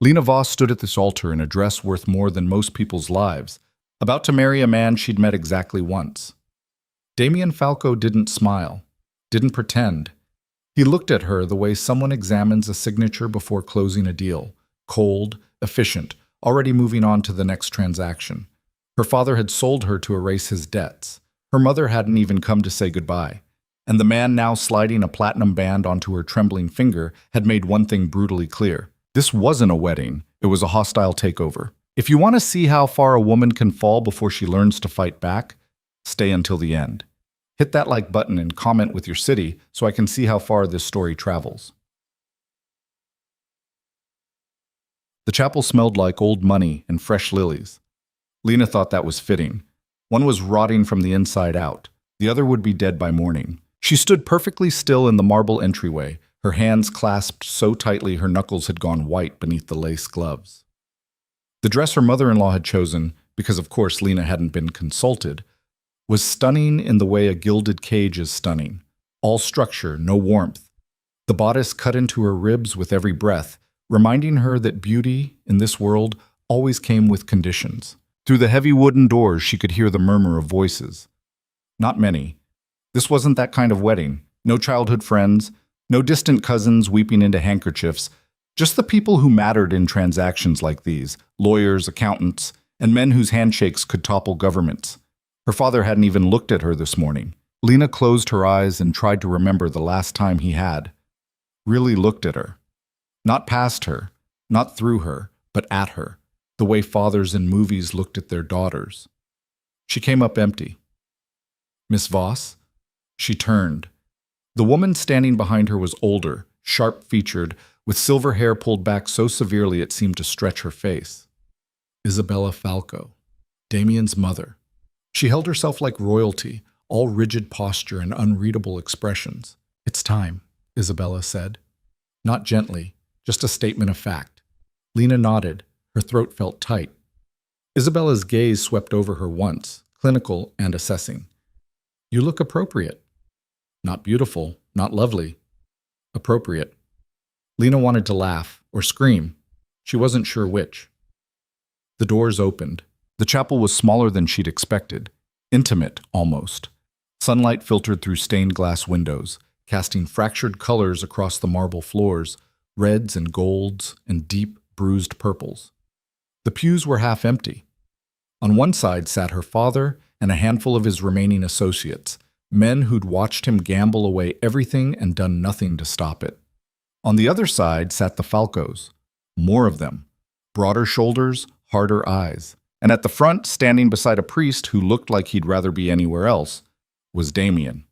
Lena Voss stood at this altar in a dress worth more than most people's lives, about to marry a man she'd met exactly once. Damien Falco didn't smile, didn't pretend. He looked at her the way someone examines a signature before closing a deal, cold, efficient, already moving on to the next transaction. Her father had sold her to erase his debts. Her mother hadn't even come to say goodbye. And the man now sliding a platinum band onto her trembling finger had made one thing brutally clear. This wasn't a wedding, it was a hostile takeover. If you want to see how far a woman can fall before she learns to fight back, stay until the end. Hit that like button and comment with your city so I can see how far this story travels. The chapel smelled like old money and fresh lilies. Lena thought that was fitting. One was rotting from the inside out. The other would be dead by morning. She stood perfectly still in the marble entryway, her hands clasped so tightly her knuckles had gone white beneath the lace gloves. The dress her mother-in-law had chosen, because of course Lena hadn't been consulted, was stunning in the way a gilded cage is stunning. All structure, no warmth. The bodice cut into her ribs with every breath, reminding her that beauty, in this world, always came with conditions. Through the heavy wooden doors she could hear the murmur of voices. Not many. This wasn't that kind of wedding. No childhood friends, no distant cousins weeping into handkerchiefs, just the people who mattered in transactions like these, lawyers, accountants, and men whose handshakes could topple governments. Her father hadn't even looked at her this morning. Lena closed her eyes and tried to remember the last time he had. Really looked at her. Not past her, not through her, but at her, the way fathers in movies looked at their daughters. She came up empty. Miss Voss? She turned. The woman standing behind her was older, sharp-featured, with silver hair pulled back so severely it seemed to stretch her face. Isabella Falco, Damien's mother. She held herself like royalty, all rigid posture and unreadable expressions. "It's time," Isabella said. Not gently, just a statement of fact. Lena nodded. Her throat felt tight. Isabella's gaze swept over her once, clinical and assessing. "You look appropriate." Not beautiful, not lovely. Appropriate. Lena wanted to laugh or scream. She wasn't sure which. The doors opened. The chapel was smaller than she'd expected. Intimate, almost. Sunlight filtered through stained glass windows, casting fractured colors across the marble floors, reds and golds and deep, bruised purples. The pews were half empty. On one side sat her father and a handful of his remaining associates, men who'd watched him gamble away everything and done nothing to stop it. On the other side sat the Falcos, more of them, broader shoulders, harder eyes. And at the front, standing beside a priest who looked like he'd rather be anywhere else, was Damien.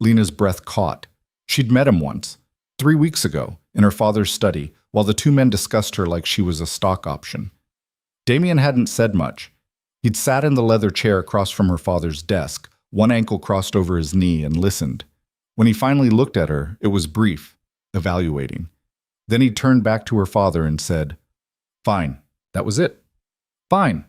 Lena's breath caught. She'd met him once, 3 weeks ago, in her father's study, while the two men discussed her like she was a stock option. Damien hadn't said much. He'd sat in the leather chair across from her father's desk, one ankle crossed over his knee, and listened. When he finally looked at her, it was brief, evaluating. Then he turned back to her father and said, "Fine." That was it. Fine.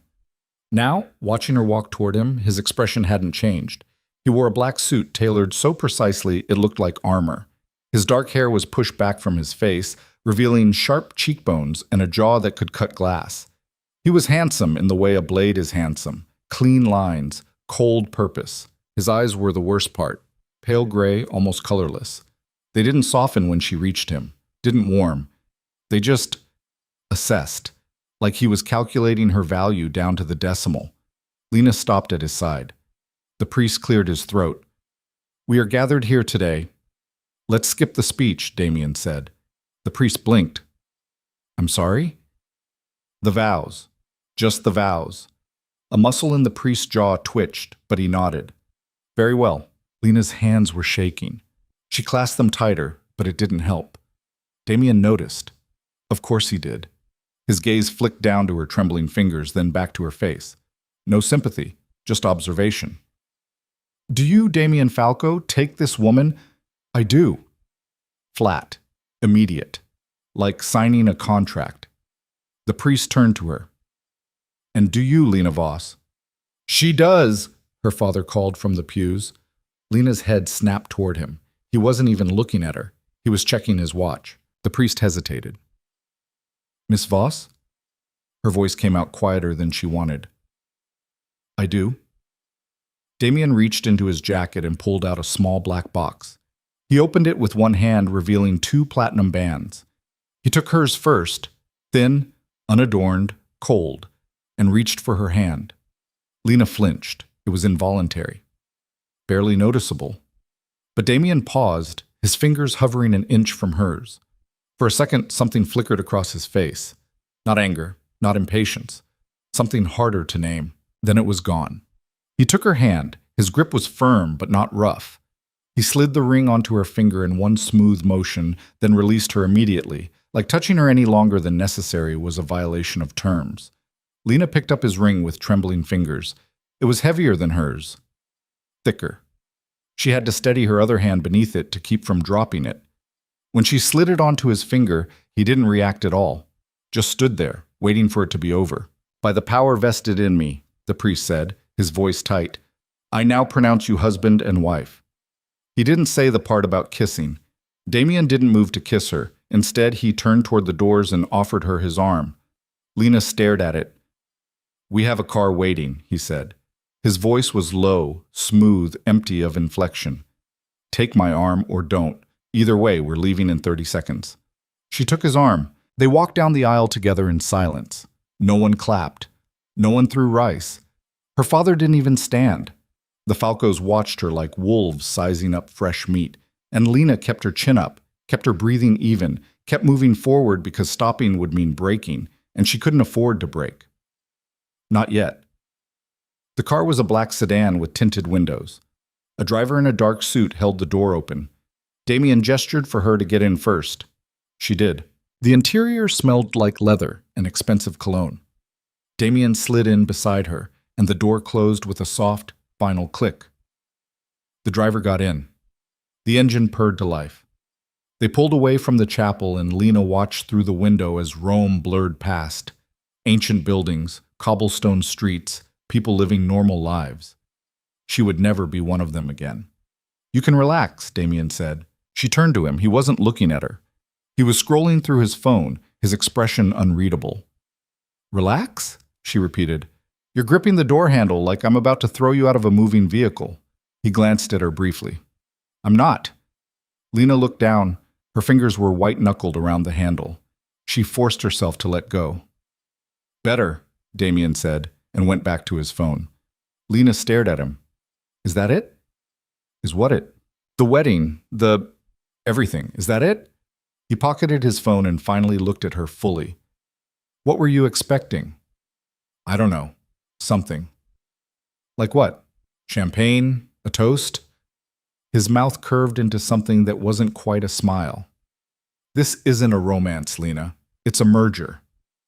Now, watching her walk toward him, his expression hadn't changed. He wore a black suit tailored so precisely it looked like armor. His dark hair was pushed back from his face, revealing sharp cheekbones and a jaw that could cut glass. He was handsome in the way a blade is handsome. Clean lines, cold purpose. His eyes were the worst part. Pale gray, almost colorless. They didn't soften when she reached him. Didn't warm. They just assessed. Like he was calculating her value down to the decimal. Lena stopped at his side. The priest cleared his throat. "We are gathered here today." "Let's skip the speech," Damien said. The priest blinked. "I'm sorry?" "The vows. Just the vows." A muscle in the priest's jaw twitched, but he nodded. "Very well." Lena's hands were shaking. She clasped them tighter, but it didn't help. Damien noticed. Of course he did. His gaze flicked down to her trembling fingers, then back to her face. No sympathy, just observation. "Do you, Damien Falco, take this woman?" "I do." Flat, immediate, like signing a contract. The priest turned to her. "And do you, Lena Voss?" "She does," her father called from the pews. Lena's head snapped toward him. He wasn't even looking at her. He was checking his watch. The priest hesitated. Miss Voss? Her voice came out quieter than she wanted. I do. Damien reached into his jacket and pulled out a small black box. He opened it with one hand, revealing 2 platinum bands. He took hers first, thin, unadorned, cold, and reached for her hand. Lena flinched. It was involuntary. Barely noticeable. But Damien paused, his fingers hovering an inch from hers. For a second, something flickered across his face. Not anger, not impatience. Something harder to name. Then it was gone. He took her hand. His grip was firm, but not rough. He slid the ring onto her finger in one smooth motion, then released her immediately, like touching her any longer than necessary was a violation of terms. Lena picked up his ring with trembling fingers. It was heavier than hers. Thicker. She had to steady her other hand beneath it to keep from dropping it. When she slid it onto his finger, he didn't react at all. Just stood there, waiting for it to be over. By the power vested in me, the priest said, his voice tight, I now pronounce you husband and wife. He didn't say the part about kissing. Damien didn't move to kiss her. Instead, he turned toward the doors and offered her his arm. Lena stared at it. We have a car waiting, he said. His voice was low, smooth, empty of inflection. Take my arm or don't. Either way, we're leaving in 30 seconds. She took his arm. They walked down the aisle together in silence. No one clapped. No one threw rice. Her father didn't even stand. The Falcos watched her like wolves sizing up fresh meat, and Lena kept her chin up, kept her breathing even, kept moving forward because stopping would mean breaking, and she couldn't afford to break. Not yet. The car was a black sedan with tinted windows. A driver in a dark suit held the door open. Damien gestured for her to get in first. She did. The interior smelled like leather and expensive cologne. Damien slid in beside her, and the door closed with a soft, final click. The driver got in. The engine purred to life. They pulled away from the chapel, and Lena watched through the window as Rome blurred past. Ancient buildings, cobblestone streets, people living normal lives. She would never be one of them again. You can relax, Damien said. She turned to him. He wasn't looking at her. He was scrolling through his phone, his expression unreadable. Relax? She repeated. You're gripping the door handle like I'm about to throw you out of a moving vehicle. He glanced at her briefly. I'm not. Lena looked down. Her fingers were white-knuckled around the handle. She forced herself to let go. Better, Damien said, and went back to his phone. Lena stared at him. Is that it? Is what it? The wedding, everything. Is that it? He pocketed his phone and finally looked at her fully. What were you expecting? I don't know. Something. Like what? Champagne? A toast? His mouth curved into something that wasn't quite a smile. This isn't a romance, Lena. It's a merger.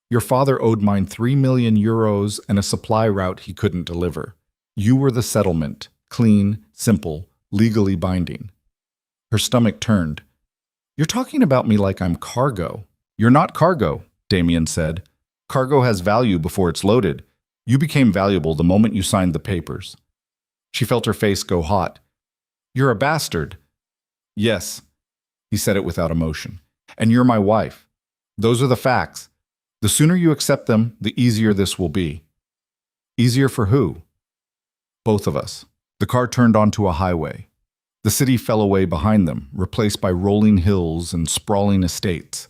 Your father owed mine 3 million euros and a supply route he couldn't deliver. You were the settlement. Clean, simple, legally binding. Her stomach turned. You're talking about me like I'm cargo. You're not cargo, Damien said. Cargo has value before it's loaded. You became valuable the moment you signed the papers. She felt her face go hot. You're a bastard. Yes, he said it without emotion. And you're my wife. Those are the facts. The sooner you accept them, the easier this will be. Easier for who? Both of us. The car turned onto a highway. The city fell away behind them, replaced by rolling hills and sprawling estates.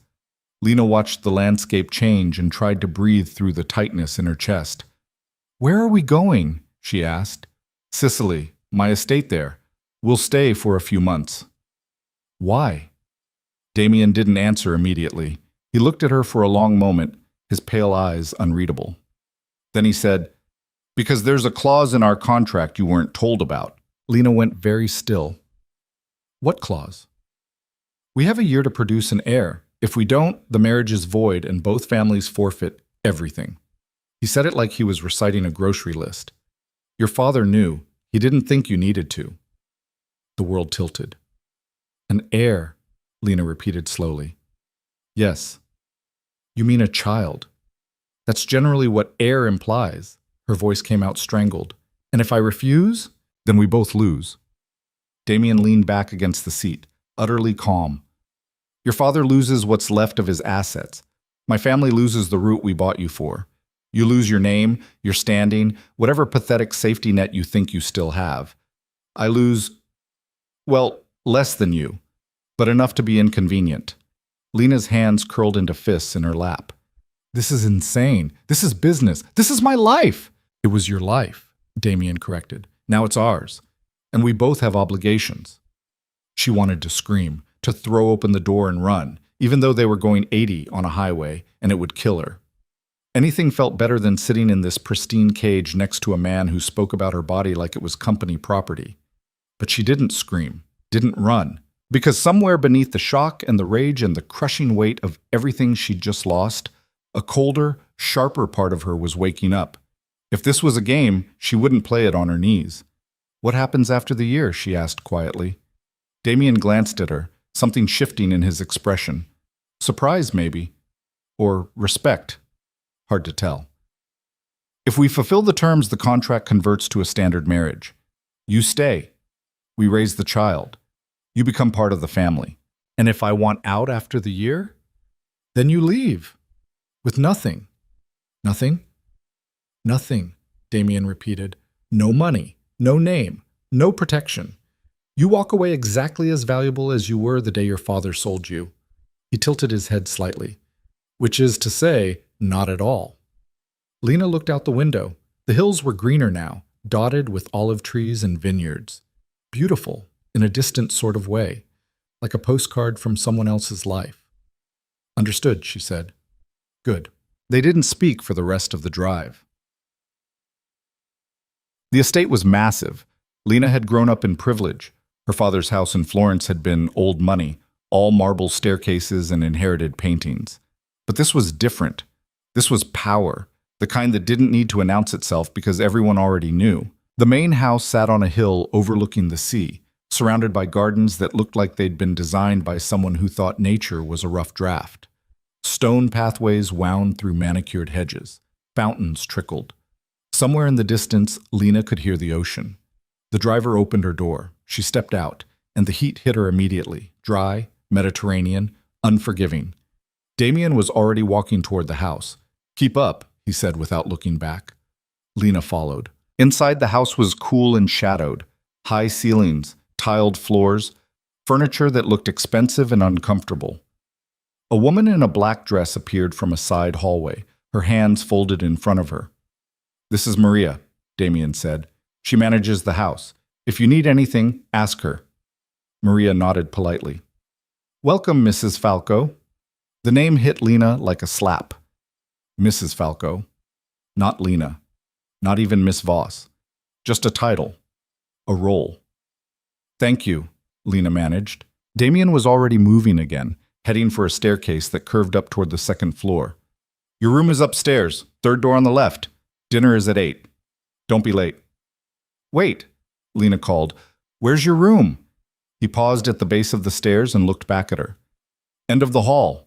Lena watched the landscape change and tried to breathe through the tightness in her chest. Where are we going? She asked. Sicily, my estate there. We'll stay for a few months. Why? Damien didn't answer immediately. He looked at her for a long moment, his pale eyes unreadable. Then he said, Because there's a clause in our contract you weren't told about. Lena went very still. What clause? We have a year to produce an heir. If we don't, the marriage is void and both families forfeit everything. He said it like he was reciting a grocery list. Your father knew. He didn't think you needed to. The world tilted. An heir, Lena repeated slowly. Yes. You mean a child. That's generally what heir implies. Her voice came out strangled. And if I refuse, then we both lose. Damien leaned back against the seat, utterly calm. Your father loses what's left of his assets. My family loses the route we bought you for. You lose your name, your standing, whatever pathetic safety net you think you still have. I lose, well, less than you, but enough to be inconvenient. Lena's hands curled into fists in her lap. This is insane. This is business. This is my life. It was your life, Damien corrected. Now it's ours. And we both have obligations. She wanted to scream, to throw open the door and run, even though they were going 80 on a highway, and it would kill her. Anything felt better than sitting in this pristine cage next to a man who spoke about her body like it was company property. But she didn't scream, didn't run, because somewhere beneath the shock and the rage and the crushing weight of everything she'd just lost, a colder, sharper part of her was waking up. If this was a game, she wouldn't play it on her knees. What happens after the year? She asked quietly. Damien glanced at her, something shifting in his expression. Surprise, maybe. Or respect. Hard to tell. If we fulfill the terms, the contract converts to a standard marriage. You stay. We raise the child. You become part of the family. And if I want out after the year, then you leave. With nothing. Nothing? Nothing, Damien repeated. No money, no name, no protection. You walk away exactly as valuable as you were the day your father sold you. He tilted his head slightly. Which is to say, not at all. Lena looked out the window. The hills were greener now, dotted with olive trees and vineyards. Beautiful, in a distant sort of way, like a postcard from someone else's life. Understood, she said. Good. They didn't speak for the rest of the drive. The estate was massive. Lena had grown up in privilege. Her father's house in Florence had been old money, all marble staircases and inherited paintings. But this was different. This was power, the kind that didn't need to announce itself because everyone already knew. The main house sat on a hill overlooking the sea, surrounded by gardens that looked like they'd been designed by someone who thought nature was a rough draft. Stone pathways wound through manicured hedges. Fountains trickled. Somewhere in the distance, Lena could hear the ocean. The driver opened her door. She stepped out, and the heat hit her immediately, dry, Mediterranean, unforgiving. Damien was already walking toward the house. Keep up, he said without looking back. Lena followed. Inside, the house was cool and shadowed. High ceilings, tiled floors, furniture that looked expensive and uncomfortable. A woman in a black dress appeared from a side hallway, her hands folded in front of her. This is Maria, Damien said. She manages the house. If you need anything, ask her. Maria nodded politely. Welcome, Mrs. Falco. The name hit Lena like a slap. Mrs. Falco. Not Lena. Not even Miss Voss. Just a title. A role. Thank you, Lena managed. Damien was already moving again, heading for a staircase that curved up toward the second floor. Your room is upstairs, third door on the left. Dinner is at 8. Don't be late. Wait, Lena called. Where's your room? He paused at the base of the stairs and looked back at her. End of the hall.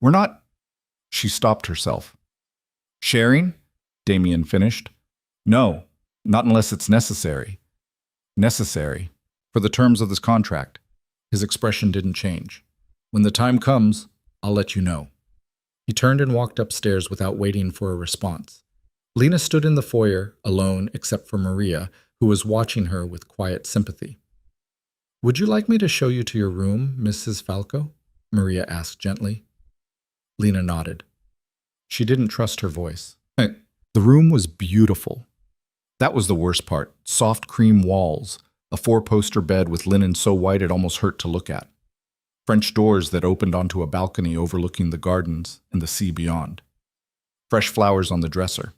We're not... She stopped herself. Sharing? Damien finished. No, not unless it's necessary. Necessary. For the terms of this contract. His expression didn't change. When the time comes, I'll let you know. He turned and walked upstairs without waiting for a response. Lena stood in the foyer, alone except for Maria, who was watching her with quiet sympathy. Would you like me to show you to your room, Mrs. Falco? Maria asked gently. Lena nodded. She didn't trust her voice. The room was beautiful. That was the worst part. Soft cream walls, a 4-poster bed with linen so white it almost hurt to look at. French doors that opened onto a balcony overlooking the gardens and the sea beyond. Fresh flowers on the dresser.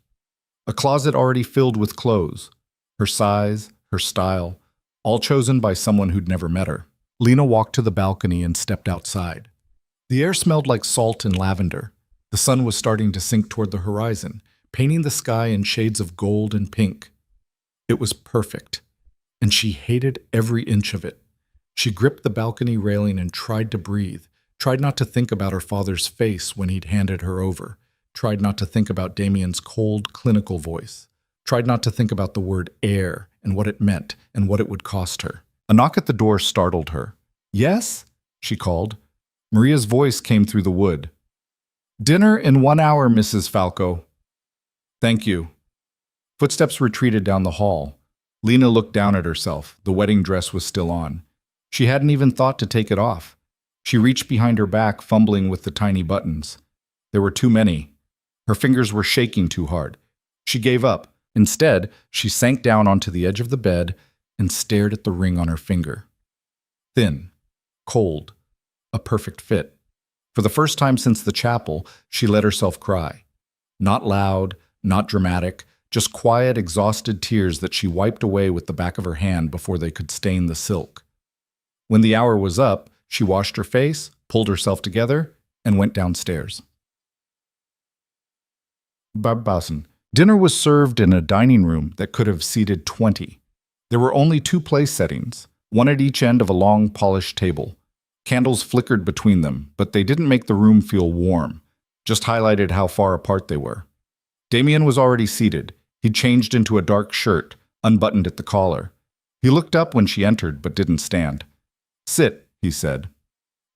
A closet already filled with clothes. Her size, her style, all chosen by someone who'd never met her. Lena walked to the balcony and stepped outside. The air smelled like salt and lavender. The sun was starting to sink toward the horizon, painting the sky in shades of gold and pink. It was perfect, and she hated every inch of it. She gripped the balcony railing and tried to breathe, tried not to think about her father's face when he'd handed her over, tried not to think about Damien's cold, clinical voice, tried not to think about the word air and what it meant and what it would cost her. A knock at the door startled her. Yes? She called. Maria's voice came through the wood. Dinner in 1 hour, Mrs. Falco. Thank you. Footsteps retreated down the hall. Lena looked down at herself. The wedding dress was still on. She hadn't even thought to take it off. She reached behind her back, fumbling with the tiny buttons. There were too many. Her fingers were shaking too hard. She gave up. Instead, she sank down onto the edge of the bed and stared at the ring on her finger. Thin, cold, a perfect fit. For the first time since the chapel, she let herself cry. Not loud, not dramatic, just quiet, exhausted tears that she wiped away with the back of her hand before they could stain the silk. When the hour was up, she washed her face, pulled herself together, and went downstairs. Barbasen. Dinner was served in a dining room that could have seated 20. There were only 2 place settings, one at each end of a long, polished table. Candles flickered between them, but they didn't make the room feel warm, just highlighted how far apart they were. Damien was already seated. He'd changed into a dark shirt, unbuttoned at the collar. He looked up when she entered, but didn't stand. Sit, he said.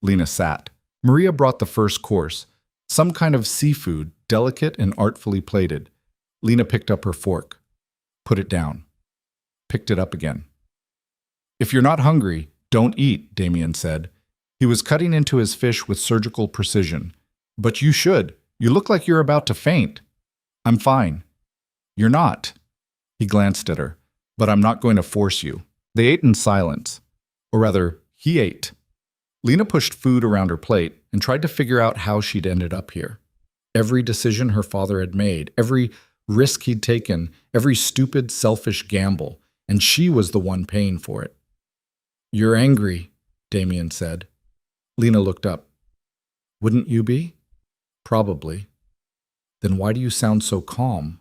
Lena sat. Maria brought the first course, some kind of seafood, delicate and artfully plated. Lena picked up her fork, put it down, picked it up again. If you're not hungry, don't eat, Damien said. He was cutting into his fish with surgical precision. But you should. You look like you're about to faint. I'm fine. You're not. He glanced at her. But I'm not going to force you. They ate in silence. Or rather, he ate. Lena pushed food around her plate and tried to figure out how she'd ended up here. Every decision her father had made, every risk he'd taken, every stupid, selfish gamble, and she was the one paying for it. You're angry, Damien said. Lena looked up. Wouldn't you be? Probably. Then why do you sound so calm?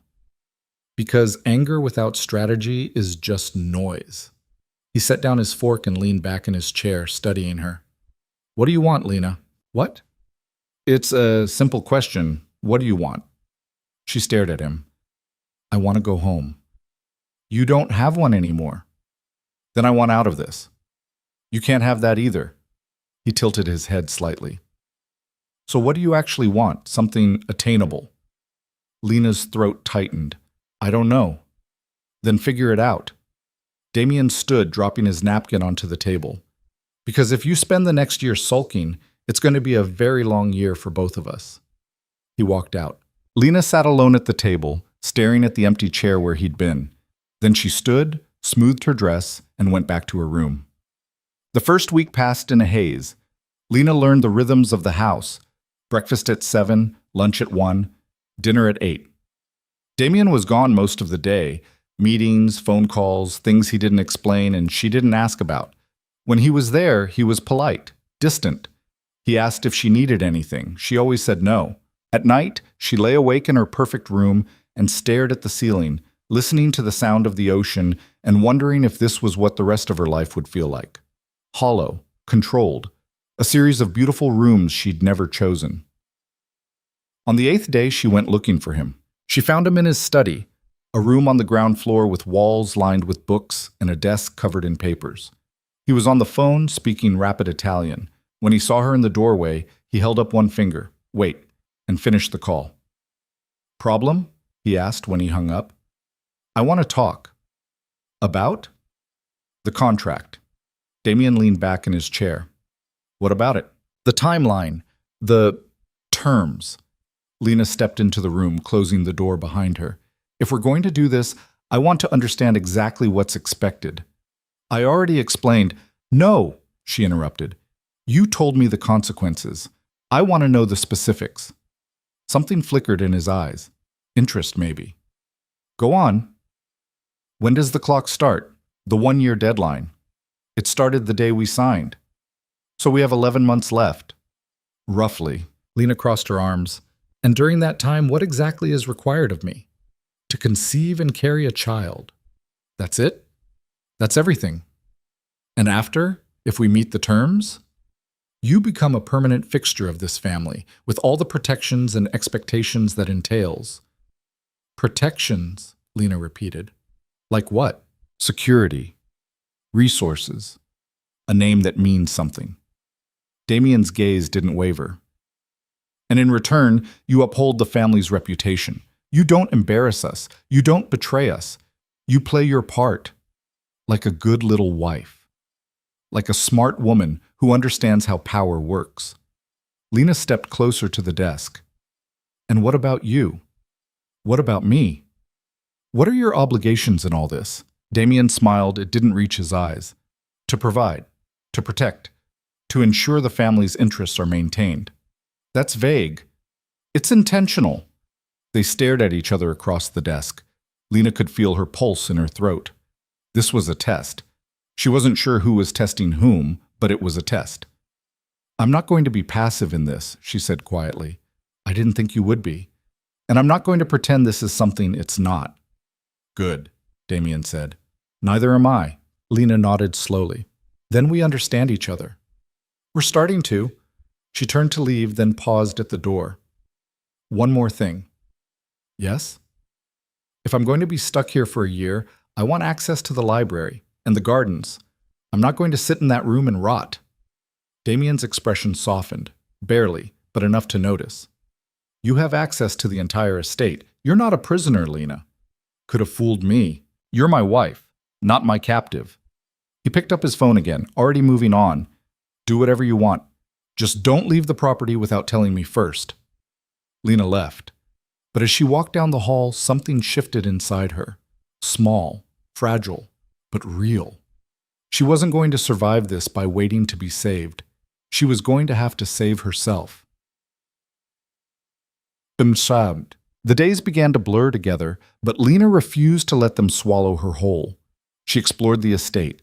Because anger without strategy is just noise. He set down his fork and leaned back in his chair, studying her. What do you want, Lena? What? It's a simple question. What do you want? She stared at him. I want to go home. You don't have one anymore. Then I want out of this. You can't have that either. He tilted his head slightly. So what do you actually want? Something attainable? Lena's throat tightened. I don't know. Then figure it out. Damien stood, dropping his napkin onto the table. Because if you spend the next year sulking, it's going to be a very long year for both of us. He walked out. Lena sat alone at the table, staring at the empty chair where he'd been. Then she stood, smoothed her dress, and went back to her room. The first week passed in a haze. Lena learned the rhythms of the house. Breakfast at 7, lunch at 1, dinner at 8. Damien was gone most of the day. Meetings, phone calls, things he didn't explain and she didn't ask about. When he was there, he was polite, distant. He asked if she needed anything. She always said no. At night, she lay awake in her perfect room and stared at the ceiling, listening to the sound of the ocean and wondering if this was what the rest of her life would feel like. Hollow, controlled, a series of beautiful rooms she'd never chosen. On the 8th day, she went looking for him. She found him in his study, a room on the ground floor with walls lined with books and a desk covered in papers. He was on the phone, speaking rapid Italian. When he saw her in the doorway, he held up one finger, wait, and finished the call. Problem? He asked when he hung up. I want to talk. About? The contract. Damien leaned back in his chair. What about it? The timeline. The terms. Lena stepped into the room, closing the door behind her. If we're going to do this, I want to understand exactly what's expected. I already explained. No, she interrupted. You told me the consequences. I want to know the specifics. Something flickered in his eyes. Interest, maybe. Go on. When does the clock start? The 1-year deadline. It started the day we signed. So we have 11 months left. Roughly. Lena crossed her arms. And during that time, what exactly is required of me? To conceive and carry a child. That's it? That's everything. And after, if we meet the terms, you become a permanent fixture of this family, with all the protections and expectations that entails. Protections, Lena repeated. Like what? Security. Resources. A name that means something. Damien's gaze didn't waver. And in return, you uphold the family's reputation. You don't embarrass us. You don't betray us. You play your part like a good little wife, like a smart woman who understands how power works. Lena stepped closer to the desk. And what about you? What about me? What are your obligations in all this? Damien smiled. It didn't reach his eyes. To provide, to protect, to ensure the family's interests are maintained. That's vague. It's intentional. They stared at each other across the desk. Lena could feel her pulse in her throat. This was a test. She wasn't sure who was testing whom, but it was a test. I'm not going to be passive in this, she said quietly. I didn't think you would be. And I'm not going to pretend this is something it's not. Good, Damien said. Neither am I. Lena nodded slowly. Then we understand each other. We're starting to. She turned to leave, then paused at the door. One more thing. Yes? If I'm going to be stuck here for a year, I want access to the library and the gardens. I'm not going to sit in that room and rot. Damien's expression softened, barely, but enough to notice. You have access to the entire estate. You're not a prisoner, Lena. Could have fooled me. You're my wife, not my captive. He picked up his phone again, already moving on. Do whatever you want. Just don't leave the property without telling me first. Lena left. But as she walked down the hall, something shifted inside her. Small, fragile, but real. She wasn't going to survive this by waiting to be saved. She was going to have to save herself. Bimshabd. The days began to blur together, but Lena refused to let them swallow her whole. She explored the estate.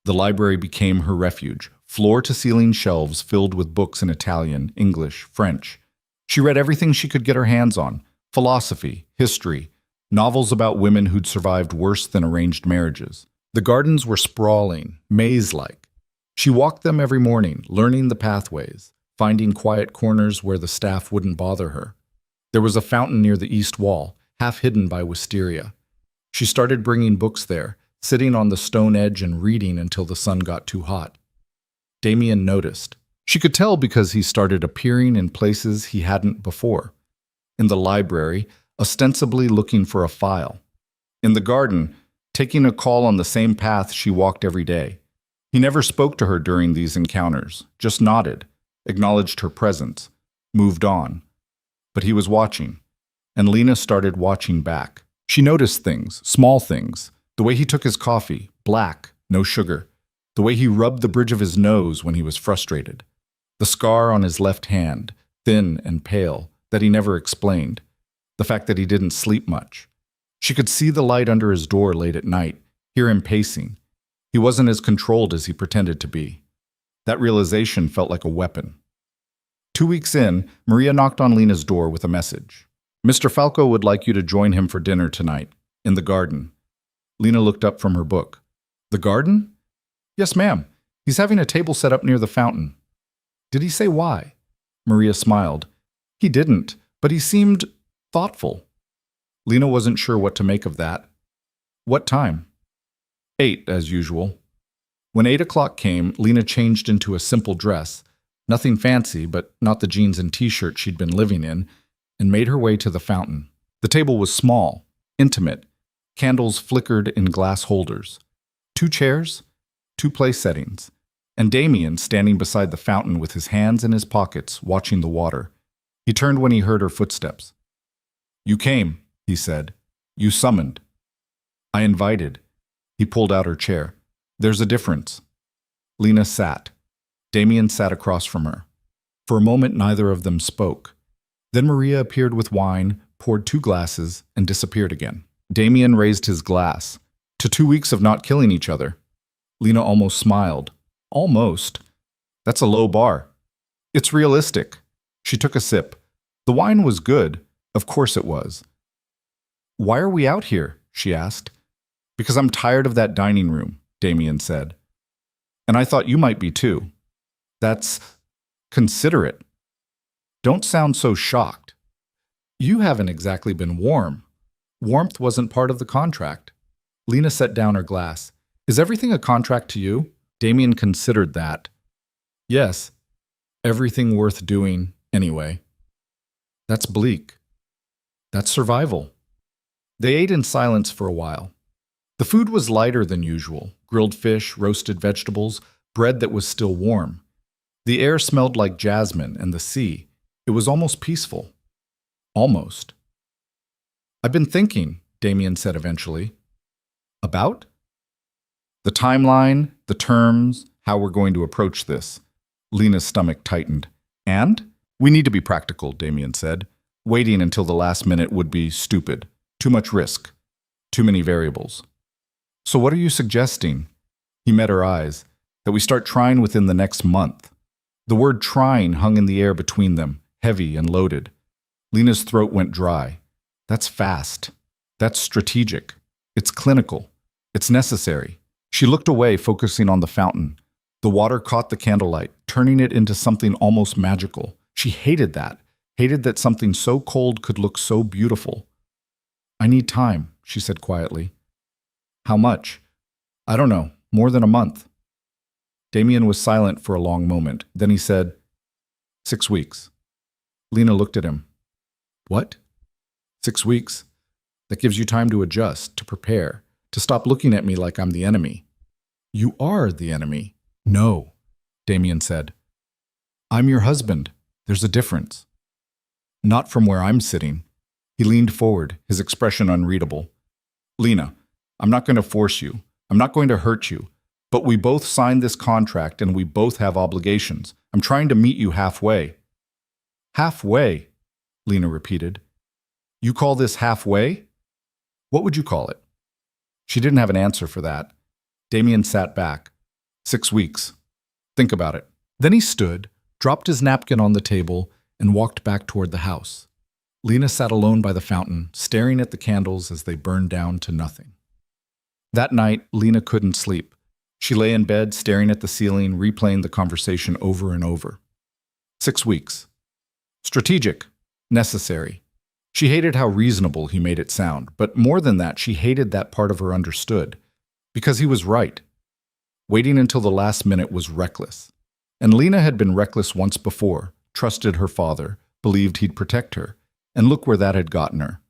The library became her refuge, floor-to-ceiling shelves filled with books in Italian, English, French. She read everything she could get her hands on: philosophy, history, novels about women who'd survived worse than arranged marriages. The gardens were sprawling, maze-like. She walked them every morning, learning the pathways, finding quiet corners where the staff wouldn't bother her. There was a fountain near the east wall, half hidden by wisteria. She started bringing books there, sitting on the stone edge and reading until the sun got too hot. Damien noticed. She could tell because he started appearing in places he hadn't before. In the library, ostensibly looking for a file. In the garden, taking a call on the same path she walked every day. He never spoke to her during these encounters, just nodded, acknowledged her presence, moved on. But he was watching, and Lena started watching back. She noticed things, small things. The way he took his coffee, black, no sugar. The way he rubbed the bridge of his nose when he was frustrated. The scar on his left hand, thin and pale, that he never explained. The fact that he didn't sleep much. She could see the light under his door late at night, hear him pacing. He wasn't as controlled as he pretended to be. That realization felt like a weapon. 2 weeks in, Maria knocked on Lena's door with a message. Mr. Falco would like you to join him for dinner tonight, in the garden. Lena looked up from her book. The garden? Yes, ma'am. He's having a table set up near the fountain. Did he say why? Maria smiled. He didn't, but he seemed thoughtful. Lena wasn't sure what to make of that. What time? 8, as usual. When 8 o'clock came, Lena changed into a simple dress, nothing fancy, but not the jeans and t-shirt she'd been living in, and made her way to the fountain. The table was small, intimate. Candles flickered in glass holders. 2 chairs, 2 place settings, and Damien standing beside the fountain with his hands in his pockets, watching the water. He turned when he heard her footsteps. You came, he said. You summoned. I invited. He pulled out her chair. There's a difference. Lena sat. Damien sat across from her. For a moment, neither of them spoke. Then Maria appeared with wine, poured 2 glasses, and disappeared again. Damien raised his glass. To 2 weeks of not killing each other. Lena almost smiled. Almost. That's a low bar. It's realistic. She took a sip. The wine was good. Of course it was. Why are we out here? She asked. Because I'm tired of that dining room, Damien said. And I thought you might be too. That's considerate. Don't sound so shocked. You haven't exactly been warm. Warmth wasn't part of the contract. Lena set down her glass. Is everything a contract to you? Damien considered that. Yes. Everything worth doing, anyway. That's bleak. That's survival. They ate in silence for a while. The food was lighter than usual: grilled fish, roasted vegetables, bread that was still warm. The air smelled like jasmine and the sea. It was almost peaceful. Almost. "I've been thinking," Damien said eventually. "About?" "The timeline, the terms, how we're going to approach this." Lena's stomach tightened. "And? We need to be practical," Damien said. "Waiting until the last minute would be stupid. Too much risk. Too many variables." "So what are you suggesting?" He met her eyes. "That we start trying within the next month." The word trying hung in the air between them, heavy and loaded. Lena's throat went dry. "That's fast. That's strategic. It's clinical. It's necessary." She looked away, focusing on the fountain. The water caught the candlelight, turning it into something almost magical. She hated that something so cold could look so beautiful. "I need time," she said quietly. "How much?" "I don't know. More than a month." Damien was silent for a long moment. Then he said, 6 weeks. Lena looked at him. "What?" 6 weeks. That gives you time to adjust, to prepare, to stop looking at me like I'm the enemy." "You are the enemy." "No," Damien said. "I'm your husband. There's a difference." "Not from where I'm sitting." He leaned forward, his expression unreadable. "Lena, I'm not going to force you. I'm not going to hurt you. But we both signed this contract and we both have obligations. I'm trying to meet you halfway." "Halfway?" Lena repeated. "You call this halfway? What would you call it?" She didn't have an answer for that. Damien sat back. 6 weeks. Think about it. Then he stood, dropped his napkin on the table, and walked back toward the house. Lena sat alone by the fountain, staring at the candles as they burned down to nothing. That night, Lena couldn't sleep. She lay in bed, staring at the ceiling, replaying the conversation over and over. 6 weeks. Strategic. Necessary. She hated how reasonable he made it sound, but more than that, she hated that part of her understood. Because he was right. Waiting until the last minute was reckless. And Lena had been reckless once before, trusted her father, believed he'd protect her, and look where that had gotten her.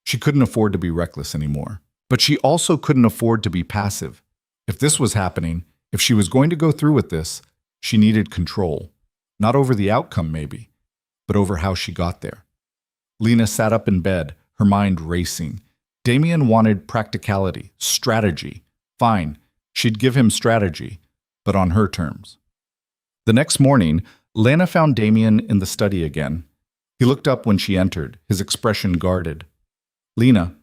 She couldn't afford to be reckless anymore. But she also couldn't afford to be passive. If this was happening, if she was going to go through with this, she needed control. Not over the outcome, maybe, but over how she got there. Lena sat up in bed, her mind racing. Damien wanted practicality, strategy. Fine, she'd give him strategy, but on her terms. The next morning, Lena found Damien in the study again. He looked up when she entered, his expression guarded. "Lena,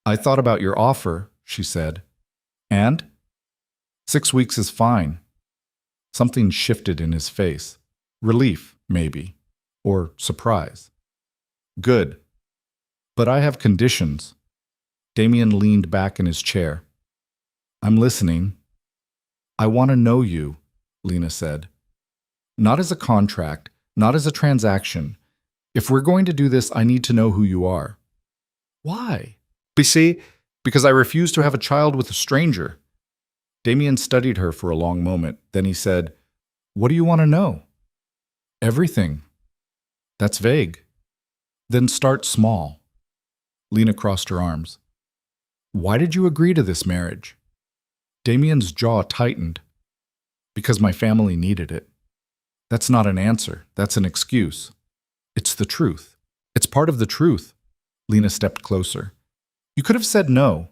I thought about your offer," she said. "And?" 6 weeks is fine." Something shifted in his face. Relief, maybe. Or surprise. "Good. But I have conditions." Damien leaned back in his chair. "I'm listening." "I want to know you," Lena said. "Not as a contract, not as a transaction. If we're going to do this, I need to know who you are." "Why?" Because I refuse to have a child with a stranger." Damien studied her for a long moment. Then he said, "What do you want to know?" "Everything." "That's vague." "Then start small." Lena crossed her arms. "Why did you agree to this marriage?" Damien's jaw tightened. "Because my family needed it." "That's not an answer. That's an excuse." "It's the truth. It's part of the truth." Lena stepped closer. "You could have said no.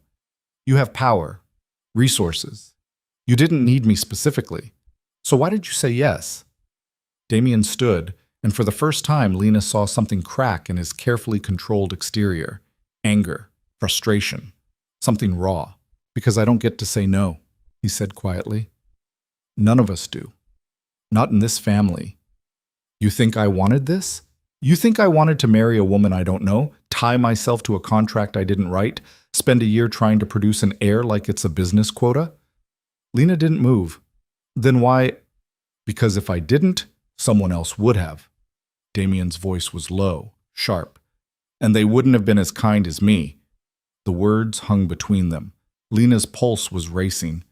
You have power, resources. You didn't need me specifically. So why did you say yes?" Damien stood, and for the first time, Lena saw something crack in his carefully controlled exterior. Anger, frustration, something raw. "Because I don't get to say no," he said quietly. "None of us do. Not in this family. You think I wanted this? You think I wanted to marry a woman I don't know, tie myself to a contract I didn't write, spend a year trying to produce an heir like it's a business quota?" Lena didn't move. "Then why?" "Because if I didn't, someone else would have." Damien's voice was low, sharp. "And they wouldn't have been as kind as me." The words hung between them. Lena's pulse was racing.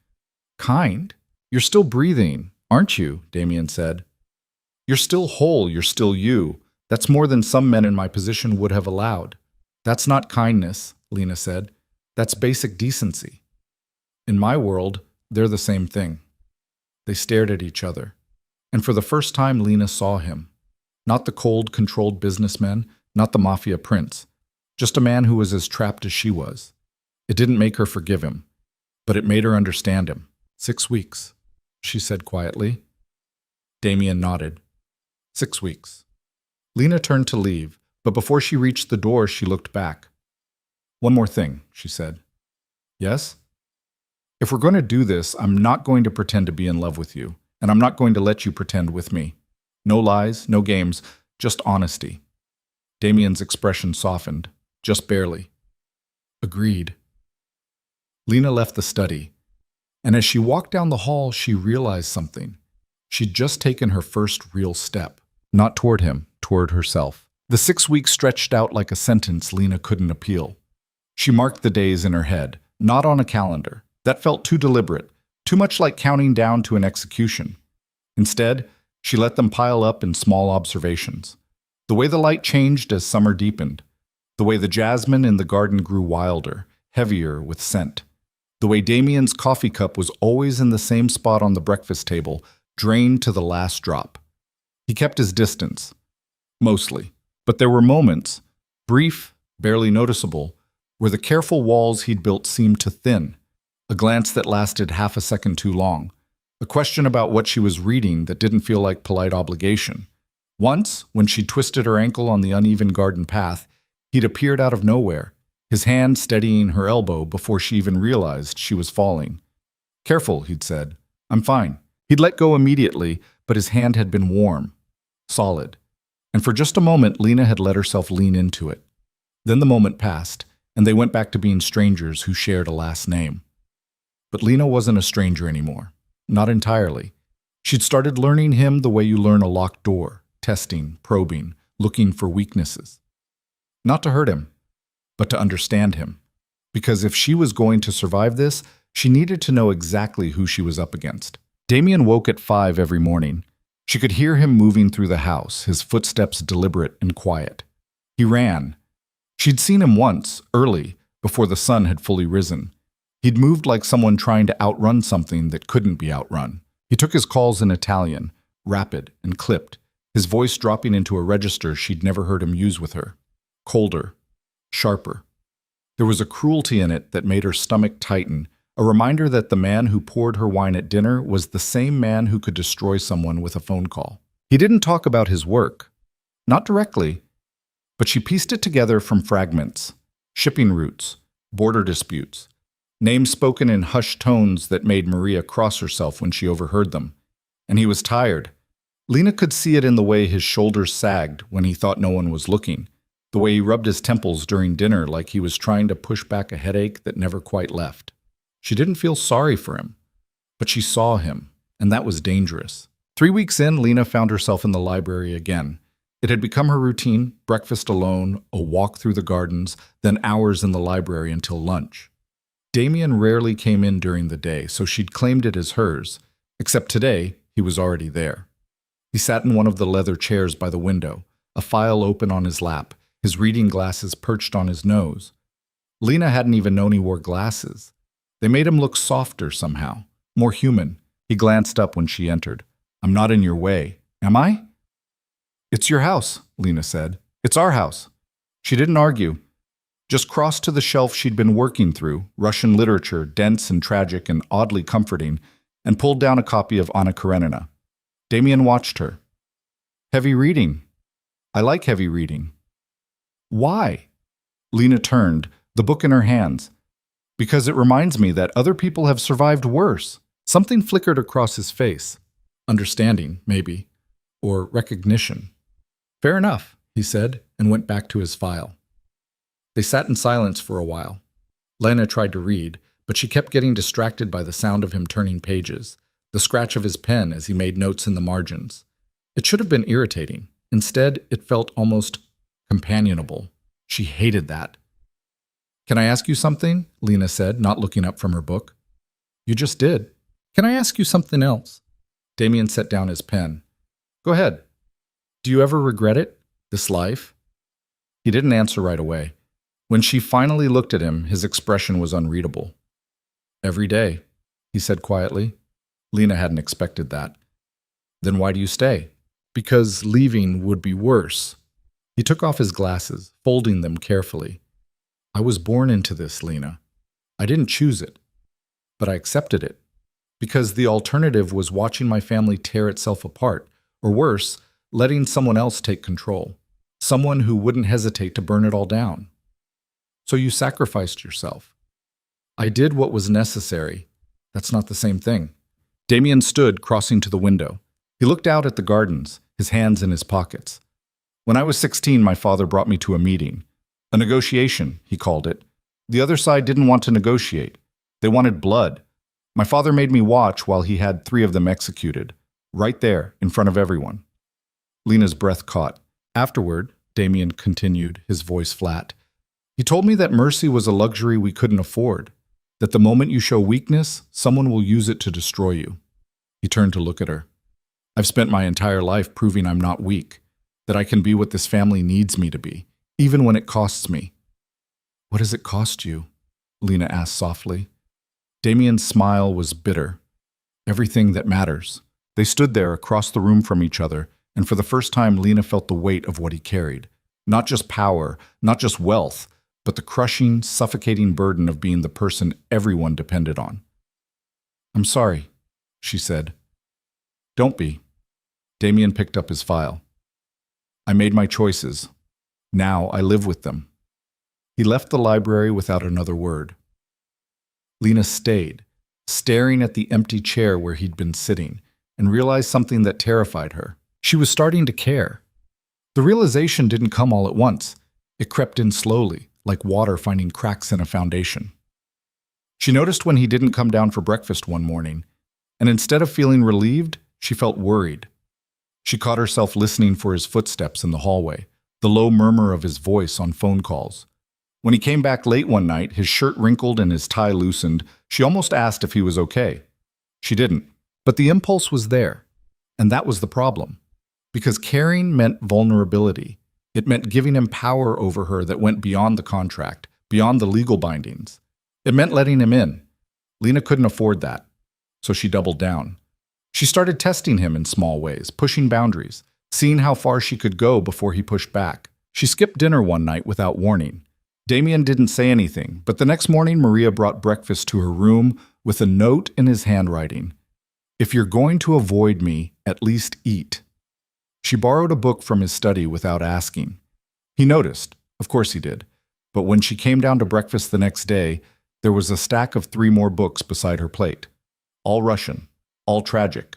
"Kind? You're still breathing, aren't you?" Damien said. "You're still whole, you're still you. That's more than some men in my position would have allowed. That's not kindness, Lena said. That's basic decency. In my world, they're the same thing. They stared at each other. And for the first time, Lena saw him. Not the cold, controlled businessman, not the mafia prince. Just a man who was as trapped as she was. It didn't make her forgive him, but it made her understand him. 6 weeks, she said quietly. Damien nodded. 6 weeks. Lena turned to leave, but before she reached the door, she looked back. One more thing, she said. Yes? If we're going to do this, I'm not going to pretend to be in love with you, and I'm not going to let you pretend with me. No lies, no games, just honesty. Damien's expression softened, just barely. Agreed. Lena left the study, and as she walked down the hall, she realized something. She'd just taken her first real step, not toward him, toward herself. The 6 weeks stretched out like a sentence Lena couldn't appeal. She marked the days in her head, not on a calendar. That felt too deliberate, too much like counting down to an execution. Instead, she let them pile up in small observations. The way the light changed as summer deepened. The way the jasmine in the garden grew wilder, heavier with scent. The way Damien's coffee cup was always in the same spot on the breakfast table, drained to the last drop. He kept his distance. Mostly. But there were moments, brief, barely noticeable, where the careful walls he'd built seemed to thin. A glance that lasted half a second too long. A question about what she was reading that didn't feel like polite obligation. Once, when she twisted her ankle on the uneven garden path, he'd appeared out of nowhere, his hand steadying her elbow before she even realized she was falling. Careful, he'd said. I'm fine. He'd let go immediately, but his hand had been warm, solid. And for just a moment, Lena had let herself lean into it. Then the moment passed, and they went back to being strangers who shared a last name. But Lena wasn't a stranger anymore. Not entirely. She'd started learning him the way you learn a locked door, testing, probing, looking for weaknesses. Not to hurt him, but to understand him. Because if she was going to survive this, she needed to know exactly who she was up against. Damien woke at 5 every morning. She could hear him moving through the house, his footsteps deliberate and quiet. He ran. She'd seen him once, early, before the sun had fully risen. He'd moved like someone trying to outrun something that couldn't be outrun. He took his calls in Italian, rapid and clipped, his voice dropping into a register she'd never heard him use with her. Colder, sharper. There was a cruelty in it that made her stomach tighten, a reminder that the man who poured her wine at dinner was the same man who could destroy someone with a phone call. He didn't talk about his work. Not directly, but she pieced it together from fragments, shipping routes, border disputes, names spoken in hushed tones that made Maria cross herself when she overheard them. And he was tired. Lena could see it in the way his shoulders sagged when he thought no one was looking, the way he rubbed his temples during dinner like he was trying to push back a headache that never quite left. She didn't feel sorry for him, but she saw him, and that was dangerous. 3 weeks in, Lena found herself in the library again. It had become her routine, breakfast alone, a walk through the gardens, then hours in the library until lunch. Damien rarely came in during the day, so she'd claimed it as hers, except today he was already there. He sat in one of the leather chairs by the window, a file open on his lap, his reading glasses perched on his nose. Lena hadn't even known he wore glasses. They made him look softer somehow, more human. He glanced up when she entered. I'm not in your way, am I? It's your house, Lena said. It's our house. She didn't argue. Just crossed to the shelf she'd been working through, Russian literature, dense and tragic and oddly comforting, and pulled down a copy of Anna Karenina. Damien watched her. Heavy reading. I like heavy reading. Why? Lena turned, the book in her hands. Because it reminds me that other people have survived worse. Something flickered across his face. Understanding, maybe. Or recognition. Fair enough, he said, and went back to his file. They sat in silence for a while. Lena tried to read, but she kept getting distracted by the sound of him turning pages, the scratch of his pen as he made notes in the margins. It should have been irritating. Instead, it felt almost companionable. She hated that. Can I ask you something? Lena said, not looking up from her book. You just did. Can I ask you something else? Damien set down his pen. Go ahead. Do you ever regret it? This life? He didn't answer right away. When she finally looked at him, his expression was unreadable. Every day, he said quietly. Lena hadn't expected that. Then why do you stay? Because leaving would be worse. He took off his glasses, folding them carefully. I was born into this, Lena. I didn't choose it, but I accepted it. Because the alternative was watching my family tear itself apart, or worse, letting someone else take control. Someone who wouldn't hesitate to burn it all down. So you sacrificed yourself. I did what was necessary. That's not the same thing. Damien stood, crossing to the window. He looked out at the gardens, his hands in his pockets. When I was 16, my father brought me to a meeting. A negotiation, he called it. The other side didn't want to negotiate. They wanted blood. My father made me watch while he had 3 of them executed, right there, in front of everyone. Lena's breath caught. Afterward, Damien continued, his voice flat. He told me that mercy was a luxury we couldn't afford, that the moment you show weakness, someone will use it to destroy you. He turned to look at her. I've spent my entire life proving I'm not weak, that I can be what this family needs me to be, even when it costs me. What does it cost you? Lena asked softly. Damien's smile was bitter. Everything that matters. They stood there across the room from each other, and for the first time Lena felt the weight of what he carried. Not just power, not just wealth, but the crushing, suffocating burden of being the person everyone depended on. I'm sorry, she said. Don't be. Damien picked up his file. I made my choices. Now I live with them. He left the library without another word. Lena stayed, staring at the empty chair where he'd been sitting, and realized something that terrified her. She was starting to care. The realization didn't come all at once. It crept in slowly, like water finding cracks in a foundation. She noticed when he didn't come down for breakfast one morning, and instead of feeling relieved, she felt worried. She caught herself listening for his footsteps in the hallway, the low murmur of his voice on phone calls. When he came back late one night, his shirt wrinkled and his tie loosened, she almost asked if he was okay. She didn't, but the impulse was there, and that was the problem. Because caring meant vulnerability. It meant giving him power over her that went beyond the contract, beyond the legal bindings. It meant letting him in. Lena couldn't afford that, so she doubled down. She started testing him in small ways, pushing boundaries, seeing how far she could go before he pushed back. She skipped dinner one night without warning. Damien didn't say anything, but the next morning Maria brought breakfast to her room with a note in his handwriting. If you're going to avoid me, at least eat. She borrowed a book from his study without asking. He noticed, of course he did, but when she came down to breakfast the next day, there was a stack of 3 more books beside her plate. All Russian, all tragic.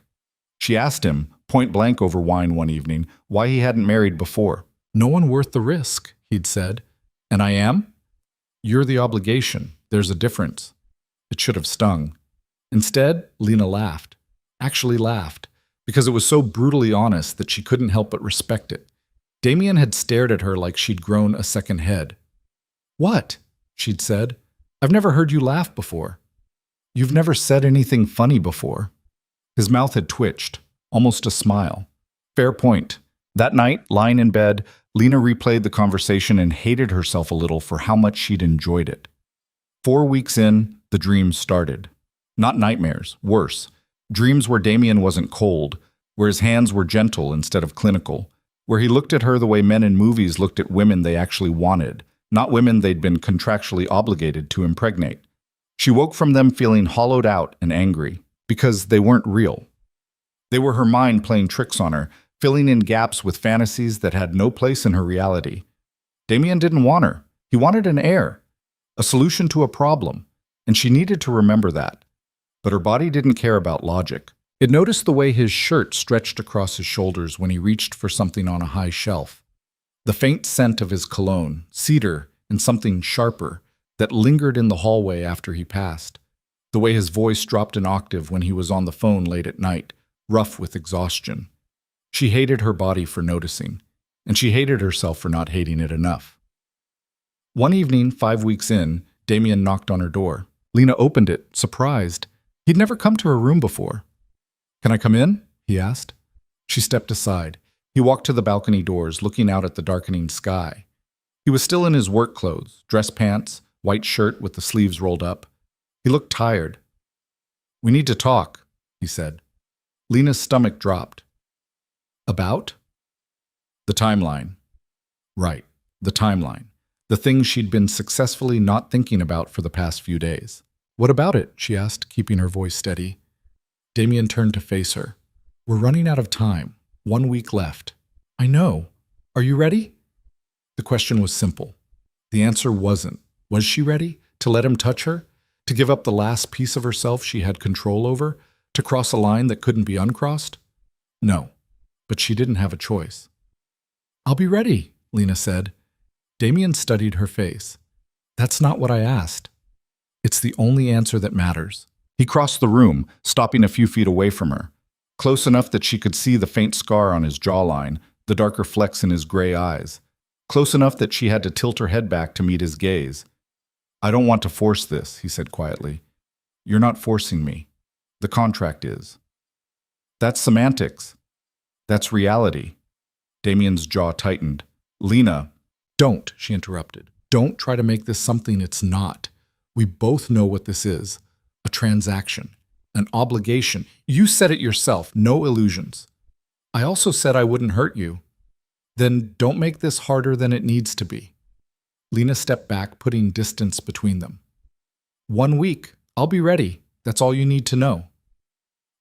She asked him, point blank over wine one evening, why he hadn't married before. No one worth the risk, he'd said. And I am? You're the obligation. There's a difference. It should have stung. Instead, Lena laughed. Actually laughed, because it was so brutally honest that she couldn't help but respect it. Damien had stared at her like she'd grown a second head. What? She'd said. I've never heard you laugh before. You've never said anything funny before. His mouth had twitched, almost a smile. Fair point. That night, lying in bed, Lena replayed the conversation and hated herself a little for how much she'd enjoyed it. 4 weeks in, the dreams started. Not nightmares, worse. Dreams where Damien wasn't cold, where his hands were gentle instead of clinical, where he looked at her the way men in movies looked at women they actually wanted, not women they'd been contractually obligated to impregnate. She woke from them feeling hollowed out and angry, because they weren't real. They were her mind playing tricks on her, filling in gaps with fantasies that had no place in her reality. Damien didn't want her. He wanted an heir, a solution to a problem, and she needed to remember that. But her body didn't care about logic. It noticed the way his shirt stretched across his shoulders when he reached for something on a high shelf. The faint scent of his cologne, cedar, and something sharper, that lingered in the hallway after he passed. The way his voice dropped an octave when he was on the phone late at night, rough with exhaustion. She hated her body for noticing, and she hated herself for not hating it enough. One evening, 5 weeks in, Damien knocked on her door. Lena opened it, surprised. He'd never come to her room before. Can I come in? He asked. She stepped aside. He He walked to the balcony doors, looking out at the darkening sky. He was still in his work clothes, dress pants, white shirt with the sleeves rolled up. He looked tired. "We need to talk," he said. Lena's stomach dropped. "About?" "The timeline." Right, the timeline. The thing she'd been successfully not thinking about for the past few days. "What about it?" she asked, keeping her voice steady. Damien turned to face her. "We're running out of time. 1 week left." "I know. Are you ready?" The question was simple. The answer wasn't. Was she ready to let him touch her? To give up the last piece of herself she had control over? To cross a line that couldn't be uncrossed? No, but she didn't have a choice. "I'll be ready," Lena said. Damien studied her face. "That's not what I asked." "It's the only answer that matters." He crossed the room, stopping a few feet away from her, close enough that she could see the faint scar on his jawline, the darker flecks in his gray eyes, close enough that she had to tilt her head back to meet his gaze. "I don't want to force this," he said quietly. "You're not forcing me. The contract is." "That's semantics. That's reality." Damien's jaw tightened. "Lena." "Don't," she interrupted. "Don't try to make this something it's not. We both know what this is. A transaction. An obligation. You said it yourself. No illusions. I also said I wouldn't hurt you. Then don't make this harder than it needs to be." Lena stepped back, putting distance between them. 1 week. I'll be ready. That's all you need to know."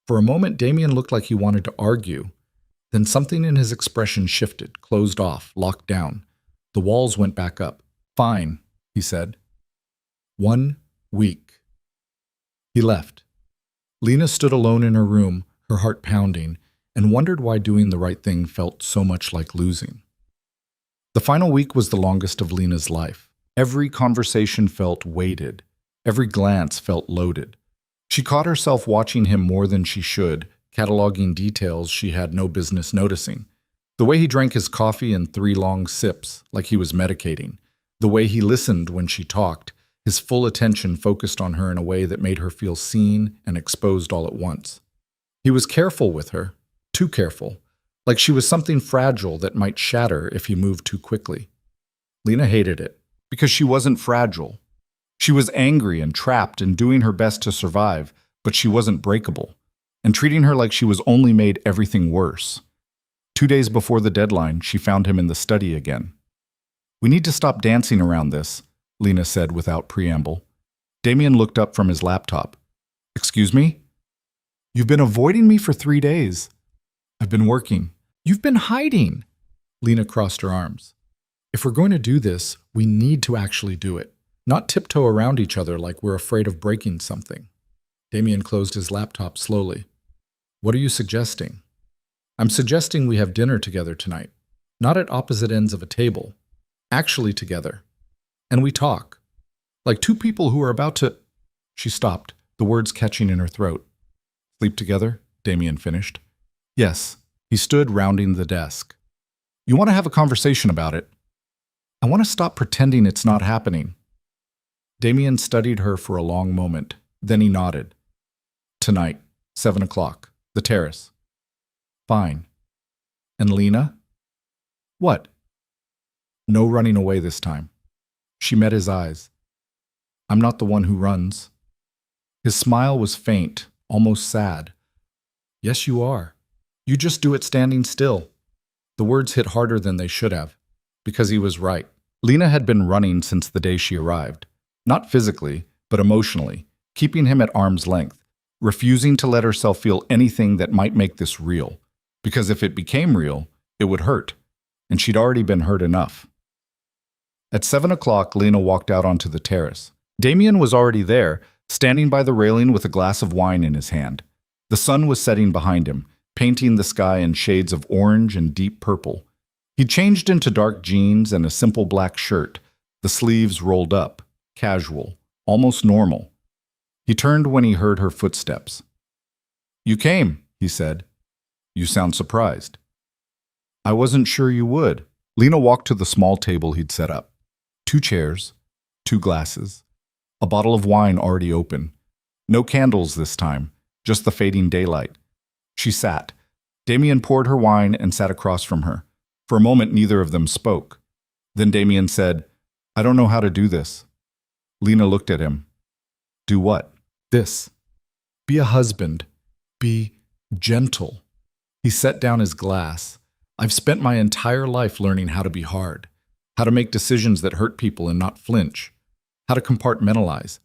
For a moment, Damien looked like he wanted to argue. Then something in his expression shifted, closed off, locked down. The walls went back up. "Fine," he said. 1 week. He left. Lena stood alone in her room, her heart pounding, and wondered why doing the right thing felt so much like losing. The final week was the longest of Lena's life. Every conversation felt weighted. Every glance felt loaded. She caught herself watching him more than she should, cataloging details she had no business noticing. The way he drank his coffee in 3 long sips, like he was medicating. The way he listened when she talked, his full attention focused on her in a way that made her feel seen and exposed all at once. He was careful with her, too careful, like she was something fragile that might shatter if he moved too quickly. Lena hated it, because she wasn't fragile. She was angry and trapped and doing her best to survive, but she wasn't breakable, and treating her like she was only made everything worse. 2 days before the deadline, she found him in the study again. "We need to stop dancing around this," Lena said without preamble. Damien looked up from his laptop. "Excuse me?" "You've been avoiding me for 3 days." "I've been working." "You've been hiding." Lena crossed her arms. "If we're going to do this, we need to actually do it, not tiptoe around each other like we're afraid of breaking something." Damien closed his laptop slowly. "What are you suggesting?" "I'm suggesting we have dinner together tonight. Not at opposite ends of a table. Actually together. And we talk. Like 2 people who are about to—" She stopped, the words catching in her throat. "Sleep together?" Damien finished. "Yes." He stood rounding the desk. "You want to have a conversation about it?" "I want to stop pretending it's not happening." Damien studied her for a long moment. Then he nodded. "Tonight, 7 o'clock, the terrace." "Fine." "And Lena?" "What?" "No running away this time." She met his eyes. "I'm not the one who runs." His smile was faint, almost sad. "Yes, you are. You just do it standing still." The words hit harder than they should have, because he was right. Lena had been running since the day she arrived. Not physically, but emotionally, keeping him at arm's length, refusing to let herself feel anything that might make this real, because if it became real, it would hurt, and she'd already been hurt enough. At 7 o'clock, Lena walked out onto the terrace. Damien was already there, standing by the railing with a glass of wine in his hand. The sun was setting behind him, painting the sky in shades of orange and deep purple. He changed into dark jeans and a simple black shirt, the sleeves rolled up, casual, almost normal. He turned when he heard her footsteps. "You came," he said. "You sound surprised." "I wasn't sure you would." Lena walked to the small table he'd set up. 2 chairs, 2 glasses, a bottle of wine already open. No candles this time, just the fading daylight. She sat, Damien poured her wine and sat across from her. For a moment, neither of them spoke. Then Damien said, I don't know how to do this. Lena looked at him. Do what? This. Be a husband. Be gentle. He set down his glass. I've spent my entire life learning how to be hard, how to make decisions that hurt people and not flinch, how to compartmentalize.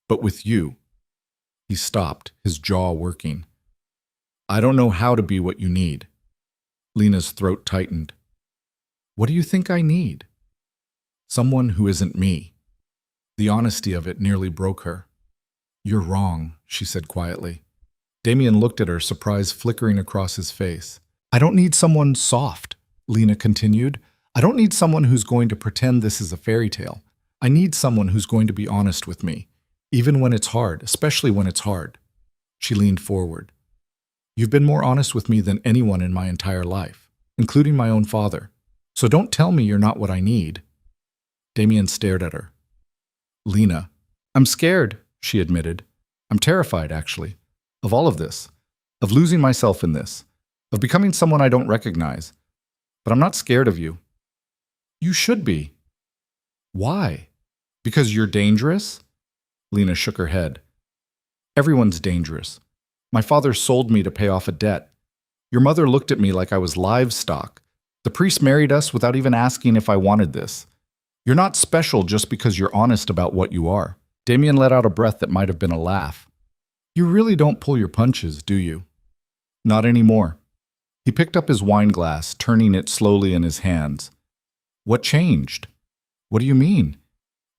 But with you, he stopped, his jaw working. I don't know how to be what you need. Lena's throat tightened. What do you think I need? Someone who isn't me. The honesty of it nearly broke her. You're wrong, she said quietly. Damien looked at her, surprise flickering across his face. I don't need someone soft, Lena continued. I don't need someone who's going to pretend this is a fairy tale. I need someone who's going to be honest with me, even when it's hard, especially when it's hard. She leaned forward. You've been more honest with me than anyone in my entire life, including my own father. So don't tell me you're not what I need. Damien stared at her. Lena, I'm scared, she admitted. I'm terrified, actually, of all of this, of losing myself in this, of becoming someone I don't recognize. But I'm not scared of you. You should be. Why? Because you're dangerous? Lena shook her head. Everyone's dangerous. My father sold me to pay off a debt. Your mother looked at me like I was livestock. The priest married us without even asking if I wanted this. You're not special just because you're honest about what you are. Damien let out a breath that might have been a laugh. You really don't pull your punches, do you? Not anymore. He picked up his wine glass, turning it slowly in his hands. What changed? What do you mean?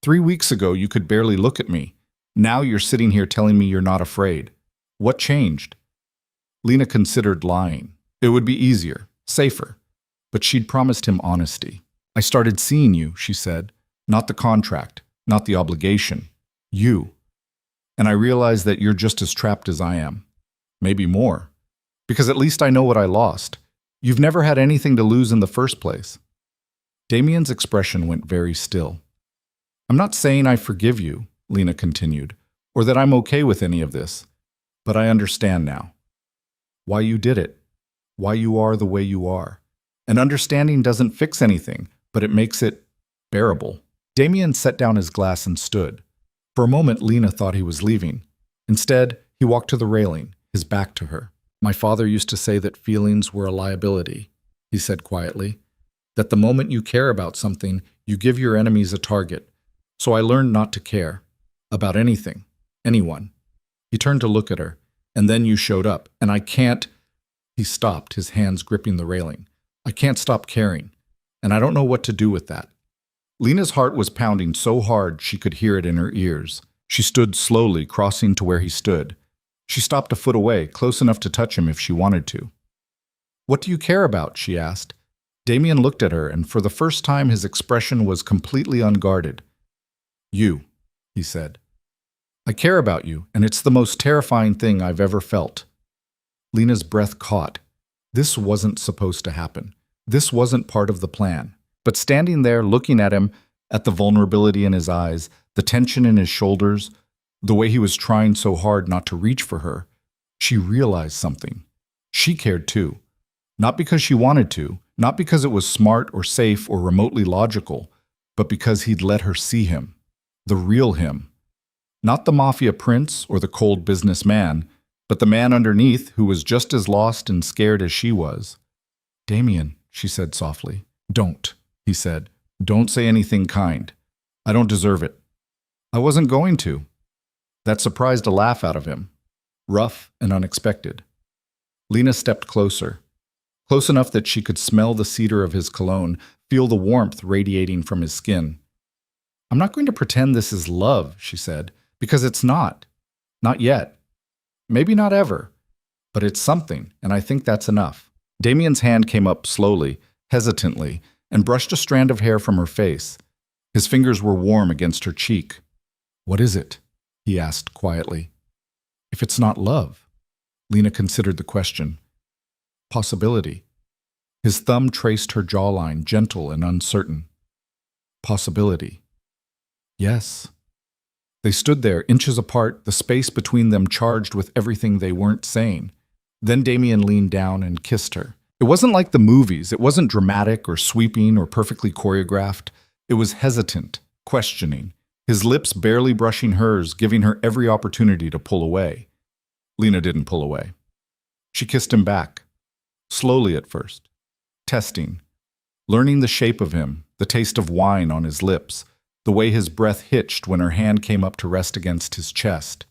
3 weeks ago, you could barely look at me. Now you're sitting here telling me you're not afraid. What changed? Lena considered lying. It would be easier, safer. But she'd promised him honesty. I started seeing you, she said. Not the contract, not the obligation. You. And I realized that you're just as trapped as I am. Maybe more. Because at least I know what I lost. You've never had anything to lose in the first place. Damien's expression went very still. I'm not saying I forgive you, Lena continued, or that I'm okay with any of this. But I understand now. Why you did it. Why you are the way you are. And understanding doesn't fix anything, but it makes it bearable. Damien set down his glass and stood. For a moment, Lena thought he was leaving. Instead, he walked to the railing, his back to her. My father used to say that feelings were a liability, he said quietly. That the moment you care about something, you give your enemies a target. So I learned not to care. About anything. Anyone. He turned to look at her, and then you showed up, and I can't... He stopped, his hands gripping the railing. I can't stop caring, and I don't know what to do with that. Lena's heart was pounding so hard she could hear it in her ears. She stood slowly, crossing to where he stood. She stopped a foot away, close enough to touch him if she wanted to. What do you care about? She asked. Damien looked at her, and for the first time his expression was completely unguarded. You, he said. I care about you, and it's the most terrifying thing I've ever felt. Lena's breath caught. This wasn't supposed to happen. This wasn't part of the plan. But standing there, looking at him, at the vulnerability in his eyes, the tension in his shoulders, the way he was trying so hard not to reach for her, she realized something. She cared too. Not because she wanted to, not because it was smart or safe or remotely logical, but because he'd let her see him. The real him. Not the mafia prince or the cold businessman, but the man underneath who was just as lost and scared as she was. Damien, she said softly. Don't, he said. Don't say anything kind. I don't deserve it. I wasn't going to. That surprised a laugh out of him. Rough and unexpected. Lena stepped closer. Close enough that she could smell the cedar of his cologne, feel the warmth radiating from his skin. I'm not going to pretend this is love, she said, because it's not. Not yet. Maybe not ever. But it's something, and I think that's enough. Damien's hand came up slowly, hesitantly, and brushed a strand of hair from her face. His fingers were warm against her cheek. What is it? He asked quietly. If it's not love. Lena considered the question. Possibility. His thumb traced her jawline, gentle and uncertain. Possibility. Yes. They stood there, inches apart, the space between them charged with everything they weren't saying. Then Damien leaned down and kissed her. It wasn't like the movies. It wasn't dramatic or sweeping or perfectly choreographed. It was hesitant, questioning, his lips barely brushing hers, giving her every opportunity to pull away. Lena didn't pull away. She kissed him back, slowly at first, testing, learning the shape of him, the taste of wine on his lips, the way his breath hitched when her hand came up to rest against his chest.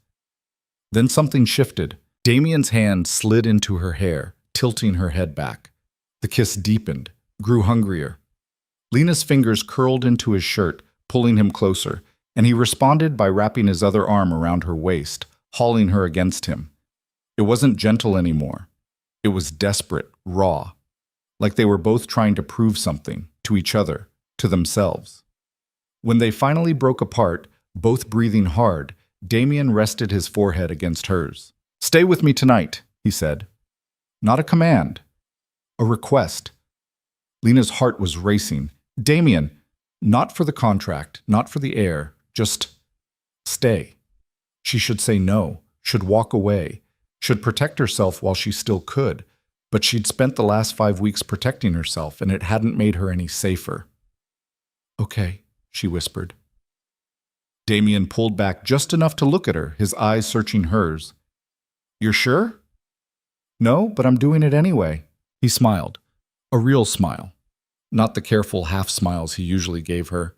Then something shifted. Damien's hand slid into her hair, tilting her head back. The kiss deepened, grew hungrier. Lena's fingers curled into his shirt, pulling him closer, and he responded by wrapping his other arm around her waist, hauling her against him. It wasn't gentle anymore. It was desperate, raw, like they were both trying to prove something, to each other, to themselves. When they finally broke apart, both breathing hard, Damien rested his forehead against hers. "Stay with me tonight," he said. Not a command, a request. Lena's heart was racing. Damien, not for the contract, not for the air, just stay. She should say no, should walk away, should protect herself while she still could, but she'd spent the last 5 weeks protecting herself, and it hadn't made her any safer. "Okay," she whispered. Damien pulled back just enough to look at her, his eyes searching hers. "You're sure?" "No, but I'm doing it anyway." He smiled. A real smile. Not the careful half smiles he usually gave her.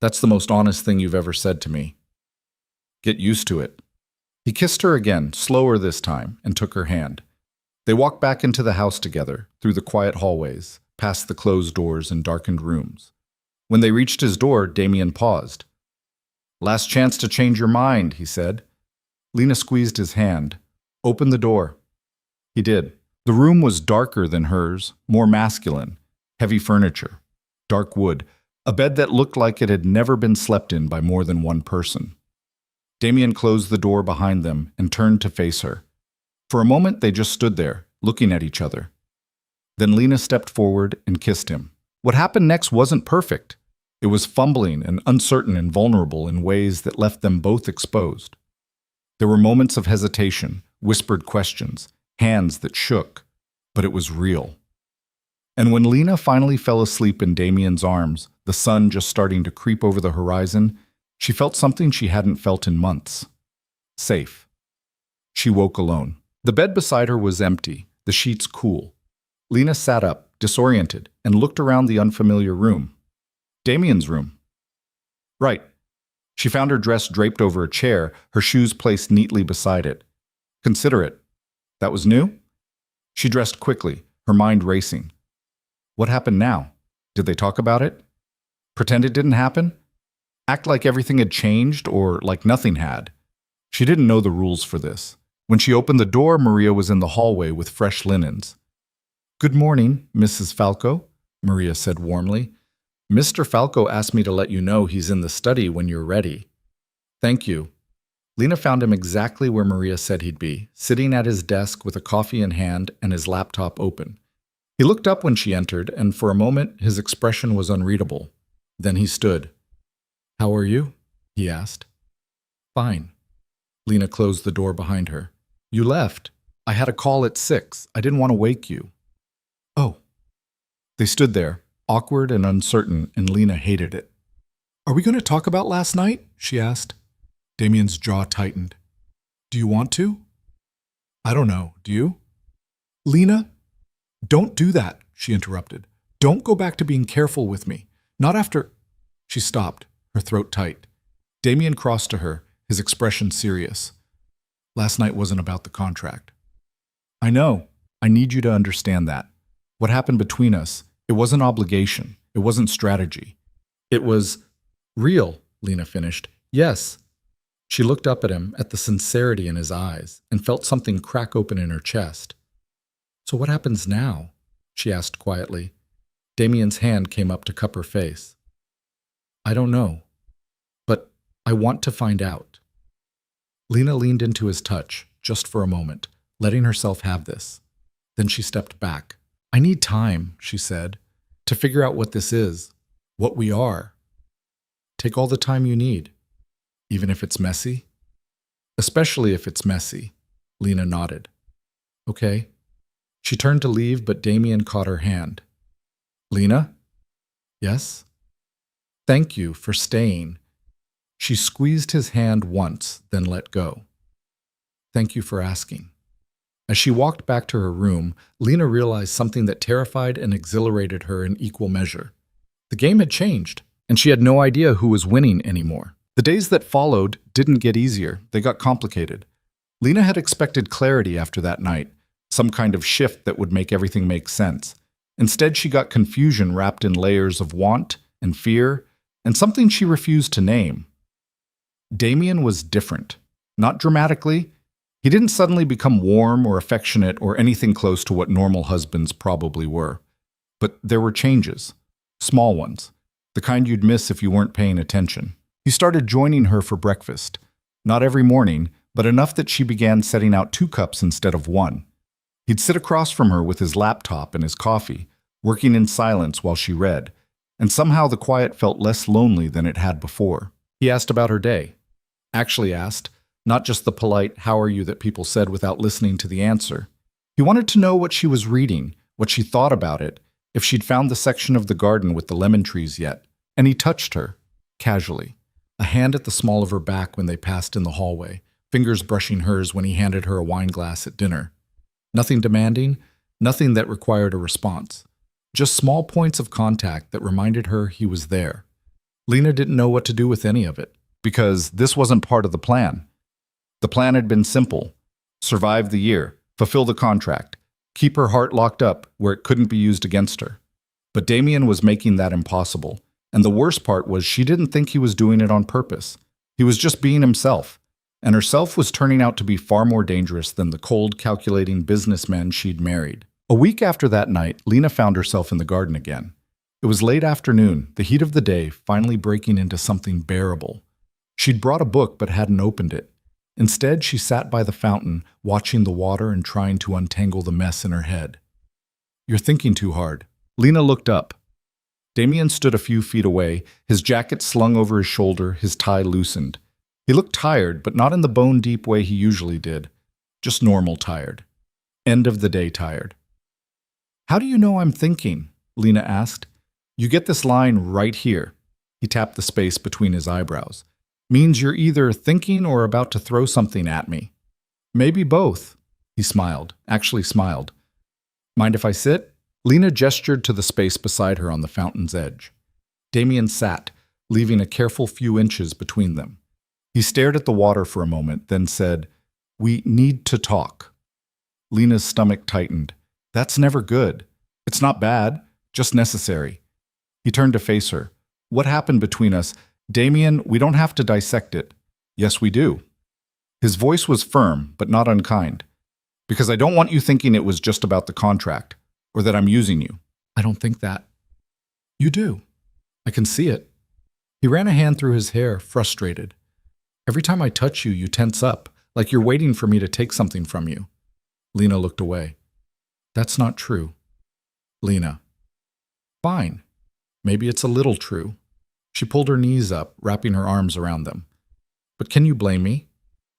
"That's the most honest thing you've ever said to me." "Get used to it." He kissed her again, slower this time, and took her hand. They walked back into the house together, through the quiet hallways, past the closed doors and darkened rooms. When they reached his door, Damien paused. "Last chance to change your mind," he said. Lena squeezed his hand. "Open the door." He did. The room was darker than hers, more masculine. Heavy furniture, dark wood, a bed that looked like it had never been slept in by more than one person. Damien closed the door behind them and turned to face her. For a moment, they just stood there, looking at each other. Then Lena stepped forward and kissed him. What happened next wasn't perfect. It was fumbling and uncertain and vulnerable in ways that left them both exposed. There were moments of hesitation, whispered questions, hands that shook, but it was real. And when Lena finally fell asleep in Damien's arms, the sun just starting to creep over the horizon, she felt something she hadn't felt in months. Safe. She woke alone. The bed beside her was empty, the sheets cool. Lena sat up, disoriented, and looked around the unfamiliar room. Damien's room. Right. She found her dress draped over a chair, her shoes placed neatly beside it. Considerate. That was new? She dressed quickly, her mind racing. What happened now? Did they talk about it? Pretend it didn't happen? Act like everything had changed or like nothing had? She didn't know the rules for this. When she opened the door, Maria was in the hallway with fresh linens. "Good morning, Mrs. Falco," Maria said warmly. "Mr. Falco asked me to let you know he's in the study when you're ready." "Thank you." Lena found him exactly where Maria said he'd be, sitting at his desk with a coffee in hand and his laptop open. He looked up when she entered, and for a moment his expression was unreadable. Then he stood. "How are you?" he asked. "Fine." Lena closed the door behind her. "You left. I had a call at 6. I didn't want to wake you." "Oh." They stood there, awkward and uncertain, and Lena hated it. "Are we going to talk about last night?" she asked. Damien's jaw tightened. "Do you want to?" "I don't know. Do you?" "Lena, don't do that," she interrupted. "Don't go back to being careful with me. Not after—" She stopped, her throat tight. Damien crossed to her, his expression serious. "Last night wasn't about the contract." "I know. I need you to understand that. What happened between us, it wasn't obligation. It wasn't strategy. It was real," Lena finished. "Yes." She looked up at him, at the sincerity in his eyes, and felt something crack open in her chest. "So what happens now?" she asked quietly. Damien's hand came up to cup her face. "I don't know, but I want to find out." Lena leaned into his touch, just for a moment, letting herself have this. Then she stepped back. "I need time," she said, "to figure out what this is, what we are. Take all the time you need, even if it's messy." "Especially if it's messy," Lena nodded. Okay. She turned to leave, but Damien caught her hand. Lena? Yes? Thank you for staying. She squeezed his hand once, then let go. Thank you for asking. As she walked back to her room, Lena realized something that terrified and exhilarated her in equal measure. The game had changed, and she had no idea who was winning anymore. The days that followed didn't get easier, they got complicated. Lena had expected clarity after that night, some kind of shift that would make everything make sense. Instead, she got confusion wrapped in layers of want and fear, and something she refused to name. Damien was different. Not dramatically. He didn't suddenly become warm or affectionate or anything close to what normal husbands probably were. But there were changes. Small ones. The kind you'd miss if you weren't paying attention. He started joining her for breakfast. Not every morning, but enough that she began setting out 2 cups instead of 1. He'd sit across from her with his laptop and his coffee, working in silence while she read, and somehow the quiet felt less lonely than it had before. He asked about her day. Actually asked, not just the polite "how are you" that people said without listening to the answer. He wanted to know what she was reading, what she thought about it, if she'd found the section of the garden with the lemon trees yet. And he touched her, casually, a hand at the small of her back when they passed in the hallway, fingers brushing hers when he handed her a wine glass at dinner. Nothing demanding, nothing that required a response. Just small points of contact that reminded her he was there. Lena didn't know what to do with any of it, because this wasn't part of the plan. The plan had been simple. Survive the year, fulfill the contract, keep her heart locked up where it couldn't be used against her. But Damien was making that impossible, and the worst part was she didn't think he was doing it on purpose. He was just being himself, and herself was turning out to be far more dangerous than the cold, calculating businessman she'd married. A week after that night, Lena found herself in the garden again. It was late afternoon, the heat of the day finally breaking into something bearable. She'd brought a book but hadn't opened it. Instead, she sat by the fountain, watching the water and trying to untangle the mess in her head. You're thinking too hard. Lena looked up. Damien stood a few feet away, his jacket slung over his shoulder, his tie loosened. He looked tired, but not in the bone-deep way he usually did. Just normal tired. End of the day tired. How do you know I'm thinking? Lena asked. You get this line right here. He tapped the space between his eyebrows. Means you're either thinking or about to throw something at me. Maybe both. He smiled, actually smiled. Mind if I sit? Lena gestured to the space beside her on the fountain's edge. Damien sat, leaving a careful few inches between them. He stared at the water for a moment, then said, We need to talk. Lena's stomach tightened. That's never good. It's not bad, just necessary. He turned to face her. What happened between us? Damien, we don't have to dissect it. Yes, we do. His voice was firm, but not unkind. Because I don't want you thinking it was just about the contract, or that I'm using you. I don't think that. You do. I can see it. He ran a hand through his hair, frustrated. Every time I touch you, you tense up, like you're waiting for me to take something from you. Lena looked away. That's not true. Lena. Fine. Maybe it's a little true. She pulled her knees up, wrapping her arms around them. But can you blame me?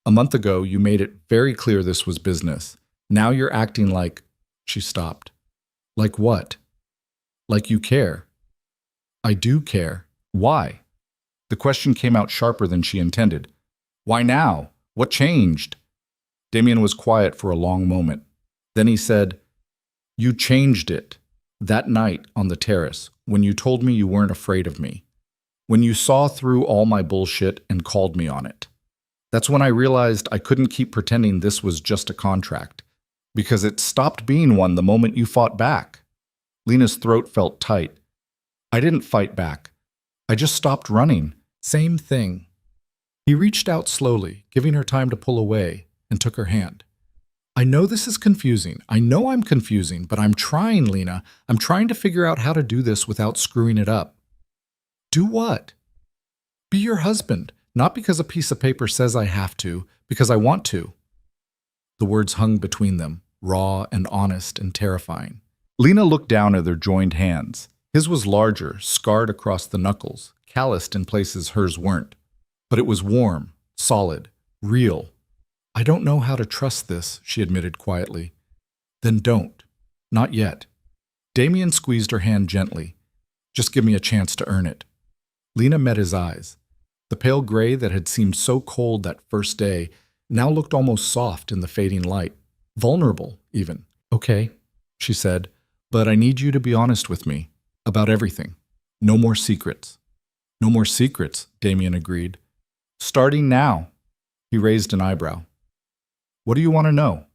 A month ago, you made it very clear this was business. Now you're acting like... She stopped. Like what? Like you care. I do care. Why? The question came out sharper than she intended. Why now? What changed? Damien was quiet for a long moment. Then he said, You changed it. That night on the terrace, when you told me you weren't afraid of me. When you saw through all my bullshit and called me on it. That's when I realized I couldn't keep pretending this was just a contract. Because it stopped being one the moment you fought back. Lena's throat felt tight. I didn't fight back. I just stopped running. Same thing. He reached out slowly, giving her time to pull away, and took her hand. I know this is confusing. I know I'm confusing, but I'm trying, Lena. I'm trying to figure out how to do this without screwing it up. Do what? Be your husband, not because a piece of paper says I have to, because I want to. The words hung between them, raw and honest and terrifying. Lena looked down at their joined hands. His was larger, scarred across the knuckles, calloused in places hers weren't. But it was warm, solid, real. I don't know how to trust this, she admitted quietly. Then don't. Not yet. Damien squeezed her hand gently. Just give me a chance to earn it. Lena met his eyes. The pale gray that had seemed so cold that first day now looked almost soft in the fading light. Vulnerable, even. Okay, she said, but I need you to be honest with me. About everything. No more secrets. No more secrets, Damien agreed. Starting now. He raised an eyebrow. What do you want to know?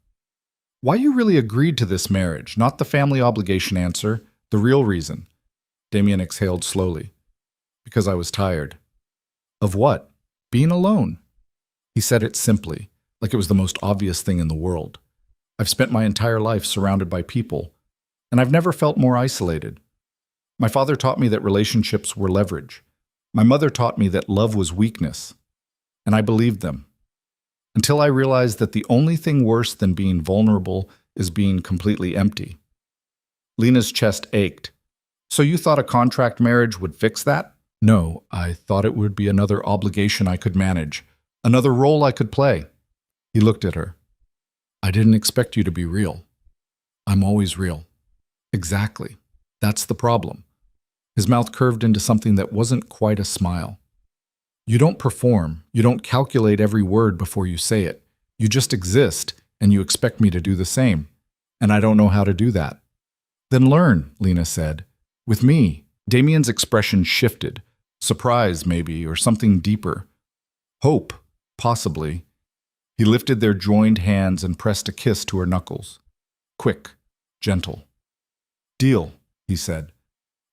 Why you really agreed to this marriage, not the family obligation answer, the real reason. Damien exhaled slowly. Because I was tired. Of what? Being alone. He said it simply, like it was the most obvious thing in the world. I've spent my entire life surrounded by people, and I've never felt more isolated. My father taught me that relationships were leverage. My mother taught me that love was weakness, and I believed them. Until I realized that the only thing worse than being vulnerable is being completely empty. Lena's chest ached. So you thought a contract marriage would fix that? No, I thought it would be another obligation I could manage, another role I could play. He looked at her. I didn't expect you to be real. I'm always real. Exactly. That's the problem. His mouth curved into something that wasn't quite a smile. You don't perform, you don't calculate every word before you say it. You just exist, and you expect me to do the same. And I don't know how to do that. Then learn, Lena said. With me. Damien's expression shifted. Surprise, maybe, or something deeper. Hope, possibly. He lifted their joined hands and pressed a kiss to her knuckles. Quick, gentle. Deal, he said.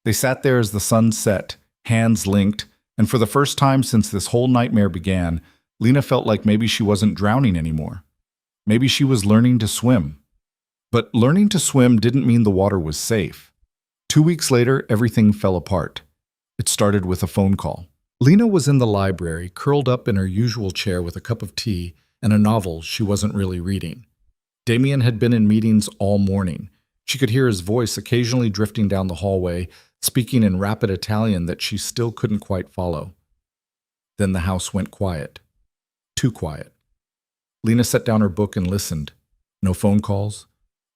They sat there as the sun set, hands linked, and for the first time since this whole nightmare began, Lena felt like maybe she wasn't drowning anymore. Maybe she was learning to swim. But learning to swim didn't mean the water was safe. 2 weeks later, everything fell apart. It started with a phone call. Lena was in the library, curled up in her usual chair with a cup of tea and a novel she wasn't really reading. Damien had been in meetings all morning. She could hear his voice occasionally drifting down the hallway, speaking in rapid Italian that she still couldn't quite follow. Then the house went quiet. Too quiet. Lena set down her book and listened. No phone calls,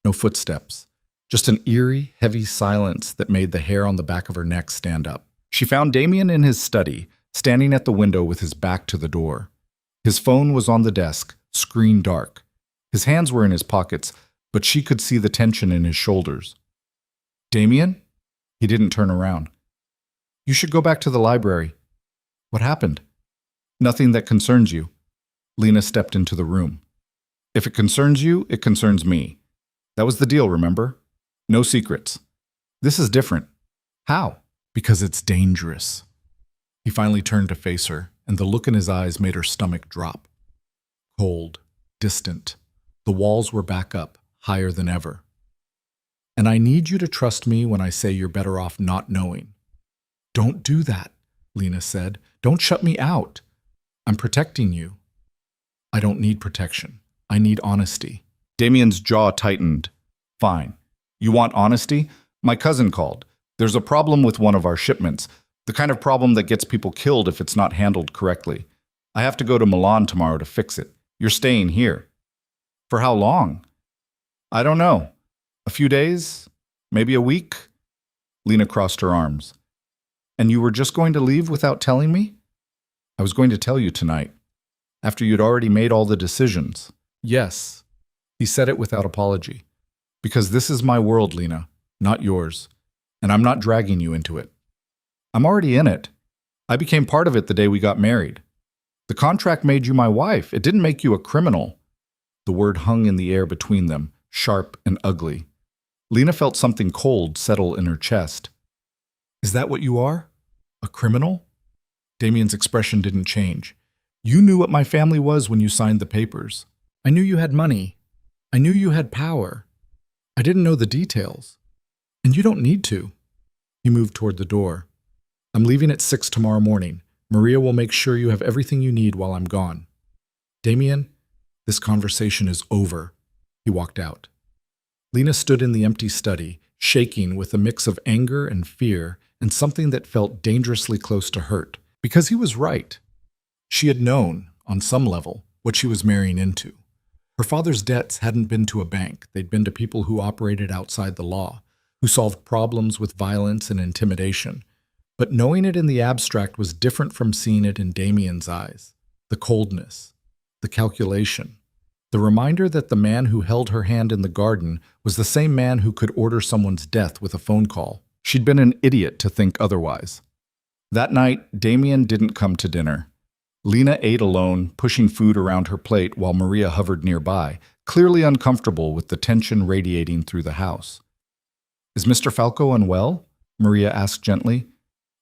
no footsteps. Just an eerie, heavy silence that made the hair on the back of her neck stand up. She found Damien in his study, standing at the window with his back to the door. His phone was on the desk, screen dark. His hands were in his pockets, but she could see the tension in his shoulders. Damien? He didn't turn around. You should go back to the library. What happened? Nothing that concerns you. Lena stepped into the room. If it concerns you, it concerns me. That was the deal, remember? No secrets. This is different. How? Because it's dangerous. He finally turned to face her, and the look in his eyes made her stomach drop. Cold, distant. The walls were back up, higher than ever. And I need you to trust me when I say you're better off not knowing. Don't do that, Lena said. Don't shut me out. I'm protecting you. I don't need protection. I need honesty. Damien's jaw tightened. Fine. You want honesty? My cousin called. There's a problem with one of our shipments. The kind of problem that gets people killed if it's not handled correctly. I have to go to Milan tomorrow to fix it. You're staying here. For how long? I don't know. A few days? Maybe a week? Lena crossed her arms. And you were just going to leave without telling me? I was going to tell you tonight, after you'd already made all the decisions. Yes. He said it without apology. Because this is my world, Lena, not yours. And I'm not dragging you into it. I'm already in it. I became part of it the day we got married. The contract made you my wife. It didn't make you a criminal. The word hung in the air between them, sharp and ugly. Lena felt something cold settle in her chest. Is that what you are? A criminal? Damien's expression didn't change. You knew what my family was when you signed the papers. I knew you had money. I knew you had power. I didn't know the details. And you don't need to. He moved toward the door. I'm leaving at 6 tomorrow morning. Maria will make sure you have everything you need while I'm gone. Damien, this conversation is over. He walked out. Lena stood in the empty study, shaking with a mix of anger and fear and something that felt dangerously close to hurt. Because he was right. She had known, on some level, what she was marrying into. Her father's debts hadn't been to a bank. They'd been to people who operated outside the law, who solved problems with violence and intimidation. But knowing it in the abstract was different from seeing it in Damien's eyes. The coldness, the calculation, the reminder that the man who held her hand in the garden was the same man who could order someone's death with a phone call. She'd been an idiot to think otherwise. That night, Damien didn't come to dinner. Lena ate alone, pushing food around her plate while Maria hovered nearby, clearly uncomfortable with the tension radiating through the house. "Is Mr. Falco unwell?" Maria asked gently.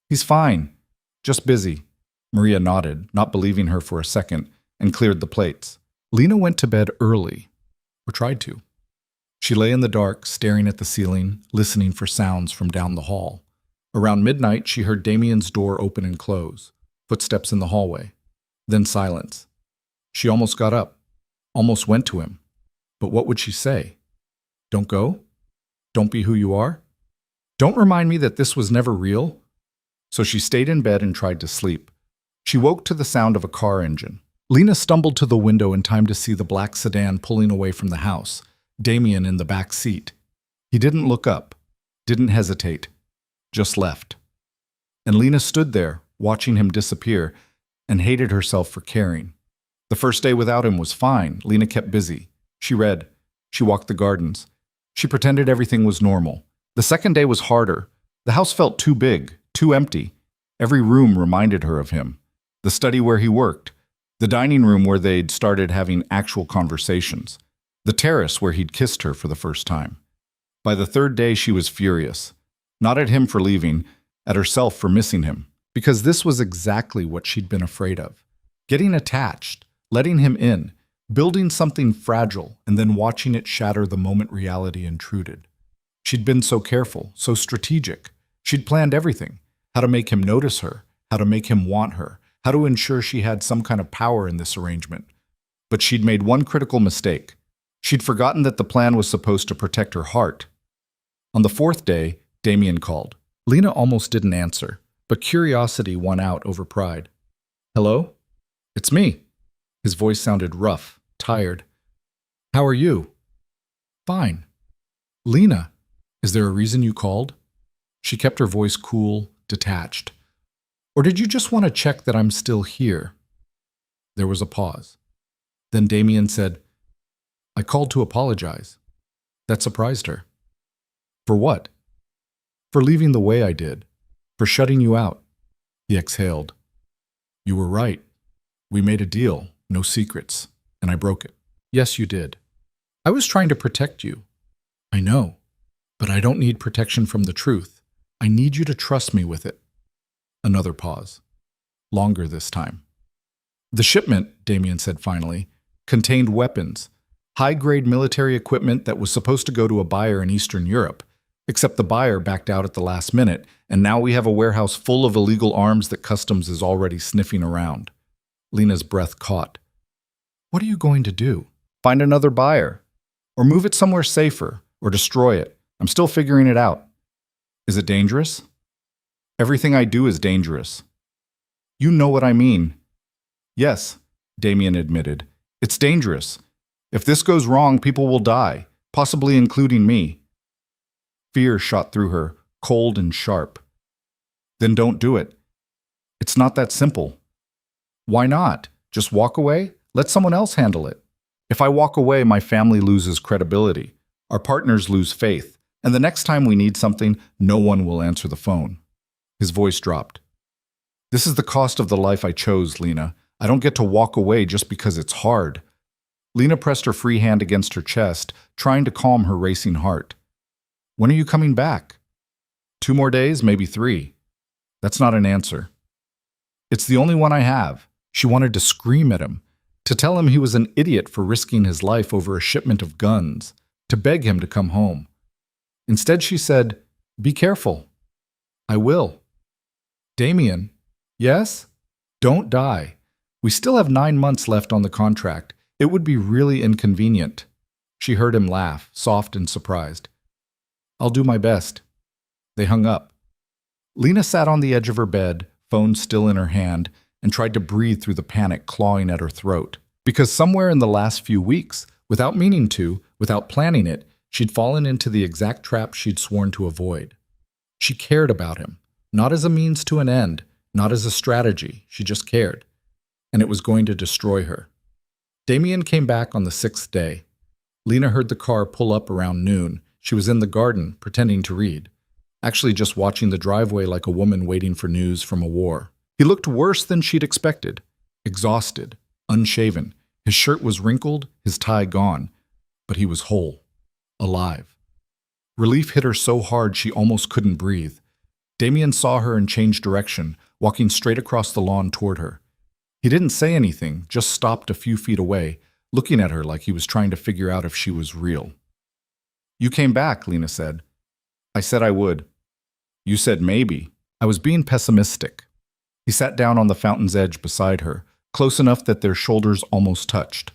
"He's fine. Just busy." Maria nodded, not believing her for a second, and cleared the plates. Lena went to bed early, or tried to. She lay in the dark, staring at the ceiling, listening for sounds from down the hall. Around midnight, she heard Damien's door open and close, footsteps in the hallway, then silence. She almost got up, almost went to him. But what would she say? Don't go? Don't be who you are? Don't remind me that this was never real? So she stayed in bed and tried to sleep. She woke to the sound of a car engine. Lena stumbled to the window in time to see the black sedan pulling away from the house, Damien in the back seat. He didn't look up, didn't hesitate, just left. And Lena stood there, watching him disappear, and hated herself for caring. The first day without him was fine. Lena kept busy. She read. She walked the gardens. She pretended everything was normal. The second day was harder. The house felt too big, too empty. Every room reminded her of him. The study where he worked. The dining room where they'd started having actual conversations. The terrace where he'd kissed her for the first time. By the third day, she was furious. Not at him for leaving, at herself for missing him. Because this was exactly what she'd been afraid of. Getting attached, letting him in, building something fragile, and then watching it shatter the moment reality intruded. She'd been so careful, so strategic. She'd planned everything. How to make him notice her, how to make him want her, how to ensure she had some kind of power in this arrangement. But she'd made one critical mistake. She'd forgotten that the plan was supposed to protect her heart. On the fourth day, Damien called. Lena almost didn't answer, but curiosity won out over pride. "Hello? It's me." His voice sounded rough, tired. "How are you?" "Fine." "Lena, is there a reason you called?" She kept her voice cool, detached. "Or did you just want to check that I'm still here?" There was a pause. Then Damien said, "I called to apologize." That surprised her. "For what?" "For leaving the way I did. For shutting you out." He exhaled. "You were right. We made a deal, no secrets, and I broke it." "Yes, you did. I was trying to protect you." "I know, but I don't need protection from the truth. I need you to trust me with it." Another pause. Longer this time. "The shipment," Damien said finally, "contained weapons, high-grade military equipment that was supposed to go to a buyer in Eastern Europe, except the buyer backed out at the last minute, and now we have a warehouse full of illegal arms that customs is already sniffing around." Lena's breath caught. "What are you going to do? Find another buyer? Or move it somewhere safer? Or destroy it? I'm still figuring it out." "Is it dangerous?" "Everything I do is dangerous." "You know what I mean." "Yes," Damien admitted. "It's dangerous. If this goes wrong, people will die, possibly including me." Fear shot through her, cold and sharp. "Then don't do it." "It's not that simple." "Why not? Just walk away? Let someone else handle it." "If I walk away, my family loses credibility. Our partners lose faith. And the next time we need something, no one will answer the phone." His voice dropped. "This is the cost of the life I chose, Lena. I don't get to walk away just because it's hard." Lena pressed her free hand against her chest, trying to calm her racing heart. "When are you coming back?" 2 more days, maybe 3. That's not an answer. "It's the only one I have." She wanted to scream at him, to tell him he was an idiot for risking his life over a shipment of guns, to beg him to come home. Instead, she said, "Be careful." "I will." "Damien." "Yes?" "Don't die. We still have 9 months left on the contract. It would be really inconvenient." She heard him laugh, soft and surprised. "I'll do my best." They hung up. Lena sat on the edge of her bed, phone still in her hand, and tried to breathe through the panic clawing at her throat. Because somewhere in the last few weeks, Without meaning to, without planning it, she'd fallen into the exact trap she'd sworn to avoid. She cared about him, not as a means to an end, not as a strategy, she just cared. And it was going to destroy her. Damien came back on the 6th day. Lena heard the car pull up around noon. She was in the garden, pretending to read. Actually just watching the driveway like a woman waiting for news from a war. He looked worse than she'd expected. Exhausted, unshaven. His shirt was wrinkled, his tie gone. But he was whole. Alive. Relief hit her so hard she almost couldn't breathe. Damien saw her and changed direction, walking straight across the lawn toward her. He didn't say anything, just stopped a few feet away, looking at her like he was trying to figure out if she was real. "You came back," Lena said. "I said I would." "You said maybe." "I was being pessimistic." He sat down on the fountain's edge beside her, close enough that their shoulders almost touched.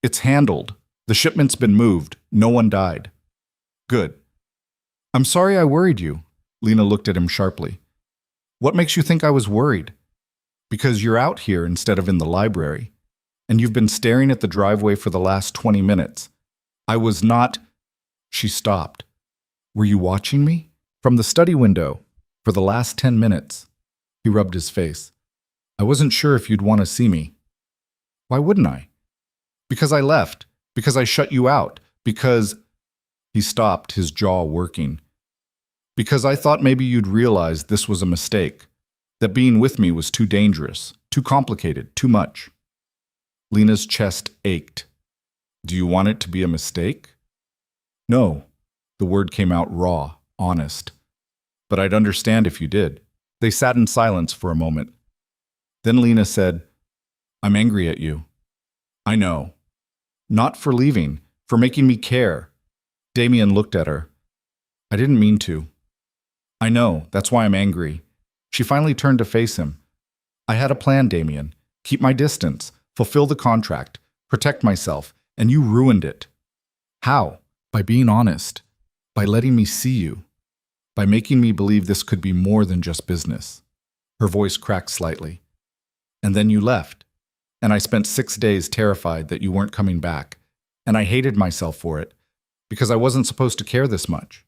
"It's handled. The shipment's been moved. No one died." "Good." "I'm sorry I worried you." Lena looked at him sharply. "What makes you think I was worried?" "Because you're out here instead of in the library. And you've been staring at the driveway for the last 20 minutes. I was not—" She stopped. "Were you watching me?" "From the study window. For the last 10 minutes. He rubbed his face. "I wasn't sure if you'd want to see me." "Why wouldn't I?" "Because I left. Because I shut you out. Because—" He stopped, his jaw working. "Because I thought maybe you'd realize this was a mistake. That being with me was too dangerous, too complicated, too much." Lena's chest ached. "Do you want it to be a mistake?" "No." The word came out raw, honest. "But I'd understand if you did." They sat in silence for a moment. Then Lena said, "I'm angry at you." "I know." "Not for leaving, for making me care." Damien looked at her. "I didn't mean to." "I know, that's why I'm angry." She finally turned to face him. "I had a plan, Damien. Keep my distance, fulfill the contract, protect myself, and you ruined it." "How?" "By being honest. By letting me see you. By making me believe this could be more than just business." Her voice cracked slightly. "And then you left. And I spent 6 days terrified that you weren't coming back. And I hated myself for it, because I wasn't supposed to care this much."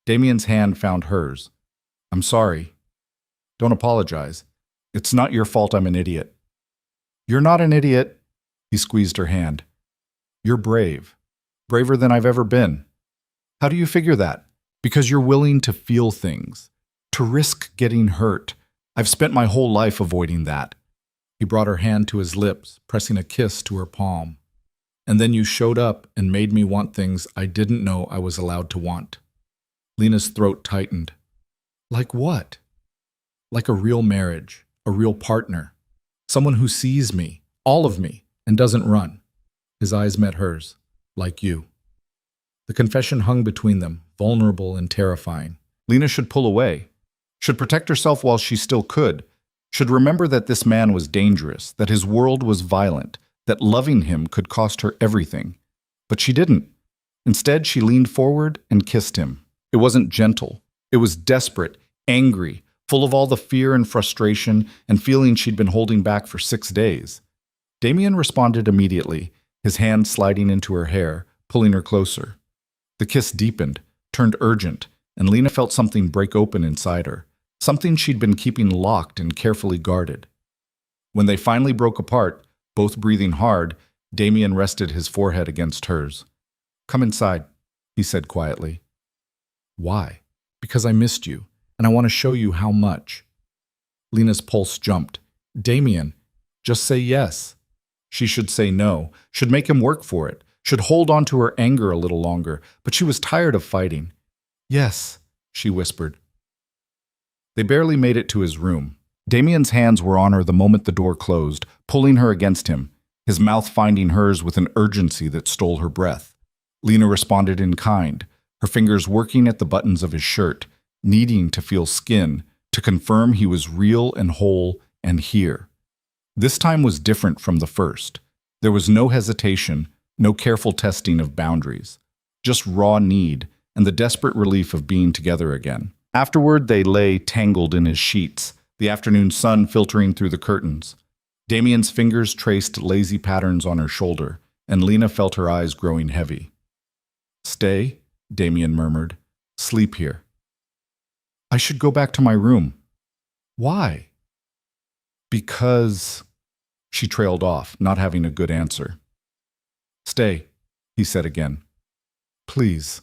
Damien's hand found hers. "I'm sorry. Don't apologize. It's not your fault I'm an idiot." "You're not an idiot." He squeezed her hand. "You're brave. Braver than I've ever been." "How do you figure that?" "Because you're willing to feel things. To risk getting hurt. I've spent my whole life avoiding that." He brought her hand to his lips, pressing a kiss to her palm. "And then you showed up and made me want things I didn't know I was allowed to want." Lena's throat tightened. "Like what?" "Like a real marriage, a real partner. Someone who sees me, all of me, and doesn't run." His eyes met hers. "Like you." The confession hung between them, vulnerable and terrifying. Lena should pull away. Should protect herself while she still could. Should remember that this man was dangerous, that his world was violent, that loving him could cost her everything. But she didn't. Instead, she leaned forward and kissed him. It wasn't gentle. It was desperate, angry, full of all the fear and frustration and feeling she'd been holding back for 6 days. Damien responded immediately, his hand sliding into her hair, pulling her closer. The kiss deepened, turned urgent, and Lena felt something break open inside her, something she'd been keeping locked and carefully guarded. When they finally broke apart, both breathing hard, Damien rested his forehead against hers. "Come inside," he said quietly. "Why?" "Because I missed you, and I want to show you how much." Lena's pulse jumped. "Damien, just say yes." She should say no, should make him work for it, should hold on to her anger a little longer, but she was tired of fighting. "Yes," she whispered. They barely made it to his room. Damien's hands were on her the moment the door closed, pulling her against him, his mouth finding hers with an urgency that stole her breath. Lena responded in kind, her fingers working at the buttons of his shirt, needing to feel skin, to confirm he was real and whole and here. This time was different from the first. There was no hesitation, no careful testing of boundaries, just raw need and the desperate relief of being together again. Afterward, they lay tangled in his sheets, the afternoon sun filtering through the curtains. Damien's fingers traced lazy patterns on her shoulder, and Lena felt her eyes growing heavy. "Stay," Damien murmured. "Sleep here." "I should go back to my room." "Why?" "Because—" She trailed off, not having a good answer. "Stay," he said again. "Please."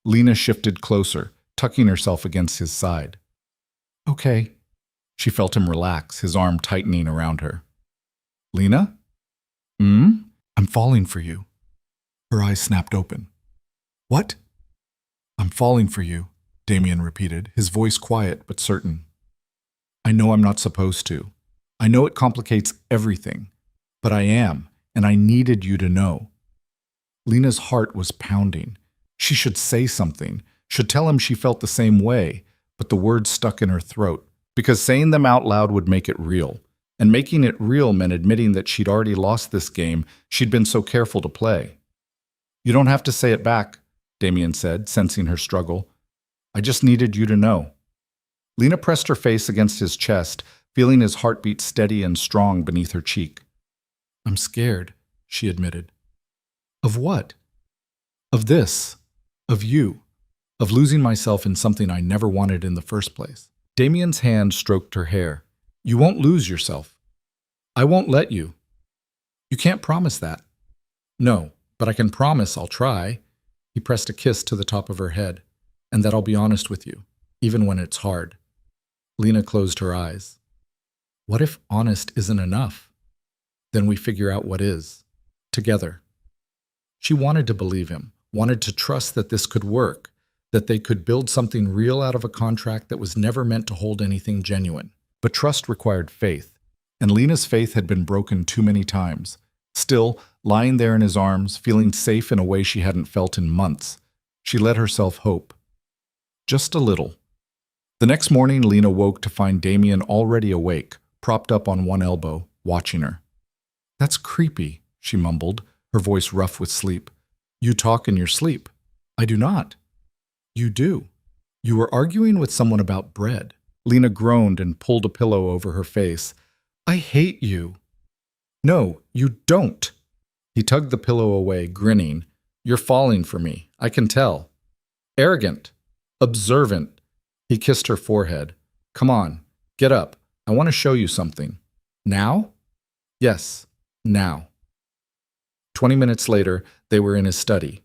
Lena shifted closer, tucking herself against his side. "Okay." She felt him relax, his arm tightening around her. "Lena?" "I'm falling for you." Her eyes snapped open. "What?" "I'm falling for you," Damien repeated, his voice quiet but certain. "I know I'm not supposed to. I know it complicates everything. But I am, and I needed you to know." Lena's heart was pounding. She should say something, should tell him she felt the same way, but the words stuck in her throat, because saying them out loud would make it real. And making it real meant admitting that she'd already lost this game she'd been so careful to play. "You don't have to say it back," Damien said, sensing her struggle. "I just needed you to know." Lena pressed her face against his chest, feeling his heartbeat steady and strong beneath her cheek. "I'm scared," she admitted. "Of what?" "Of this. Of you. Of losing myself in something I never wanted in the first place." Damien's hand stroked her hair. "You won't lose yourself. I won't let you." "You can't promise that." "No, but I can promise I'll try." He pressed a kiss to the top of her head. "And that I'll be honest with you, even when it's hard." Lena closed her eyes. What if honest isn't enough? Then we figure out what is. Together. She wanted to believe him, wanted to trust that this could work, that they could build something real out of a contract that was never meant to hold anything genuine. But trust required faith, and Lena's faith had been broken too many times. Still, lying there in his arms, feeling safe in a way she hadn't felt in months, she let herself hope. Just a little. The next morning, Lena woke to find Damien already awake, propped up on one elbow, watching her. "That's creepy," she mumbled, her voice rough with sleep. "You talk in your sleep." "I do not." "You do. You were arguing with someone about bread." Lena groaned and pulled a pillow over her face. "I hate you." "No, you don't." He tugged the pillow away, grinning. "You're falling for me, I can tell. Arrogant. Observant." He kissed her forehead. "Come on, get up. I want to show you something." "Now?" "Yes, now." 20 minutes later, they were in his study.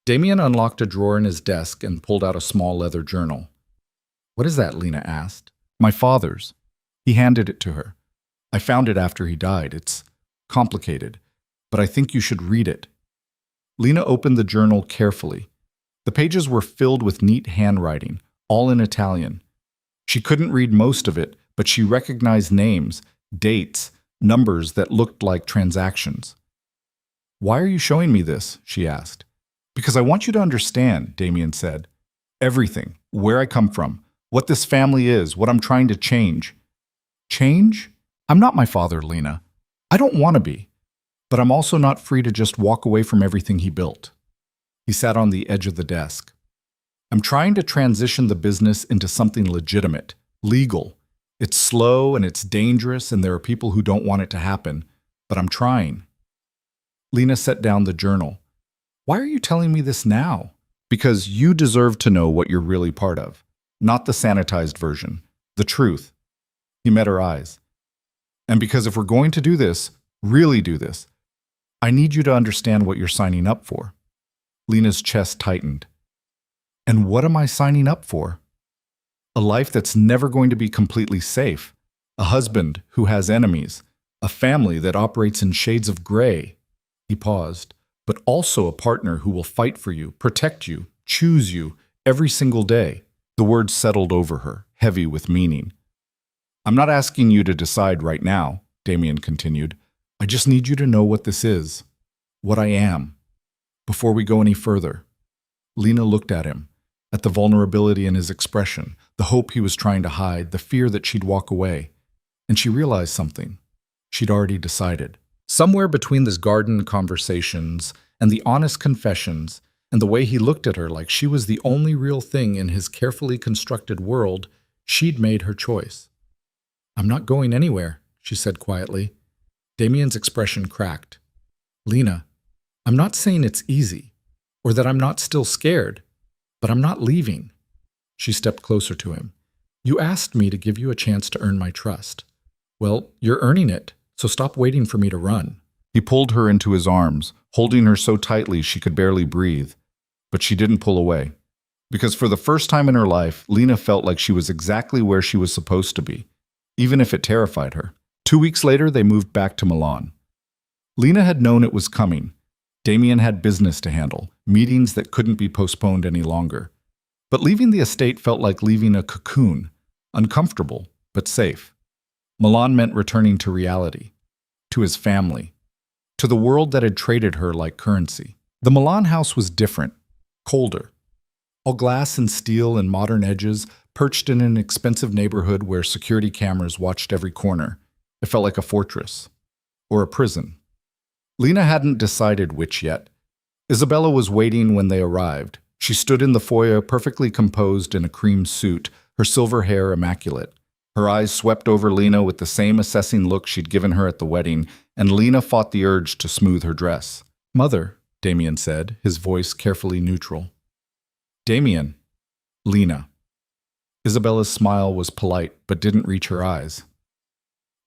Damien unlocked a drawer in his desk and pulled out a small leather journal. "What is that?" Lena asked. "My father's." He handed it to her. "I found it after he died. It's complicated, but I think you should read it." Lena opened the journal carefully. The pages were filled with neat handwriting, all in Italian. She couldn't read most of it, but she recognized names, dates, numbers that looked like transactions. "Why are you showing me this?" she asked. "Because I want you to understand," Damien said. "Everything, where I come from, what this family is, what I'm trying to change." "Change? I'm not my father, Lena. I don't want to be. But I'm also not free to just walk away from everything he built." He sat on the edge of the desk. "I'm trying to transition the business into something legitimate, legal. It's slow and it's dangerous and there are people who don't want it to happen, but I'm trying." Lena set down the journal. "Why are you telling me this now?" "Because you deserve to know what you're really part of. Not the sanitized version. The truth." He met her eyes. "And because if we're going to do this, really do this, I need you to understand what you're signing up for." Lena's chest tightened. "And what am I signing up for?" "A life that's never going to be completely safe. A husband who has enemies. A family that operates in shades of gray." He paused. "But also a partner who will fight for you, protect you, choose you, every single day." The words settled over her, heavy with meaning. "I'm not asking you to decide right now," Damien continued. "I just need you to know what this is, what I am, before we go any further." Lena looked at him, at the vulnerability in his expression, the hope he was trying to hide, the fear that she'd walk away. And she realized something. She'd already decided. Somewhere between these garden conversations and the honest confessions and the way he looked at her like she was the only real thing in his carefully constructed world, she'd made her choice. "I'm not going anywhere," she said quietly. Damien's expression cracked. Lena, I'm not saying it's easy, or that I'm not still scared, but I'm not leaving. She stepped closer to him. You asked me to give you a chance to earn my trust. Well, you're earning it, so stop waiting for me to run. He pulled her into his arms, holding her so tightly she could barely breathe. But she didn't pull away. Because for the first time in her life, Lena felt like she was exactly where she was supposed to be, even if it terrified her. 2 weeks later, they moved back to Milan. Lena had known it was coming. Damien had business to handle, meetings that couldn't be postponed any longer. But leaving the estate felt like leaving a cocoon, uncomfortable, but safe. Milan meant returning to reality, to his family, to the world that had traded her like currency. The Milan house was different, colder. All glass and steel and modern edges, perched in an expensive neighborhood where security cameras watched every corner. It felt like a fortress, or a prison. Lena hadn't decided which yet. Isabella was waiting when they arrived. She stood in the foyer perfectly composed in a cream suit, her silver hair immaculate. Her eyes swept over Lena with the same assessing look she'd given her at the wedding, and Lena fought the urge to smooth her dress. Mother, Damien said, his voice carefully neutral. Damien. Lena. Isabella's smile was polite, but didn't reach her eyes.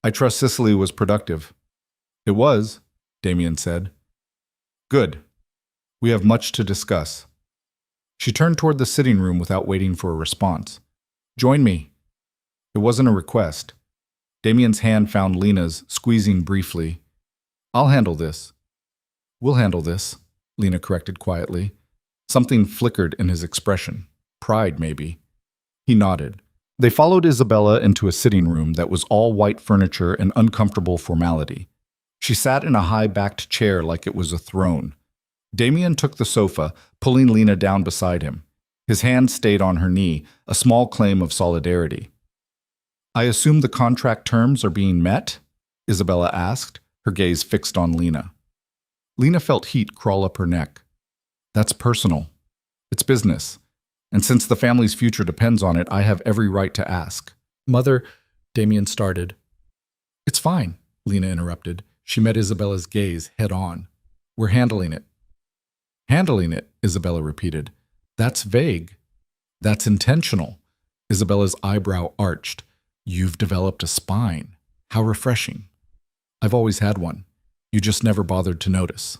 I trust Sicily was productive. It was, Damien said. Good. We have much to discuss. She turned toward the sitting room without waiting for a response. Join me. It wasn't a request. Damien's hand found Lena's, squeezing briefly. I'll handle this. We'll handle this, Lena corrected quietly. Something flickered in his expression. Pride, maybe. He nodded. They followed Isabella into a sitting room that was all white furniture and uncomfortable formality. She sat in a high-backed chair like it was a throne. Damien took the sofa, pulling Lena down beside him. His hand stayed on her knee, a small claim of solidarity. I assume the contract terms are being met? Isabella asked, her gaze fixed on Lena. Lena felt heat crawl up her neck. That's personal. It's business. And since the family's future depends on it, I have every right to ask. Mother, Damien started. It's fine, Lena interrupted. She met Isabella's gaze head on. We're handling it. Handling it, Isabella repeated. That's vague. That's intentional. Isabella's eyebrow arched. You've developed a spine. How refreshing. I've always had one. You just never bothered to notice.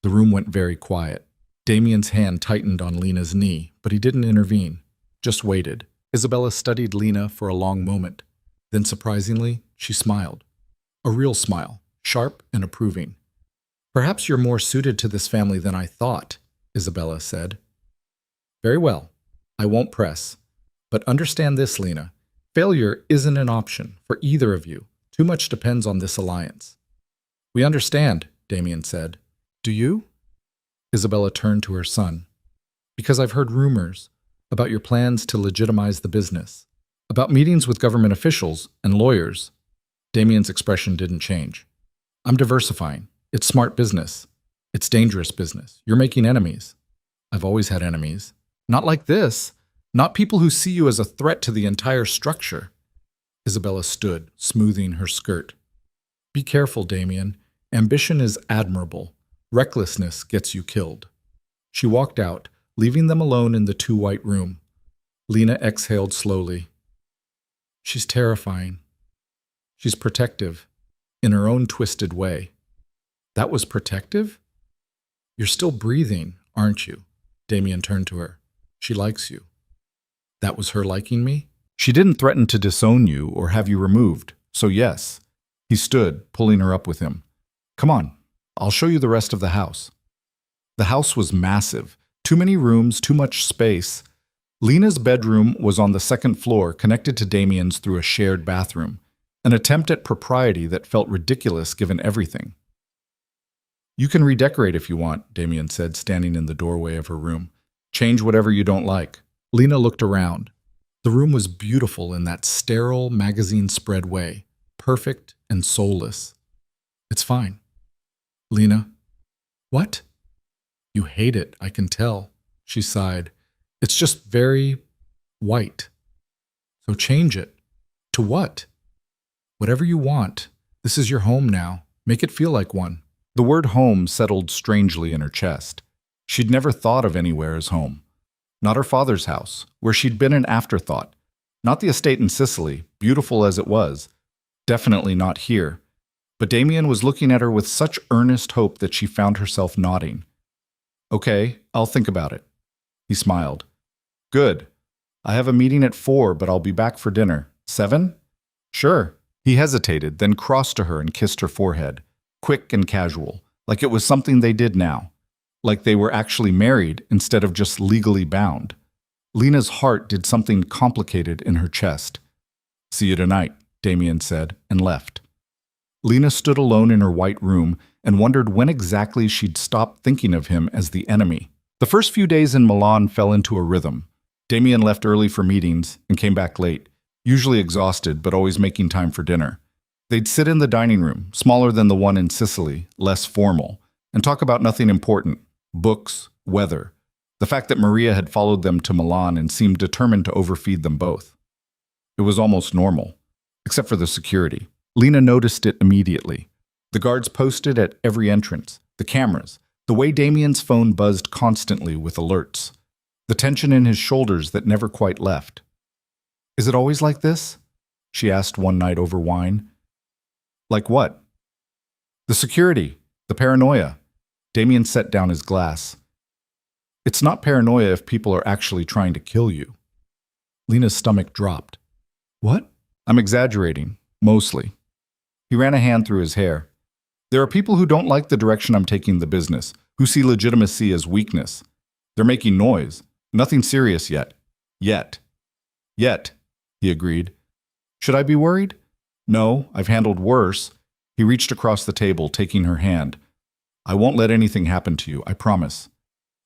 The room went very quiet. Damien's hand tightened on Lena's knee, but he didn't intervene, just waited. Isabella studied Lena for a long moment. Then, surprisingly, she smiled. A real smile, sharp and approving. Perhaps you're more suited to this family than I thought, Isabella said. Very well. I won't press. But understand this, Lena. Failure isn't an option for either of you. Too much depends on this alliance. We understand, Damien said. Do you? Isabella turned to her son. Because I've heard rumors about your plans to legitimize the business, about meetings with government officials and lawyers. Damien's expression didn't change. I'm diversifying. It's smart business. It's dangerous business. You're making enemies. I've always had enemies. Not like this. Not people who see you as a threat to the entire structure. Isabella stood, smoothing her skirt. Be careful, Damien. Ambition is admirable. Recklessness gets you killed. She walked out, leaving them alone in the two-white room. Lena exhaled slowly. She's terrifying. She's protective, in her own twisted way. That was protective? You're still breathing, aren't you? Damien turned to her. She likes you. That was her liking me? She didn't threaten to disown you or have you removed, so yes. He stood, pulling her up with him. Come on, I'll show you the rest of the house. The house was massive. Too many rooms, too much space. Lena's bedroom was on the second floor, connected to Damien's through a shared bathroom. An attempt at propriety that felt ridiculous given everything. You can redecorate if you want, Damien said, standing in the doorway of her room. Change whatever you don't like. Lena looked around. The room was beautiful in that sterile, magazine-spread way, perfect and soulless. It's fine. Lena. What? You hate it, I can tell, she sighed. It's just very white. So change it. To what? Whatever you want. This is your home now. Make it feel like one. The word home settled strangely in her chest. She'd never thought of anywhere as home. Not her father's house, where she'd been an afterthought. Not the estate in Sicily, beautiful as it was. Definitely not here. But Damien was looking at her with such earnest hope that she found herself nodding. Okay, I'll think about it. He smiled. Good. I have a meeting at 4, but I'll be back for dinner. 7? Sure. He hesitated, then crossed to her and kissed her forehead. Quick and casual, like it was something they did now. Like they were actually married instead of just legally bound. Lena's heart did something complicated in her chest. See you tonight, Damien said, and left. Lena stood alone in her white room and wondered when exactly she'd stop thinking of him as the enemy. The first few days in Milan fell into a rhythm. Damien left early for meetings and came back late, usually exhausted but always making time for dinner. They'd sit in the dining room, smaller than the one in Sicily, less formal, and talk about nothing important. Books, weather, the fact that Maria had followed them to Milan and seemed determined to overfeed them both. It was almost normal, except for the security. Lena noticed it immediately. The guards posted at every entrance, the cameras, the way Damien's phone buzzed constantly with alerts, the tension in his shoulders that never quite left. Is it always like this? She asked one night over wine. Like what? The security, the paranoia. Damien set down his glass. It's not paranoia if people are actually trying to kill you. Lena's stomach dropped. What? I'm exaggerating, mostly. He ran a hand through his hair. There are people who don't like the direction I'm taking the business, who see legitimacy as weakness. They're making noise. Nothing serious yet. Yet, he agreed. Should I be worried? No, I've handled worse. He reached across the table, taking her hand. I won't let anything happen to you, I promise.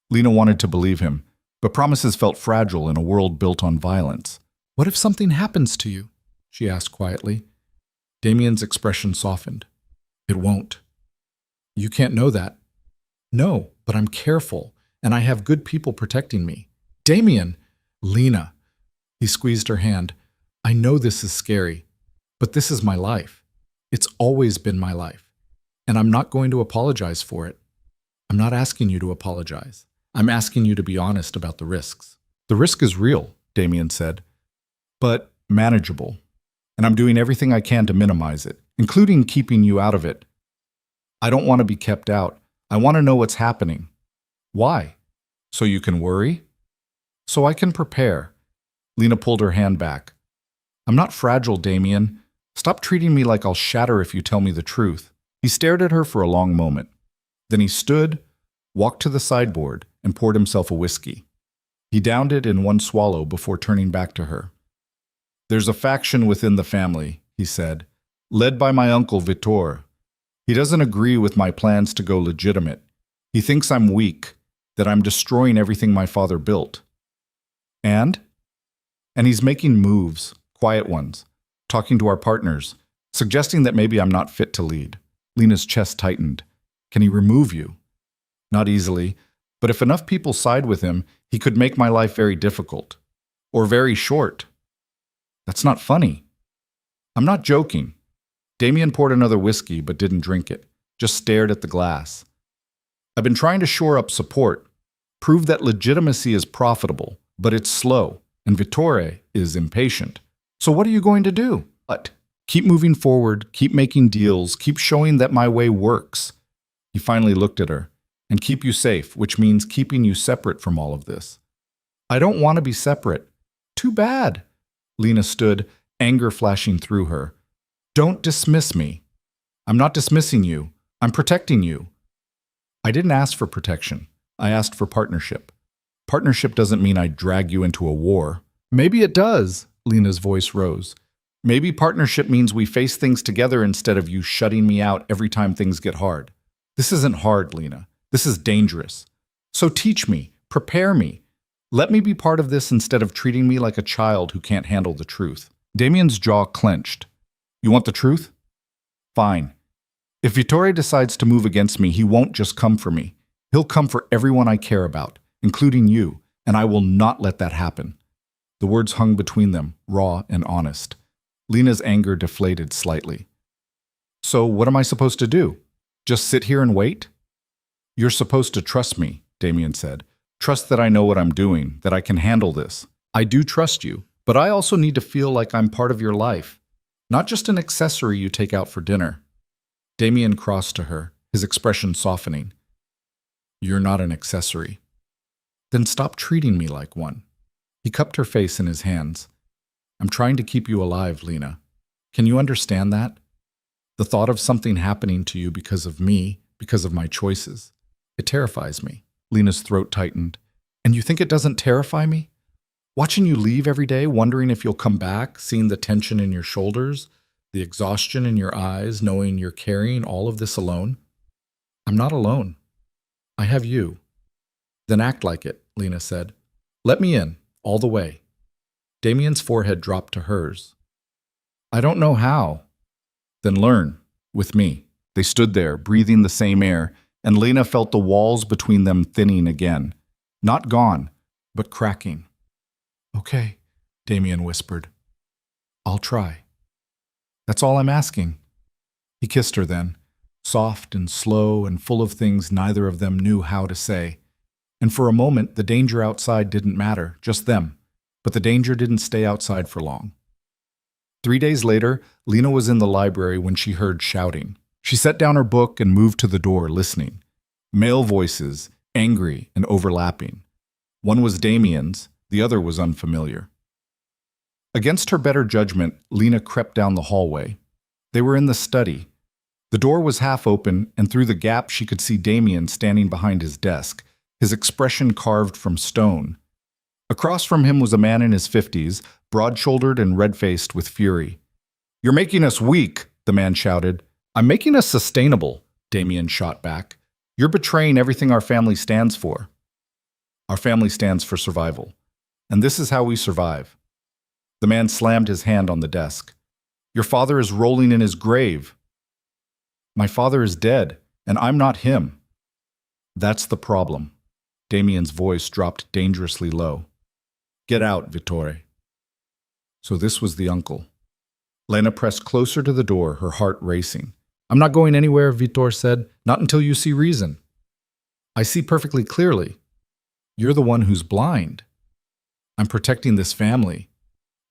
Lena wanted to believe him, but promises felt fragile in a world built on violence. What if something happens to you? She asked quietly. Damien's expression softened. It won't. You can't know that. No, but I'm careful, and I have good people protecting me. Damien! Lena! He squeezed her hand. I know this is scary, but this is my life. It's always been my life, and I'm not going to apologize for it. I'm not asking you to apologize. I'm asking you to be honest about the risks. The risk is real, Damien said, but manageable. And I'm doing everything I can to minimize it, including keeping you out of it. I don't want to be kept out. I want to know what's happening. Why? So you can worry? So I can prepare. Lena pulled her hand back. I'm not fragile, Damien. Stop treating me like I'll shatter if you tell me the truth. He stared at her for a long moment. Then he stood, walked to the sideboard, and poured himself a whiskey. He downed it in one swallow before turning back to her. There's a faction within the family, he said, led by my uncle Vittor. He doesn't agree with my plans to go legitimate. He thinks I'm weak, that I'm destroying everything my father built. And he's making moves, quiet ones, talking to our partners, suggesting that maybe I'm not fit to lead. Lena's chest tightened. Can he remove you? Not easily, but if enough people side with him, he could make my life very difficult. Or very short. That's not funny. I'm not joking. Damien poured another whiskey but didn't drink it, just stared at the glass. I've been trying to shore up support, prove that legitimacy is profitable, but it's slow, and Vittore is impatient. So what are you going to do? What? Keep moving forward, keep making deals, keep showing that my way works. He finally looked at her. And keep you safe, which means keeping you separate from all of this. I don't want to be separate. Too bad. Lena stood, anger flashing through her. Don't dismiss me. I'm not dismissing you. I'm protecting you. I didn't ask for protection. I asked for partnership. Partnership doesn't mean I drag you into a war. Maybe it does, Lena's voice rose. Maybe partnership means we face things together instead of you shutting me out every time things get hard. This isn't hard, Lena. This is dangerous. So teach me, prepare me. Let me be part of this instead of treating me like a child who can't handle the truth. Damien's jaw clenched. You want the truth? Fine. If Vittore decides to move against me, he won't just come for me. He'll come for everyone I care about, including you, and I will not let that happen. The words hung between them, raw and honest. Lena's anger deflated slightly. So what am I supposed to do? Just sit here and wait? You're supposed to trust me, Damien said. Trust that I know what I'm doing, that I can handle this. I do trust you, but I also need to feel like I'm part of your life, not just an accessory you take out for dinner. Damien crossed to her, his expression softening. You're not an accessory. Then stop treating me like one. He cupped her face in his hands. I'm trying to keep you alive, Lena. Can you understand that? The thought of something happening to you because of me, because of my choices, it terrifies me. Lena's throat tightened. And you think it doesn't terrify me? Watching you leave every day, wondering if you'll come back, seeing the tension in your shoulders, the exhaustion in your eyes, knowing you're carrying all of this alone? I'm not alone. I have you. Then act like it, Lena said. Let me in, all the way. Damien's forehead dropped to hers. I don't know how. Then learn, with me. They stood there, breathing the same air, and Lena felt the walls between them thinning again. Not gone, but cracking. Okay, Damien whispered. I'll try. That's all I'm asking. He kissed her then, soft and slow and full of things neither of them knew how to say. And for a moment, the danger outside didn't matter, just them. But the danger didn't stay outside for long. 3 days later, Lena was in the library when she heard shouting. She set down her book and moved to the door, listening. Male voices, angry and overlapping. One was Damien's, the other was unfamiliar. Against her better judgment, Lena crept down the hallway. They were in the study. The door was half open, and through the gap she could see Damien standing behind his desk, his expression carved from stone. Across from him was a man in his 50s, broad-shouldered and red-faced with fury. You're making us weak, the man shouted. I'm making us sustainable, Damien shot back. You're betraying everything our family stands for. Our family stands for survival. And this is how we survive. The man slammed his hand on the desk. Your father is rolling in his grave. My father is dead, and I'm not him. That's the problem. Damien's voice dropped dangerously low. Get out, Vittore. So this was the uncle. Lena pressed closer to the door, her heart racing. I'm not going anywhere, Vittore said. Not until you see reason. I see perfectly clearly. You're the one who's blind. I'm protecting this family.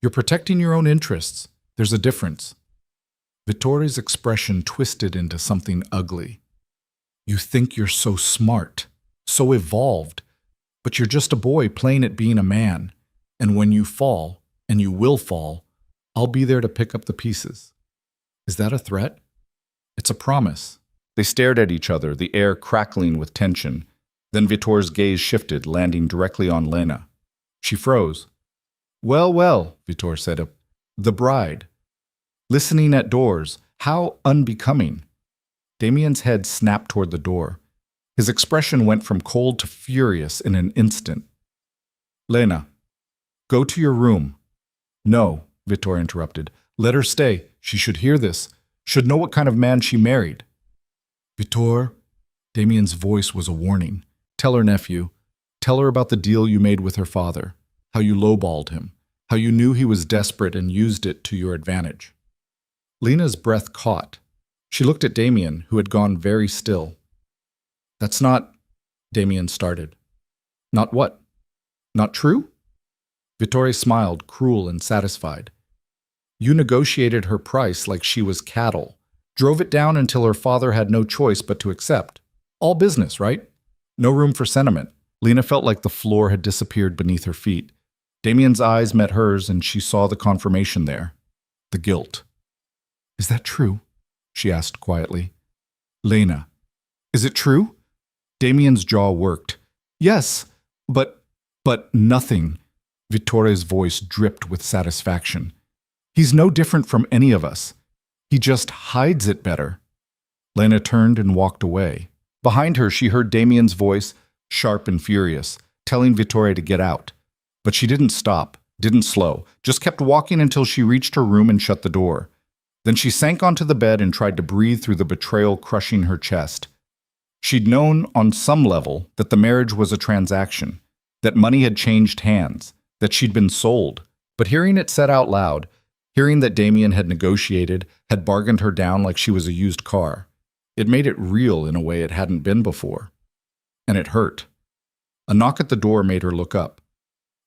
You're protecting your own interests. There's a difference. Vittore's expression twisted into something ugly. You think you're so smart, so evolved, but you're just a boy playing at being a man. And when you fall, and you will fall, I'll be there to pick up the pieces. Is that a threat? It's a promise. They stared at each other, the air crackling with tension. Then Vittore's gaze shifted, landing directly on Lena. She froze. Well, well, Vittore said. The bride. Listening at doors. How unbecoming. Damien's head snapped toward the door. His expression went from cold to furious in an instant. Lena, go to your room. No, Vittore interrupted. Let her stay. She should hear this. Should know what kind of man she married. Vittore, Damien's voice was a warning. Tell her, nephew. Tell her about the deal you made with her father. How you lowballed him. How you knew he was desperate and used it to your advantage. Lena's breath caught. She looked at Damien, who had gone very still. That's not... Damien started. Not what? Not true? Vittore smiled, cruel and satisfied. You negotiated her price like she was cattle. Drove it down until her father had no choice but to accept. All business, right? No room for sentiment. Lena felt like the floor had disappeared beneath her feet. Damien's eyes met hers and she saw the confirmation there. The guilt. Is that true? She asked quietly. Lena, is it true? Damien's jaw worked. Yes, but nothing. Vittore's voice dripped with satisfaction. He's no different from any of us. He just hides it better. Lena turned and walked away. Behind her, she heard Damien's voice, sharp and furious, telling Vittore to get out. But she didn't stop, didn't slow, just kept walking until she reached her room and shut the door. Then she sank onto the bed and tried to breathe through the betrayal crushing her chest. She'd known, on some level, that the marriage was a transaction, that money had changed hands, that she'd been sold. But hearing it said out loud, hearing that Damien had negotiated, had bargained her down like she was a used car, It made it real in a way it hadn't been before. And it hurt. A knock at the door made her look up.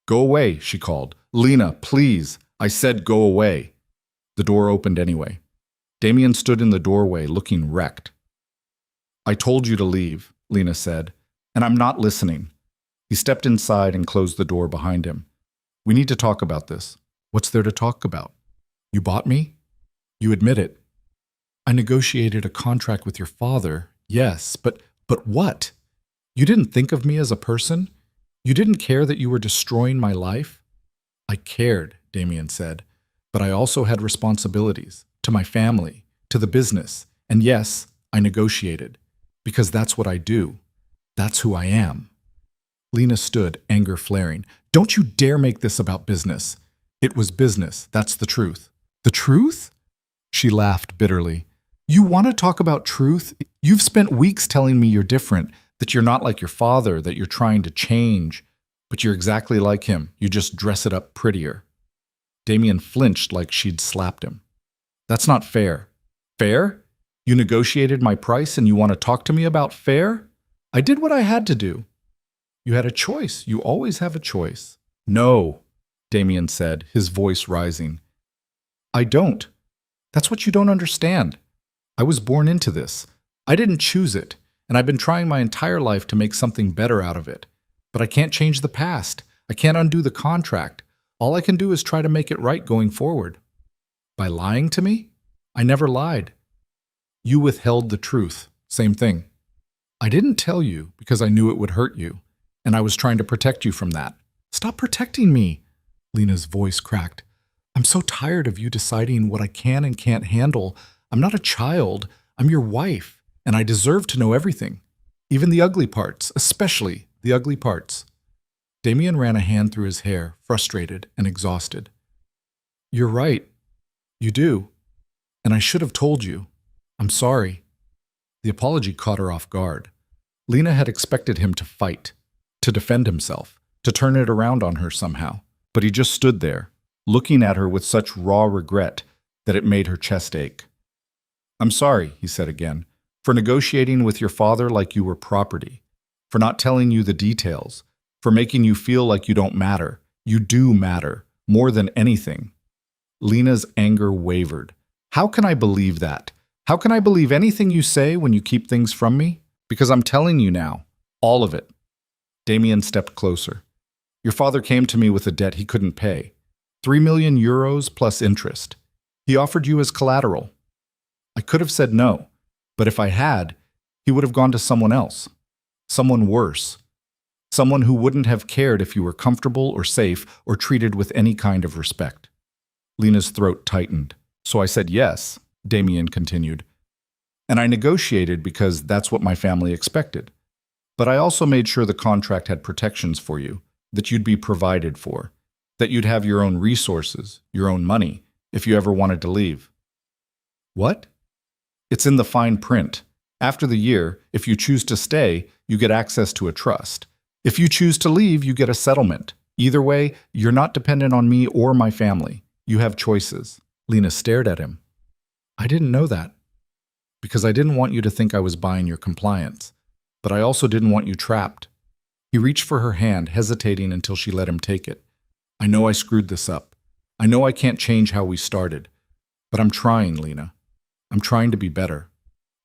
"Go away," she called. "Lena, please. I said go away." The door opened anyway. Damien stood in the doorway, looking wrecked. "I told you to leave," Lena said, "and I'm not listening." He stepped inside and closed the door behind him. "We need to talk about this." "What's there to talk about? You bought me? You admit it." "I negotiated a contract with your father, yes, but what? You didn't think of me as a person? You didn't care that you were destroying my life?" "I cared," Damien said, "but I also had responsibilities to my family, to the business, and yes, I negotiated, because that's what I do. That's who I am." Lena stood, anger flaring. "Don't you dare make this about business." "It was business, that's the truth." "The truth?" She laughed bitterly. "You want to talk about truth? You've spent weeks telling me you're different, that you're not like your father, that you're trying to change, but you're exactly like him. You just dress it up prettier." Damien flinched like she'd slapped him. "That's not fair." "Fair? You negotiated my price and you want to talk to me about fair? I did what I had to do." "You had a choice. You always have a choice." "No," Damien said, his voice rising. "I don't. That's what you don't understand. I was born into this. I didn't choose it, and I've been trying my entire life to make something better out of it. But I can't change the past. I can't undo the contract. All I can do is try to make it right going forward." "By lying to me?" "I never lied." "You withheld the truth. Same thing." "I didn't tell you because I knew it would hurt you, and I was trying to protect you from that." "Stop protecting me," Lena's voice cracked. "I'm so tired of you deciding what I can and can't handle. I'm not a child. I'm your wife, and I deserve to know everything. Even the ugly parts, especially the ugly parts." Damien ran a hand through his hair, frustrated and exhausted. "You're right. You do. And I should have told you. I'm sorry." The apology caught her off guard. Lena had expected him to fight, to defend himself, to turn it around on her somehow. But he just stood there, looking at her with such raw regret that it made her chest ache. "I'm sorry," he said again, "for negotiating with your father like you were property, for not telling you the details, for making you feel like you don't matter. You do matter, more than anything." Lena's anger wavered. "How can I believe that? How can I believe anything you say when you keep things from me? Because I'm telling you now, all of it." Damien stepped closer. "Your father came to me with a debt he couldn't pay. 3 million euros plus interest. He offered you as collateral. I could have said no, but if I had, he would have gone to someone else. Someone worse. Someone who wouldn't have cared if you were comfortable or safe or treated with any kind of respect." Lena's throat tightened. "So I said yes," Damien continued. "And I negotiated because that's what my family expected. But I also made sure the contract had protections for you, that you'd be provided for, that you'd have your own resources, your own money, if you ever wanted to leave." "What?" "It's in the fine print. After the year, if you choose to stay, you get access to a trust. If you choose to leave, you get a settlement. Either way, you're not dependent on me or my family. You have choices." Lena stared at him. "I didn't know that. Because I didn't want you to think I was buying your compliance. But I also didn't want you trapped." He reached for her hand, hesitating until she let him take it. "I know I screwed this up. I know I can't change how we started. But I'm trying, Lena. I'm trying to be better.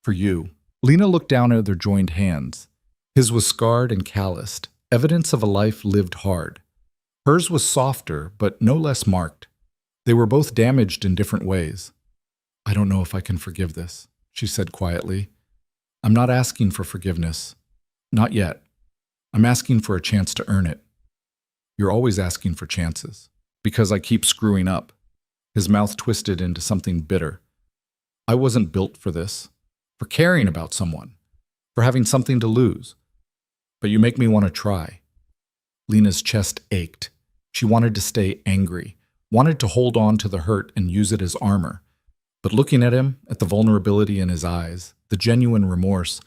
For you." Lena looked down at their joined hands. His was scarred and calloused, evidence of a life lived hard. Hers was softer, but no less marked. They were both damaged in different ways. "I don't know if I can forgive this," she said quietly. "I'm not asking for forgiveness. Not yet. I'm asking for a chance to earn it." "You're always asking for chances." "Because I keep screwing up." His mouth twisted into something bitter. "I wasn't built for this. For caring about someone. For having something to lose. But you make me want to try." Lena's chest ached. She wanted to stay angry, wanted to hold on to the hurt and use it as armor. But looking at him, at the vulnerability in his eyes, the genuine remorse,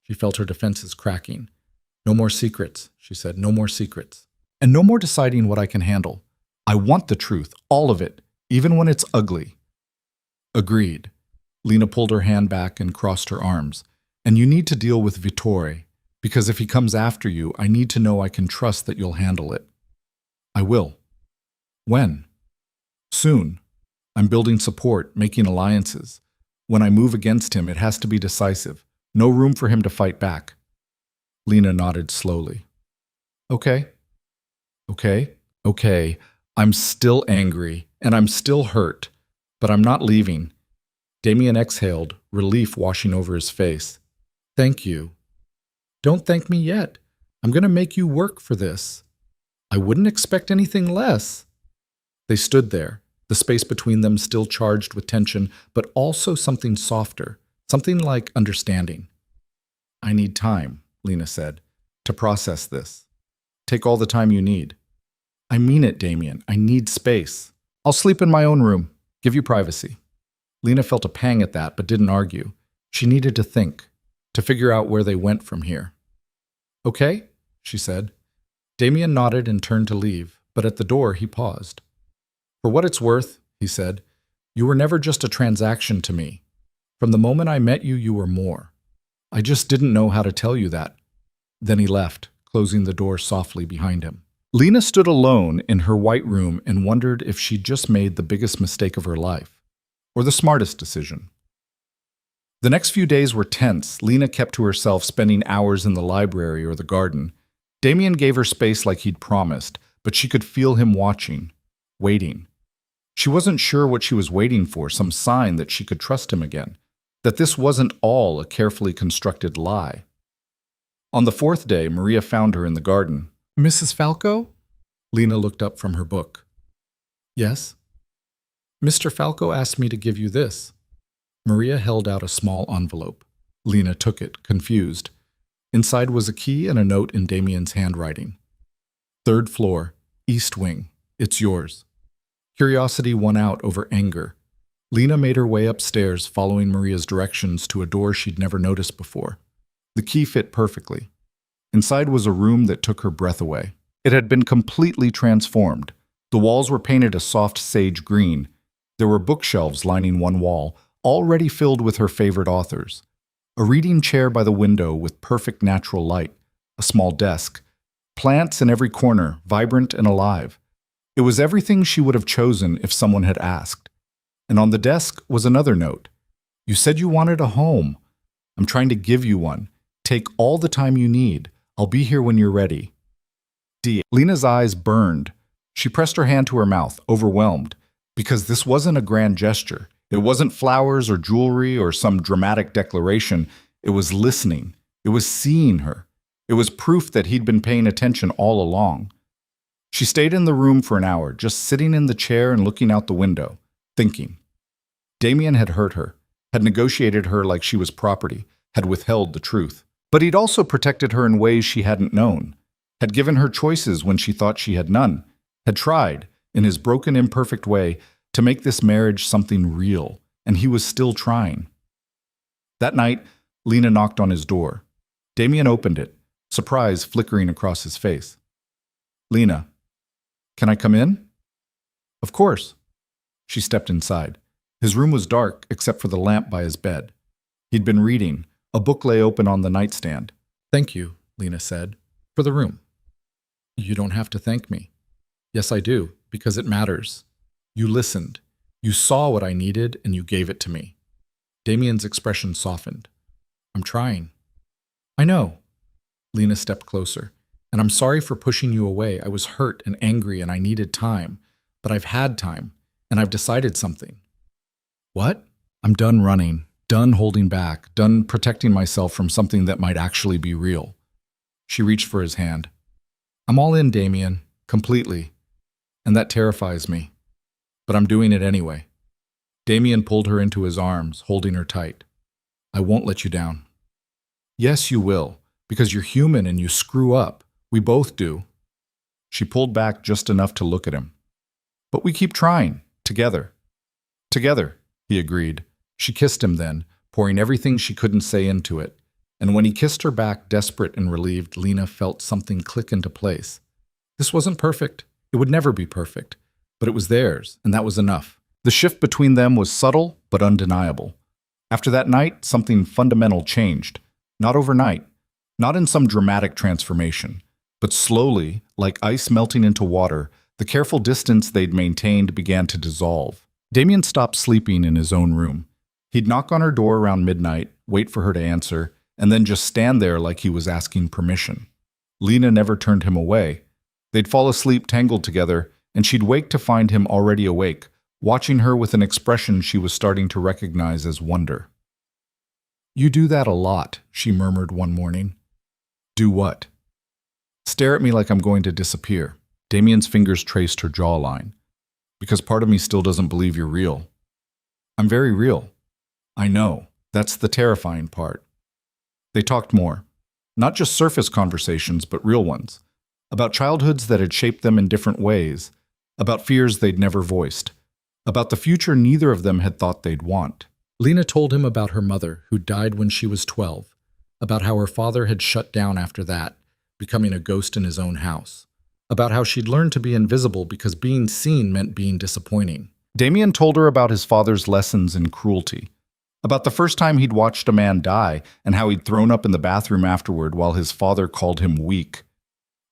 she felt her defenses cracking. "No more secrets," she said, "no more secrets. And no more deciding what I can handle. I want the truth, all of it, even when it's ugly." "Agreed." Lena pulled her hand back and crossed her arms. And you need to deal with Vittore, because if he comes after you, I need to know I can trust that you'll handle it. I will. When? Soon. I'm building support, making alliances. When I move against him, it has to be decisive. No room for him to fight back. Lena nodded slowly. Okay. Okay. I'm still angry, and I'm still hurt, but I'm not leaving. Damien exhaled, relief washing over his face. Thank you. Don't thank me yet. I'm going to make you work for this. I wouldn't expect anything less. They stood there, the space between them still charged with tension, but also something softer, something like understanding. I need time, Lena said, to process this. Take all the time you need. I mean it, Damien. I need space. I'll sleep in my own room. Give you privacy. Lena felt a pang at that, but didn't argue. She needed to think, to figure out where they went from here. Okay, she said. Damien nodded and turned to leave, but at the door he paused. For what it's worth, he said, you were never just a transaction to me. From the moment I met you, you were more. I just didn't know how to tell you that. Then he left, closing the door softly behind him. Lena stood alone in her white room and wondered if she'd just made the biggest mistake of her life, or the smartest decision. The next few days were tense. Lena kept to herself, spending hours in the library or the garden. Damien gave her space like he'd promised, but she could feel him watching, waiting. She wasn't sure what she was waiting for, some sign that she could trust him again, that this wasn't all a carefully constructed lie. On the fourth day, Maria found her in the garden. Mrs. Falco? Lena looked up from her book. Yes? Mr. Falco asked me to give you this. Maria held out a small envelope. Lena took it, confused. Inside was a key and a note in Damien's handwriting. 3rd floor, east wing. It's yours. Curiosity won out over anger. Lena made her way upstairs, following Maria's directions to a door she'd never noticed before. The key fit perfectly. Inside was a room that took her breath away. It had been completely transformed. The walls were painted a soft sage green. There were bookshelves lining one wall, already filled with her favorite authors. A reading chair by the window with perfect natural light, a small desk, plants in every corner, vibrant and alive. It was everything she would have chosen if someone had asked. And on the desk was another note. You said you wanted a home. I'm trying to give you one. Take all the time you need. I'll be here when you're ready. D. Lena's eyes burned. She pressed her hand to her mouth, overwhelmed, because this wasn't a grand gesture. It wasn't flowers or jewelry or some dramatic declaration. It was listening. It was seeing her. It was proof that he'd been paying attention all along. She stayed in the room for an hour, just sitting in the chair and looking out the window, thinking. Damien had hurt her, had negotiated her like she was property, had withheld the truth. But he'd also protected her in ways she hadn't known, had given her choices when she thought she had none, had tried, in his broken, imperfect way, to make this marriage something real, and he was still trying. That night, Lena knocked on his door. Damien opened it, surprise flickering across his face. Lena, can I come in? Of course. She stepped inside. His room was dark except for the lamp by his bed. He'd been reading. A book lay open on the nightstand. Thank you, Lena said, for the room. You don't have to thank me. Yes, I do, because it matters. You listened. You saw what I needed, and you gave it to me. Damien's expression softened. I'm trying. I know. Lena stepped closer. And I'm sorry for pushing you away. I was hurt and angry, and I needed time. But I've had time, and I've decided something. What? I'm done running. Done holding back, done protecting myself from something that might actually be real. She reached for his hand. I'm all in, Damien, completely. And that terrifies me. But I'm doing it anyway. Damien pulled her into his arms, holding her tight. I won't let you down. Yes, you will, because you're human and you screw up. We both do. She pulled back just enough to look at him. But we keep trying, together. Together, he agreed. She kissed him then, pouring everything she couldn't say into it. And when he kissed her back, desperate and relieved, Lena felt something click into place. This wasn't perfect. It would never be perfect. But it was theirs, and that was enough. The shift between them was subtle but undeniable. After that night, something fundamental changed. Not overnight, not in some dramatic transformation, but slowly, like ice melting into water, the careful distance they'd maintained began to dissolve. Damien stopped sleeping in his own room. He'd knock on her door around midnight, wait for her to answer, and then just stand there like he was asking permission. Lena never turned him away. They'd fall asleep tangled together, and she'd wake to find him already awake, watching her with an expression she was starting to recognize as wonder. "You do that a lot," she murmured one morning. "Do what?" "Stare at me like I'm going to disappear." Damien's fingers traced her jawline. "Because part of me still doesn't believe you're real." "I'm very real." "I know. That's the terrifying part." They talked more. Not just surface conversations, but real ones. About childhoods that had shaped them in different ways. About fears they'd never voiced. About the future neither of them had thought they'd want. Lena told him about her mother, who died when she was 12. About how her father had shut down after that, becoming a ghost in his own house. About how she'd learned to be invisible because being seen meant being disappointing. Damien told her about his father's lessons in cruelty. About the first time he'd watched a man die and how he'd thrown up in the bathroom afterward while his father called him weak.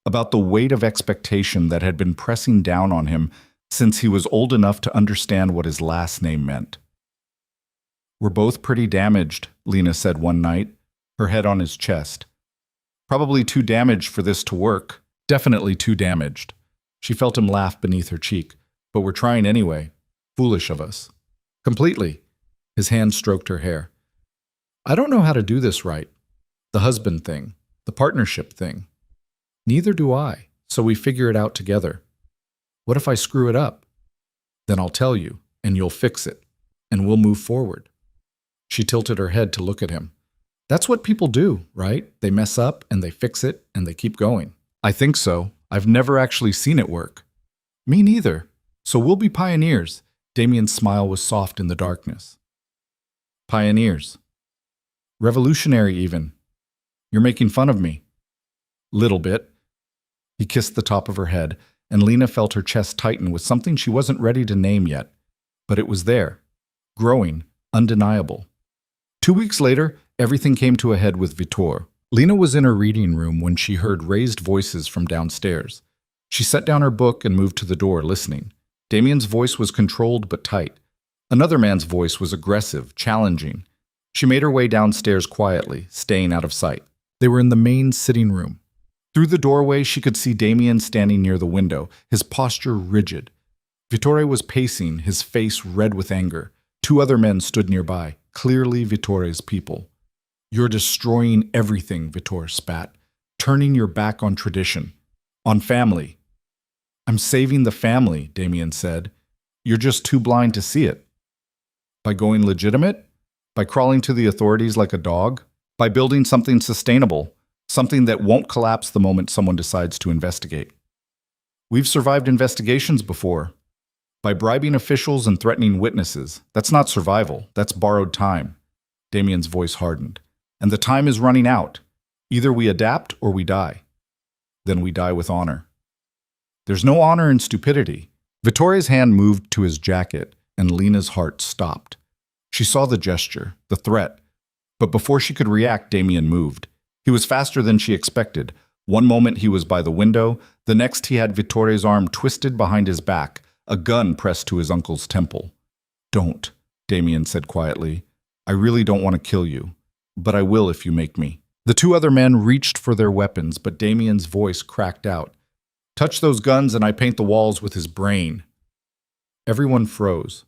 About the weight of expectation that had been pressing down on him since he was old enough to understand what his last name meant. "We're both pretty damaged," Lena said one night, her head on his chest. "Probably too damaged for this to work. Definitely too damaged." She felt him laugh beneath her cheek. "But we're trying anyway. Foolish of us." "Completely." His hand stroked her hair. "I don't know how to do this right. The husband thing, the partnership thing. Neither do I, so we figure it out together. What if I screw it up? Then I'll tell you, and you'll fix it, and we'll move forward." She tilted her head to look at him. "That's what people do, right? They mess up, and they fix it, and they keep going." "I think so. I've never actually seen it work." "Me neither. So we'll be pioneers." Damien's smile was soft in the darkness. "Pioneers. Revolutionary even. You're making fun of me." "Little bit." He kissed the top of her head, and Lena felt her chest tighten with something she wasn't ready to name yet. But it was there. Growing. Undeniable. 2 weeks later, everything came to a head with Vitor. Lena was in her reading room when she heard raised voices from downstairs. She set down her book and moved to the door, listening. Damien's voice was controlled but tight. Another man's voice was aggressive, challenging. She made her way downstairs quietly, staying out of sight. They were in the main sitting room. Through the doorway, she could see Damien standing near the window, his posture rigid. Vittore was pacing, his face red with anger. 2 other men stood nearby, clearly Vittore's people. "You're destroying everything," Vittore spat, "turning your back on tradition, on family." "I'm saving the family," Damien said. "You're just too blind to see it." "By going legitimate? By crawling to the authorities like a dog? By building something sustainable, something that won't collapse the moment someone decides to investigate?" "We've survived investigations before. By bribing officials and threatening witnesses. That's not survival, that's borrowed time." Damien's voice hardened. "And the time is running out. Either we adapt or we die. Then we die with honor." "There's no honor in stupidity." Vittore's hand moved to his jacket, and Lena's heart stopped. She saw the gesture, the threat. But before she could react, Damien moved. He was faster than she expected. One moment he was by the window, the next he had Vittore's arm twisted behind his back, a gun pressed to his uncle's temple. "Don't," Damien said quietly. "I really don't want to kill you, but I will if you make me." The 2 other men reached for their weapons, but Damien's voice cracked out. "Touch those guns and I paint the walls with his brain." Everyone froze.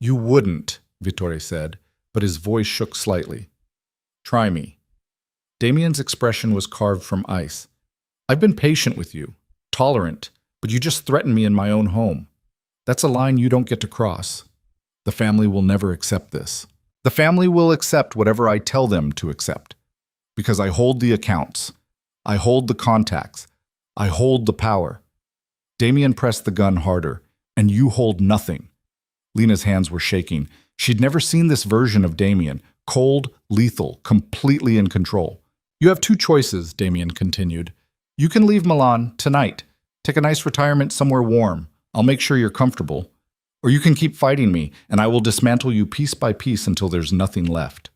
"You wouldn't," Vittore said, but his voice shook slightly. "Try me." Damien's expression was carved from ice. "I've been patient with you, tolerant, but you just threatened me in my own home. That's a line you don't get to cross. The family will never accept this. The family will accept whatever I tell them to accept. Because I hold the accounts. I hold the contacts. I hold the power." Damien pressed the gun harder. "And you hold nothing." Lena's hands were shaking. She'd never seen this version of Damien. Cold, lethal, completely in control. "You have 2 choices," Damien continued. "You can leave Milan tonight. Take a nice retirement somewhere warm. I'll make sure you're comfortable. Or you can keep fighting me, and I will dismantle you piece by piece until there's nothing left.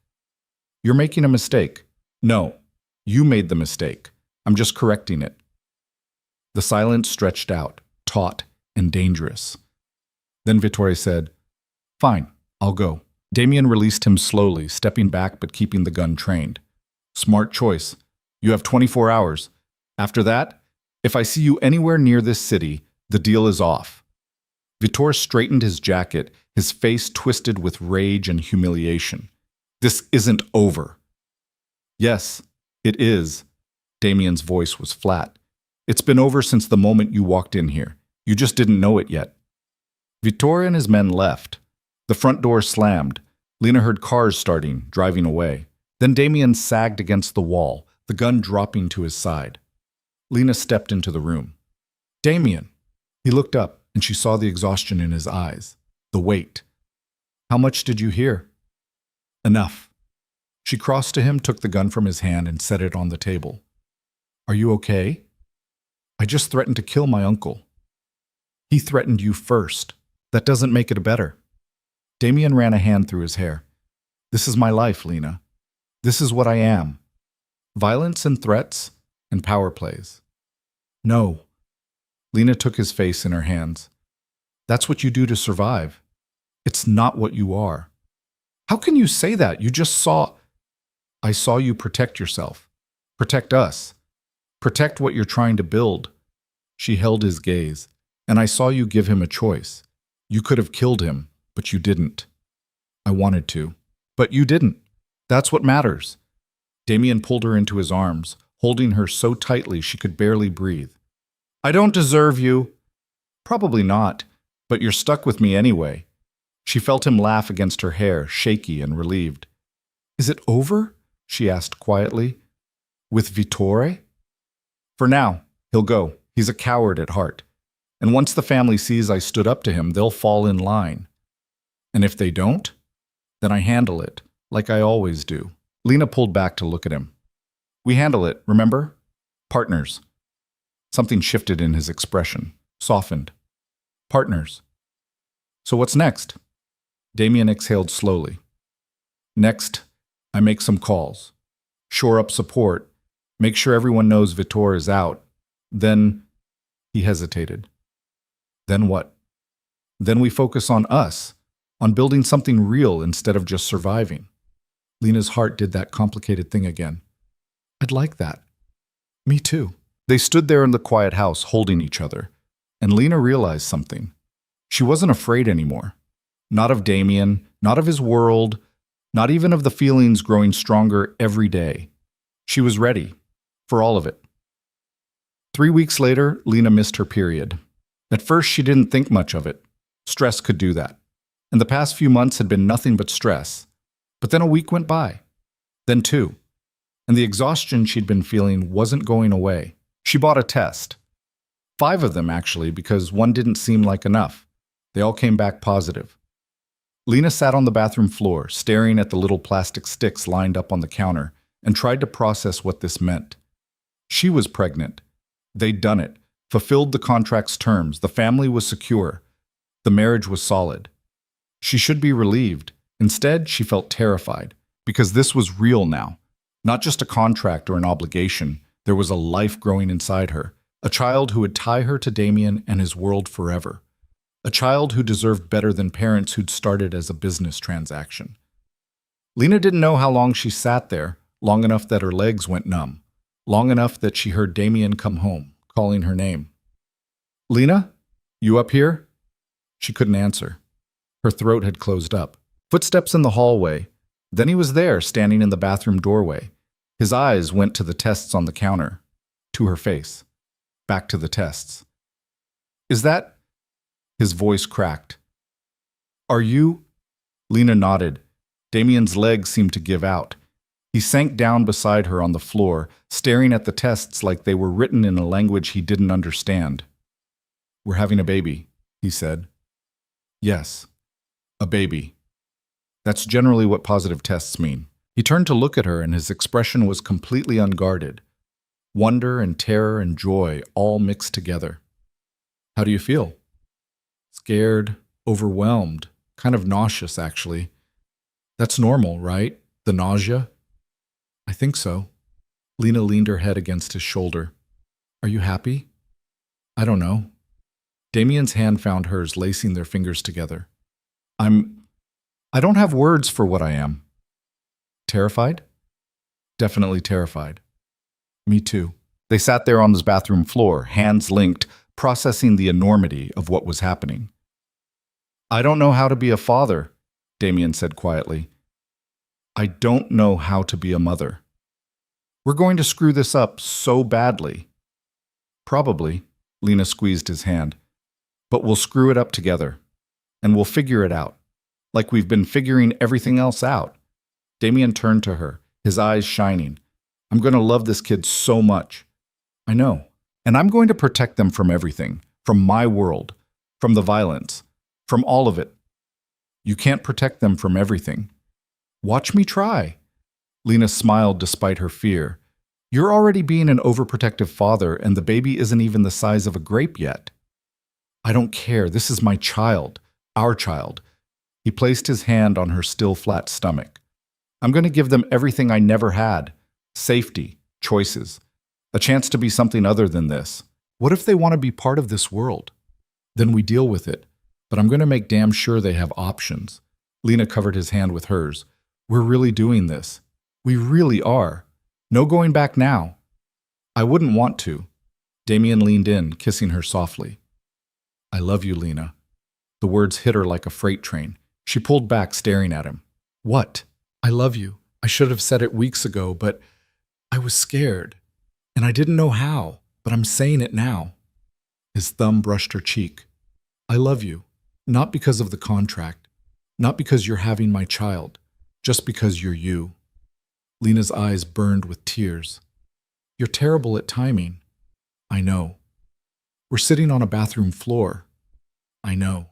You're making a mistake. No, you made the mistake. I'm just correcting it. The silence stretched out, taut and dangerous. Then Vittore said, "Fine, I'll go." Damien released him slowly, stepping back but keeping the gun trained. "Smart choice. You have 24 hours. After that, if I see you anywhere near this city, the deal is off." Vittore straightened his jacket, his face twisted with rage and humiliation. "This isn't over." "Yes, it is." Damien's voice was flat. "It's been over since the moment you walked in here. You just didn't know it yet." Vittore and his men left. The front door slammed. Lena heard cars starting, driving away. Then Damien sagged against the wall, the gun dropping to his side. Lena stepped into the room. "Damien!" He looked up, and she saw the exhaustion in his eyes, the weight. "How much did you hear?" "Enough." She crossed to him, took the gun from his hand, and set it on the table. "Are you okay?" "I just threatened to kill my uncle." "He threatened you first. That doesn't make it better." Damien ran a hand through his hair. "This is my life, Lena. This is what I am. Violence and threats and power plays." "No." Lena took his face in her hands. "That's what you do to survive. It's not what you are." "How can you say that? You just saw—" "I saw you protect yourself. Protect us. Protect what you're trying to build." She held his gaze. "And I saw you give him a choice. You could have killed him, but you didn't." "I wanted to. But you didn't. That's what matters." Damien pulled her into his arms, holding her so tightly she could barely breathe. "I don't deserve you." "Probably not, but you're stuck with me anyway." She felt him laugh against her hair, shaky and relieved. "Is it over?" she asked quietly. "With Vittore?" "For now, he'll go. He's a coward at heart. And once the family sees I stood up to him, they'll fall in line. And if they don't, then I handle it, like I always do." Lena pulled back to look at him. "We handle it, remember? Partners." Something shifted in his expression, softened. "Partners. So what's next?" Damien exhaled slowly. "Next, I make some calls. Shore up support. Make sure everyone knows Vittore is out. Then—" He hesitated. "Then what?" "Then we focus on us, on building something real instead of just surviving." Lena's heart did that complicated thing again. "I'd like that." "Me too." They stood there in the quiet house, holding each other, and Lena realized something. She wasn't afraid anymore. Not of Damien, not of his world, not even of the feelings growing stronger every day. She was ready, for all of it. 3 weeks later, Lena missed her period. At first, she didn't think much of it. Stress could do that. And the past few months had been nothing but stress. But then a week went by. Then 2. And the exhaustion she'd been feeling wasn't going away. She bought a test. 5 of them, actually, because one didn't seem like enough. They all came back positive. Lena sat on the bathroom floor, staring at the little plastic sticks lined up on the counter, and tried to process what this meant. She was pregnant. They'd done it, fulfilled the contract's terms, the family was secure. The marriage was solid. She should be relieved. Instead, she felt terrified, because this was real now. Not just a contract or an obligation. There was a life growing inside her, a child who would tie her to Damien and his world forever. A child who deserved better than parents who'd started as a business transaction. Lena didn't know how long she sat there, long enough that her legs went numb, long enough that she heard Damien come home, calling her name. "Lena? You up here?" She couldn't answer. Her throat had closed up. Footsteps in the hallway. Then he was there, standing in the bathroom doorway. His eyes went to the tests on the counter, to her face, back to the tests. "Is that—" His voice cracked. "Are you—" Lena nodded. Damien's legs seemed to give out. He sank down beside her on the floor, staring at the tests like they were written in a language he didn't understand. "We're having a baby," he said. "Yes, a baby. That's generally what positive tests mean." He turned to look at her, and his expression was completely unguarded. Wonder and terror and joy all mixed together. "How do you feel?" "Scared, Overwhelmed. Kind of nauseous, actually. That's normal, right? The nausea? I think so. Lena leaned her head against his shoulder. Are you happy? I don't know. Damien's hand found hers, lacing their fingers together. I don't have words for what I am. Terrified? Definitely terrified. Me too. They sat there on the bathroom floor, hands linked, processing the enormity of what was happening. I don't know how to be a father, Damien said quietly. I don't know how to be a mother. We're going to screw this up so badly. Probably, Lena squeezed his hand. But we'll screw it up together. And we'll figure it out. Like we've been figuring everything else out. Damien turned to her, his eyes shining. I'm going to love this kid so much. I know. And I'm going to protect them from everything. From my world. From the violence. From all of it. You can't protect them from everything. Watch me try. Lena smiled despite her fear. You're already being an overprotective father, and the baby isn't even the size of a grape yet. I don't care. This is my child. Our child. He placed his hand on her still flat stomach. I'm going to give them everything I never had. Safety, choices, a chance to be something other than this. What if they want to be part of this world? Then we deal with it. But I'm going to make damn sure they have options. Lena covered his hand with hers. We're really doing this. We really are. No going back now. I wouldn't want to. Damien leaned in, kissing her softly. I love you, Lena. The words hit her like a freight train. She pulled back, staring at him. What? I love you. I should have said it weeks ago, but I was scared. And I didn't know how, but I'm saying it now. His thumb brushed her cheek. I love you. Not because of the contract. Not because you're having my child. Just because you're you. Lena's eyes burned with tears. You're terrible at timing. I know. We're sitting on a bathroom floor. I know.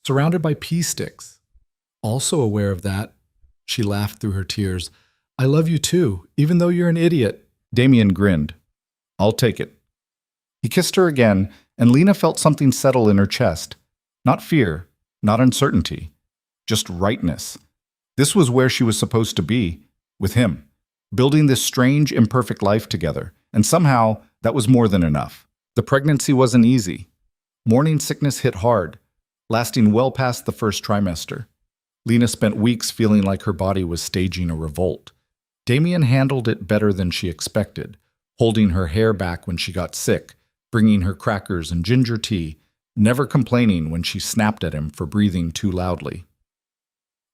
Surrounded by pea sticks. Also aware of that. She laughed through her tears. I love you too, even though you're an idiot. Damien grinned. I'll take it. He kissed her again, and Lena felt something settle in her chest. Not fear, not uncertainty, just rightness. This was where she was supposed to be, with him, building this strange, imperfect life together, and somehow that was more than enough. The pregnancy wasn't easy. Morning sickness hit hard, lasting well past the first trimester. Lena spent weeks feeling like her body was staging a revolt. Damien handled it better than she expected, holding her hair back when she got sick, bringing her crackers and ginger tea, never complaining when she snapped at him for breathing too loudly.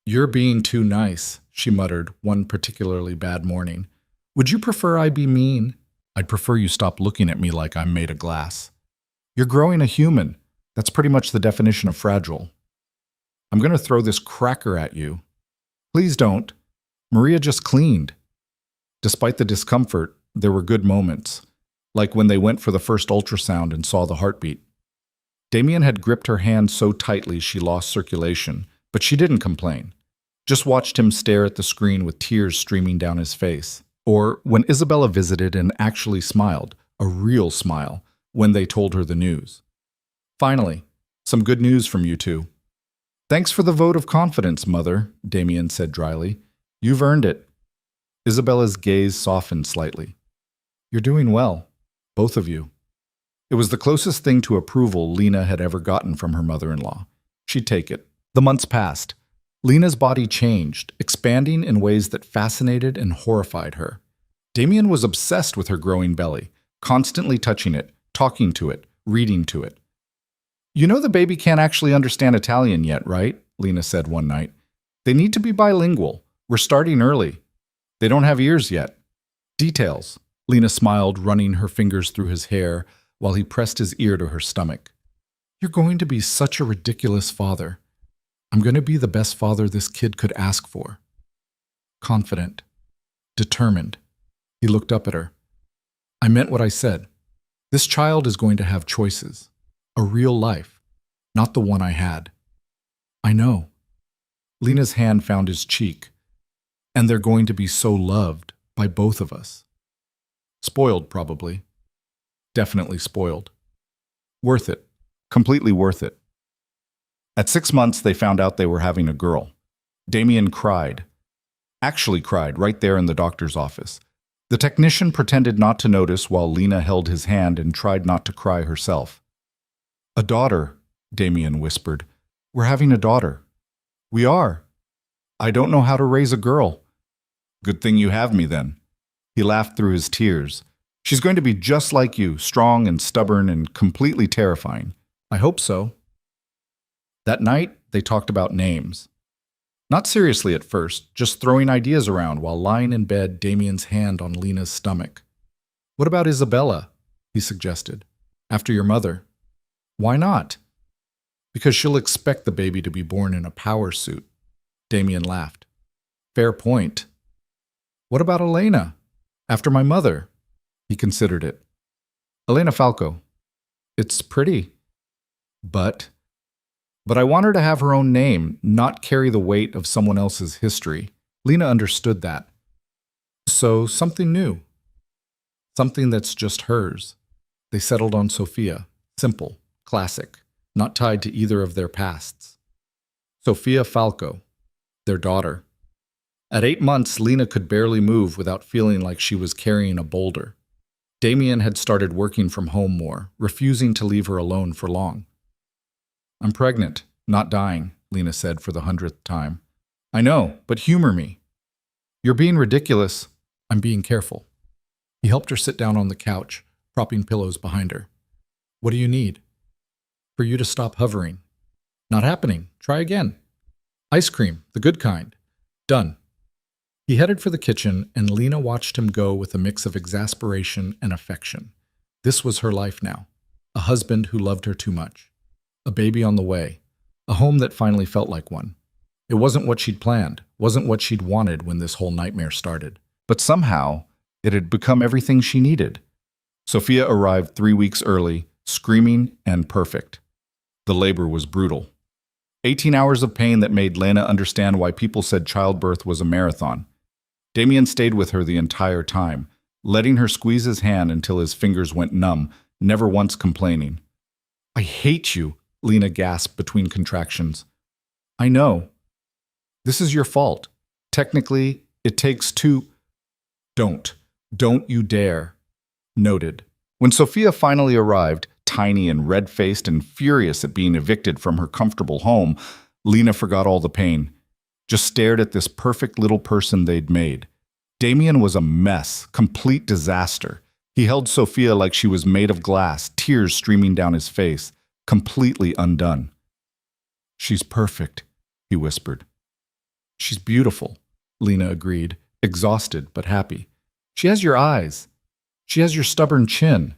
You're being too nice, she muttered one particularly bad morning. Would you prefer I be mean? I'd prefer you stop looking at me like I'm made of glass. You're growing a human. That's pretty much the definition of fragile. I'm going to throw this cracker at you. Please don't. Maria just cleaned. Despite the discomfort, there were good moments, like when they went for the first ultrasound and saw the heartbeat. Damien had gripped her hand so tightly she lost circulation, but she didn't complain. Just watched him stare at the screen with tears streaming down his face. Or when Isabella visited and actually smiled, a real smile, when they told her the news. Finally, some good news from you two. Thanks for the vote of confidence, Mother, Damien said dryly. You've earned it. Isabella's gaze softened slightly. You're doing well, both of you. It was the closest thing to approval Lena had ever gotten from her mother-in-law. She'd take it. The months passed. Lena's body changed, expanding in ways that fascinated and horrified her. Damien was obsessed with her growing belly, constantly touching it, talking to it, reading to it. You know the baby can't actually understand Italian yet, right? Lena said one night. They need to be bilingual. We're starting early. They don't have ears yet. Details. Lena smiled, running her fingers through his hair while he pressed his ear to her stomach. You're going to be such a ridiculous father. I'm going to be the best father this kid could ask for. Confident. Determined. He looked up at her. I meant what I said. This child is going to have choices. A real life. Not the one I had. I know. Lena's hand found his cheek. And they're going to be so loved by both of us. Spoiled, probably. Definitely spoiled. Worth it. Completely worth it. At 6 months, they found out they were having a girl. Damien cried. Actually cried right there in the doctor's office. The technician pretended not to notice while Lena held his hand and tried not to cry herself. "A daughter," Damien whispered. "We're having a daughter." "We are. I don't know how to raise a girl." "Good thing you have me then." He laughed through his tears. "She's going to be just like you, strong and stubborn and completely terrifying." "I hope so." That night, they talked about names. Not seriously at first, just throwing ideas around while lying in bed, Damien's hand on Lena's stomach. "What about Isabella?" he suggested. "After your mother." "Why not?" "Because she'll expect the baby to be born in a power suit." Damien laughed. "Fair point." "What about Elena? After my mother?" He considered it. "Elena Falco. It's pretty. But I want her to have her own name, not carry the weight of someone else's history." Lena understood that. "So something new. Something that's just hers." They settled on Sophia. Simple, classic, not tied to either of their pasts. Sophia Falco, their daughter. At 8 months, Lena could barely move without feeling like she was carrying a boulder. Damien had started working from home more, refusing to leave her alone for long. "I'm pregnant, not dying," Lena said for the 100th time. "I know, but humor me." "You're being ridiculous." "I'm being careful." He helped her sit down on the couch, propping pillows behind her. "What do you need?" "For you to stop hovering." "Not happening. Try again." "Ice cream, the good kind." "Done." He headed for the kitchen, and Lena watched him go with a mix of exasperation and affection. This was her life now. A husband who loved her too much. A baby on the way. A home that finally felt like one. It wasn't what she'd planned, wasn't what she'd wanted when this whole nightmare started. But somehow, it had become everything she needed. Sophia arrived 3 weeks early, screaming and perfect. The labor was brutal. 18 hours of pain that made Lena understand why people said childbirth was a marathon. Damien stayed with her the entire time, letting her squeeze his hand until his fingers went numb, never once complaining. "I hate you," Lena gasped between contractions. "I know. This is your fault. Technically, it takes two—" "Don't. Don't you dare." Noted. When Sophia finally arrived, tiny and red-faced and furious at being evicted from her comfortable home, Lena forgot all the pain. Just stared at this perfect little person they'd made. Damien was a mess, complete disaster. He held Sophia like she was made of glass, tears streaming down his face, completely undone. "She's perfect," he whispered. "She's beautiful," Lena agreed, exhausted but happy. "She has your eyes. She has your stubborn chin."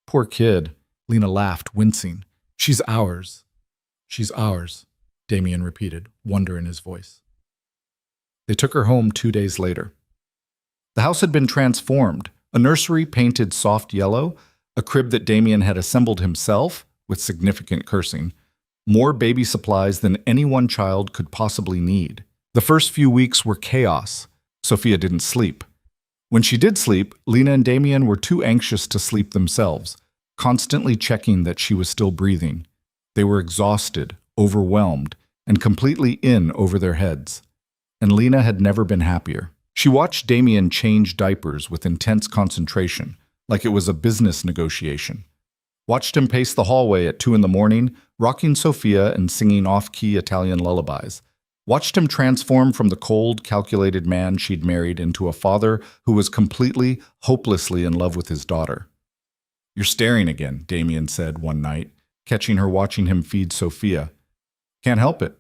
"Poor kid," Lena laughed, wincing. "She's ours." "She's ours," Damien repeated, wonder in his voice. They took her home 2 days later. The house had been transformed, a nursery painted soft yellow, a crib that Damien had assembled himself, with significant cursing, more baby supplies than any one child could possibly need. The first few weeks were chaos. Sophia didn't sleep. When she did sleep, Lena and Damien were too anxious to sleep themselves, constantly checking that she was still breathing. They were exhausted, overwhelmed, and completely in over their heads. And Lena had never been happier. She watched Damien change diapers with intense concentration, like it was a business negotiation. Watched him pace the hallway at 2 a.m, rocking Sophia and singing off-key Italian lullabies. Watched him transform from the cold, calculated man she'd married into a father who was completely, hopelessly in love with his daughter. "You're staring again," Damien said one night, catching her watching him feed Sophia. "Can't help it."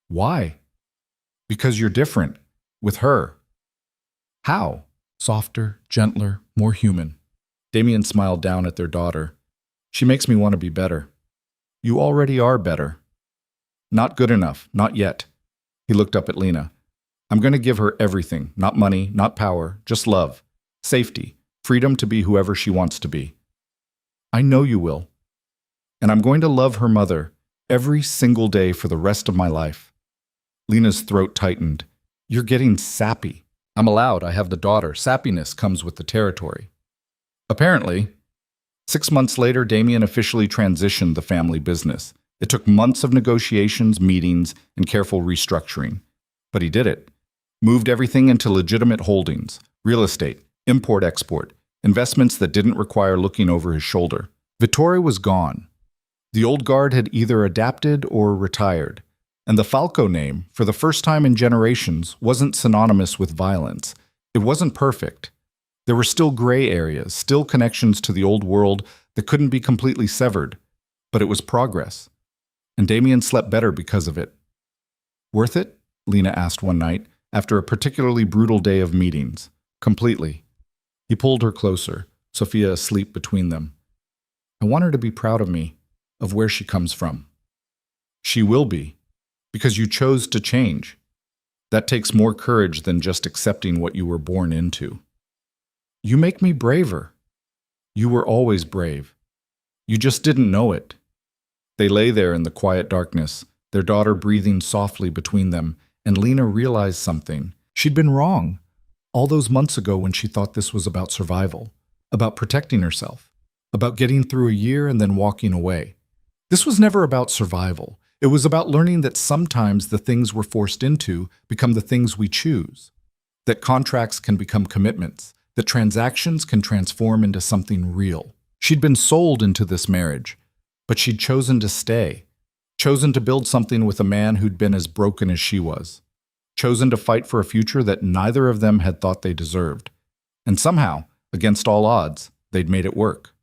"Why?" "Because you're different. With her." "How?" "Softer, gentler, more human." Damien smiled down at their daughter. "She makes me want to be better." "You already are better." "Not good enough, not yet." He looked up at Lena. "I'm going to give her everything, not money, not power, just love, safety, freedom to be whoever she wants to be." "I know you will. And I'm going to love her mother every single day for the rest of my life." Lena's throat tightened. "You're getting sappy." "I'm allowed. I have the daughter. Sappiness comes with the territory." Apparently. 6 months later, Damien officially transitioned the family business. It took months of negotiations, meetings, and careful restructuring. But he did it. Moved everything into legitimate holdings, real estate, import-export, investments that didn't require looking over his shoulder. Vittore was gone. The old guard had either adapted or retired. And the Falco name, for the first time in generations, wasn't synonymous with violence. It wasn't perfect. There were still gray areas, still connections to the old world that couldn't be completely severed. But it was progress. And Damien slept better because of it. Worth it? Lena asked one night, after a particularly brutal day of meetings. Completely. He pulled her closer, Sophia asleep between them. I want her to be proud of me, of where she comes from. She will be, because you chose to change. That takes more courage than just accepting what you were born into. You make me braver. You were always brave. You just didn't know it. They lay there in the quiet darkness, their daughter breathing softly between them, and Lena realized something. She'd been wrong. All those months ago when she thought this was about survival, about protecting herself, about getting through a year and then walking away. This was never about survival. It was about learning that sometimes the things we're forced into become the things we choose, that contracts can become commitments, that transactions can transform into something real. She'd been sold into this marriage, but she'd chosen to stay, chosen to build something with a man who'd been as broken as she was, chosen to fight for a future that neither of them had thought they deserved. And somehow, against all odds, they'd made it work.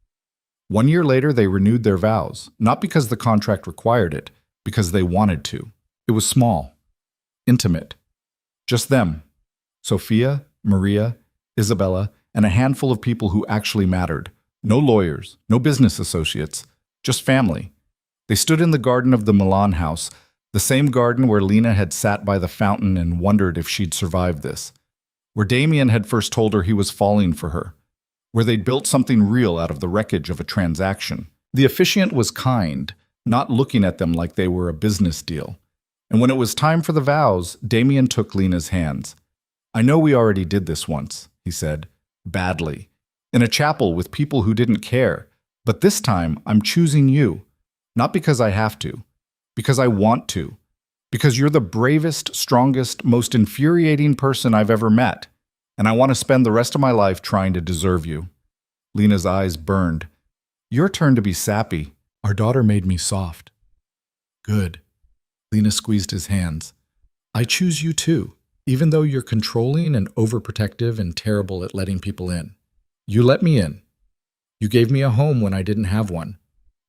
1 year later, they renewed their vows, not because the contract required it, because they wanted to. It was small, intimate. Just them, Sophia, Maria, Isabella, and a handful of people who actually mattered. No lawyers, no business associates, just family. They stood in the garden of the Milan house, the same garden where Lena had sat by the fountain and wondered if she'd survived this, where Damien had first told her he was falling for her, where they'd built something real out of the wreckage of a transaction. The officiant was kind, not looking at them like they were a business deal. And when it was time for the vows, Damien took Lena's hands. I know we already did this once, he said, badly, in a chapel with people who didn't care, but this time I'm choosing you, not because I have to, because I want to, because you're the bravest, strongest, most infuriating person I've ever met, and I want to spend the rest of my life trying to deserve you. Lena's eyes burned. Your turn to be sappy. Our daughter made me soft. Good. Lena squeezed his hands. I choose you too, even though you're controlling and overprotective and terrible at letting people in. You let me in. You gave me a home when I didn't have one,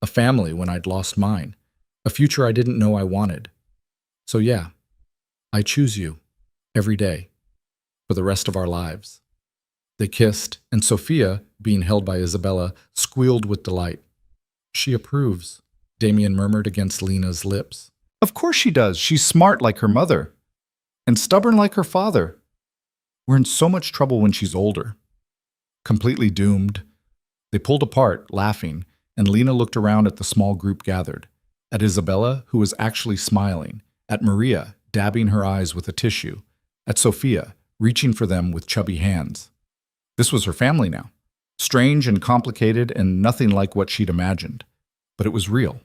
a family when I'd lost mine, a future I didn't know I wanted. So yeah, I choose you, every day, for the rest of our lives. They kissed, and Sophia, being held by Isabella, squealed with delight. She approves, Damien murmured against Lena's lips. Of course she does. She's smart like her mother, and stubborn like her father. We're in so much trouble when she's older. Completely doomed. They pulled apart, laughing, and Lena looked around at the small group gathered, at Isabella, who was actually smiling, at Maria, dabbing her eyes with a tissue, at Sophia, reaching for them with chubby hands. This was her family now, strange and complicated and nothing like what she'd imagined. But it was real.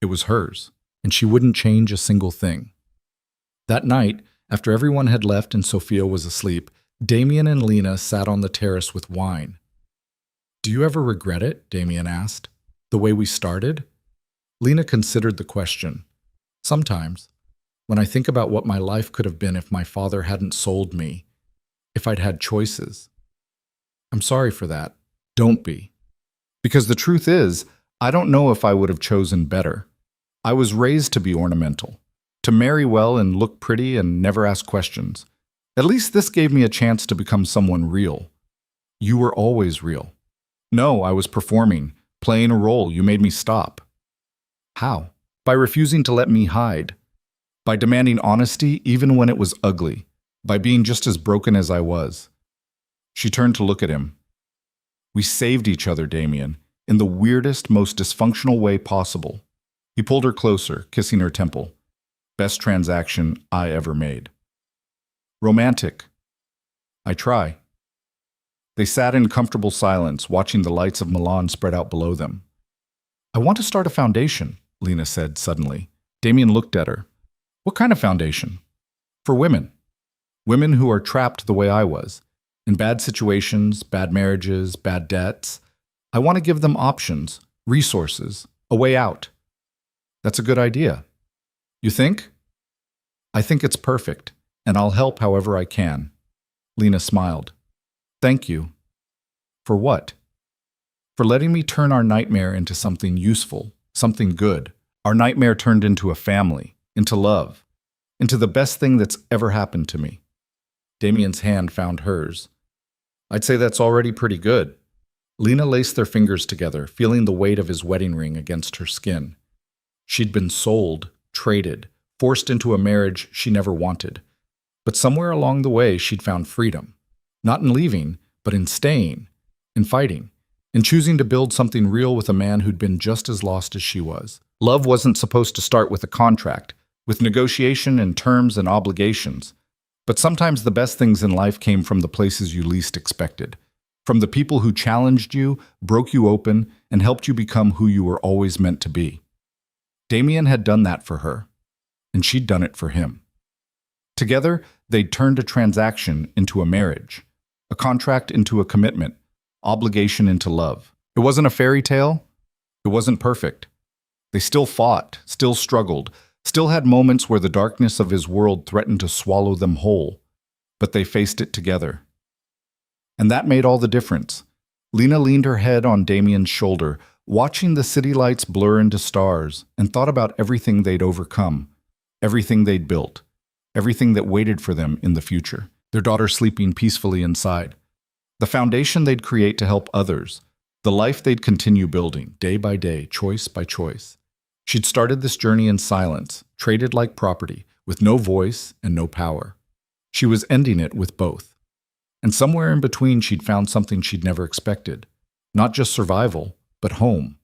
It was hers, and she wouldn't change a single thing. That night, after everyone had left and Sophia was asleep, Damien and Lena sat on the terrace with wine. Do you ever regret it? Damien asked. The way we started? Lena considered the question. Sometimes, when I think about what my life could have been if my father hadn't sold me, if I'd had choices. I'm sorry for that. Don't be. Because the truth is, I don't know if I would have chosen better. I was raised to be ornamental, to marry well and look pretty and never ask questions. At least this gave me a chance to become someone real. You were always real. No, I was performing, playing a role. You made me stop. How? By refusing to let me hide. By demanding honesty even when it was ugly. By being just as broken as I was. She turned to look at him. We saved each other, Damien, in the weirdest, most dysfunctional way possible. He pulled her closer, kissing her temple. Best transaction I ever made. Romantic. I try. They sat in comfortable silence, watching the lights of Milan spread out below them. I want to start a foundation, Lena said suddenly. Damien looked at her. What kind of foundation? For women. Women who are trapped the way I was, in bad situations, bad marriages, bad debts. I want to give them options, resources, a way out. That's a good idea. You think? I think it's perfect, and I'll help however I can. Lena smiled. Thank you. For what? For letting me turn our nightmare into something useful, something good. Our nightmare turned into a family, into love, into the best thing that's ever happened to me. Damien's hand found hers. I'd say that's already pretty good. Lena laced their fingers together, feeling the weight of his wedding ring against her skin. She'd been sold, traded, forced into a marriage she never wanted. But somewhere along the way, she'd found freedom. Not in leaving, but in staying, in fighting, in choosing to build something real with a man who'd been just as lost as she was. Love wasn't supposed to start with a contract, with negotiation and terms and obligations. But sometimes the best things in life came from the places you least expected. From the people who challenged you, broke you open, and helped you become who you were always meant to be. Damien had done that for her, and she'd done it for him. Together, they'd turned a transaction into a marriage, a contract into a commitment, obligation into love. It wasn't a fairy tale. It wasn't perfect. They still fought, still struggled, still had moments where the darkness of his world threatened to swallow them whole, but they faced it together. And that made all the difference. Lena leaned her head on Damien's shoulder, watching the city lights blur into stars, and thought about everything they'd overcome, everything they'd built, everything that waited for them in the future. Their daughter sleeping peacefully inside. The foundation they'd create to help others, the life they'd continue building, day by day, choice by choice. She'd started this journey in silence, traded like property, with no voice and no power. She was ending it with both. And somewhere in between she'd found something she'd never expected. Not just survival, but home.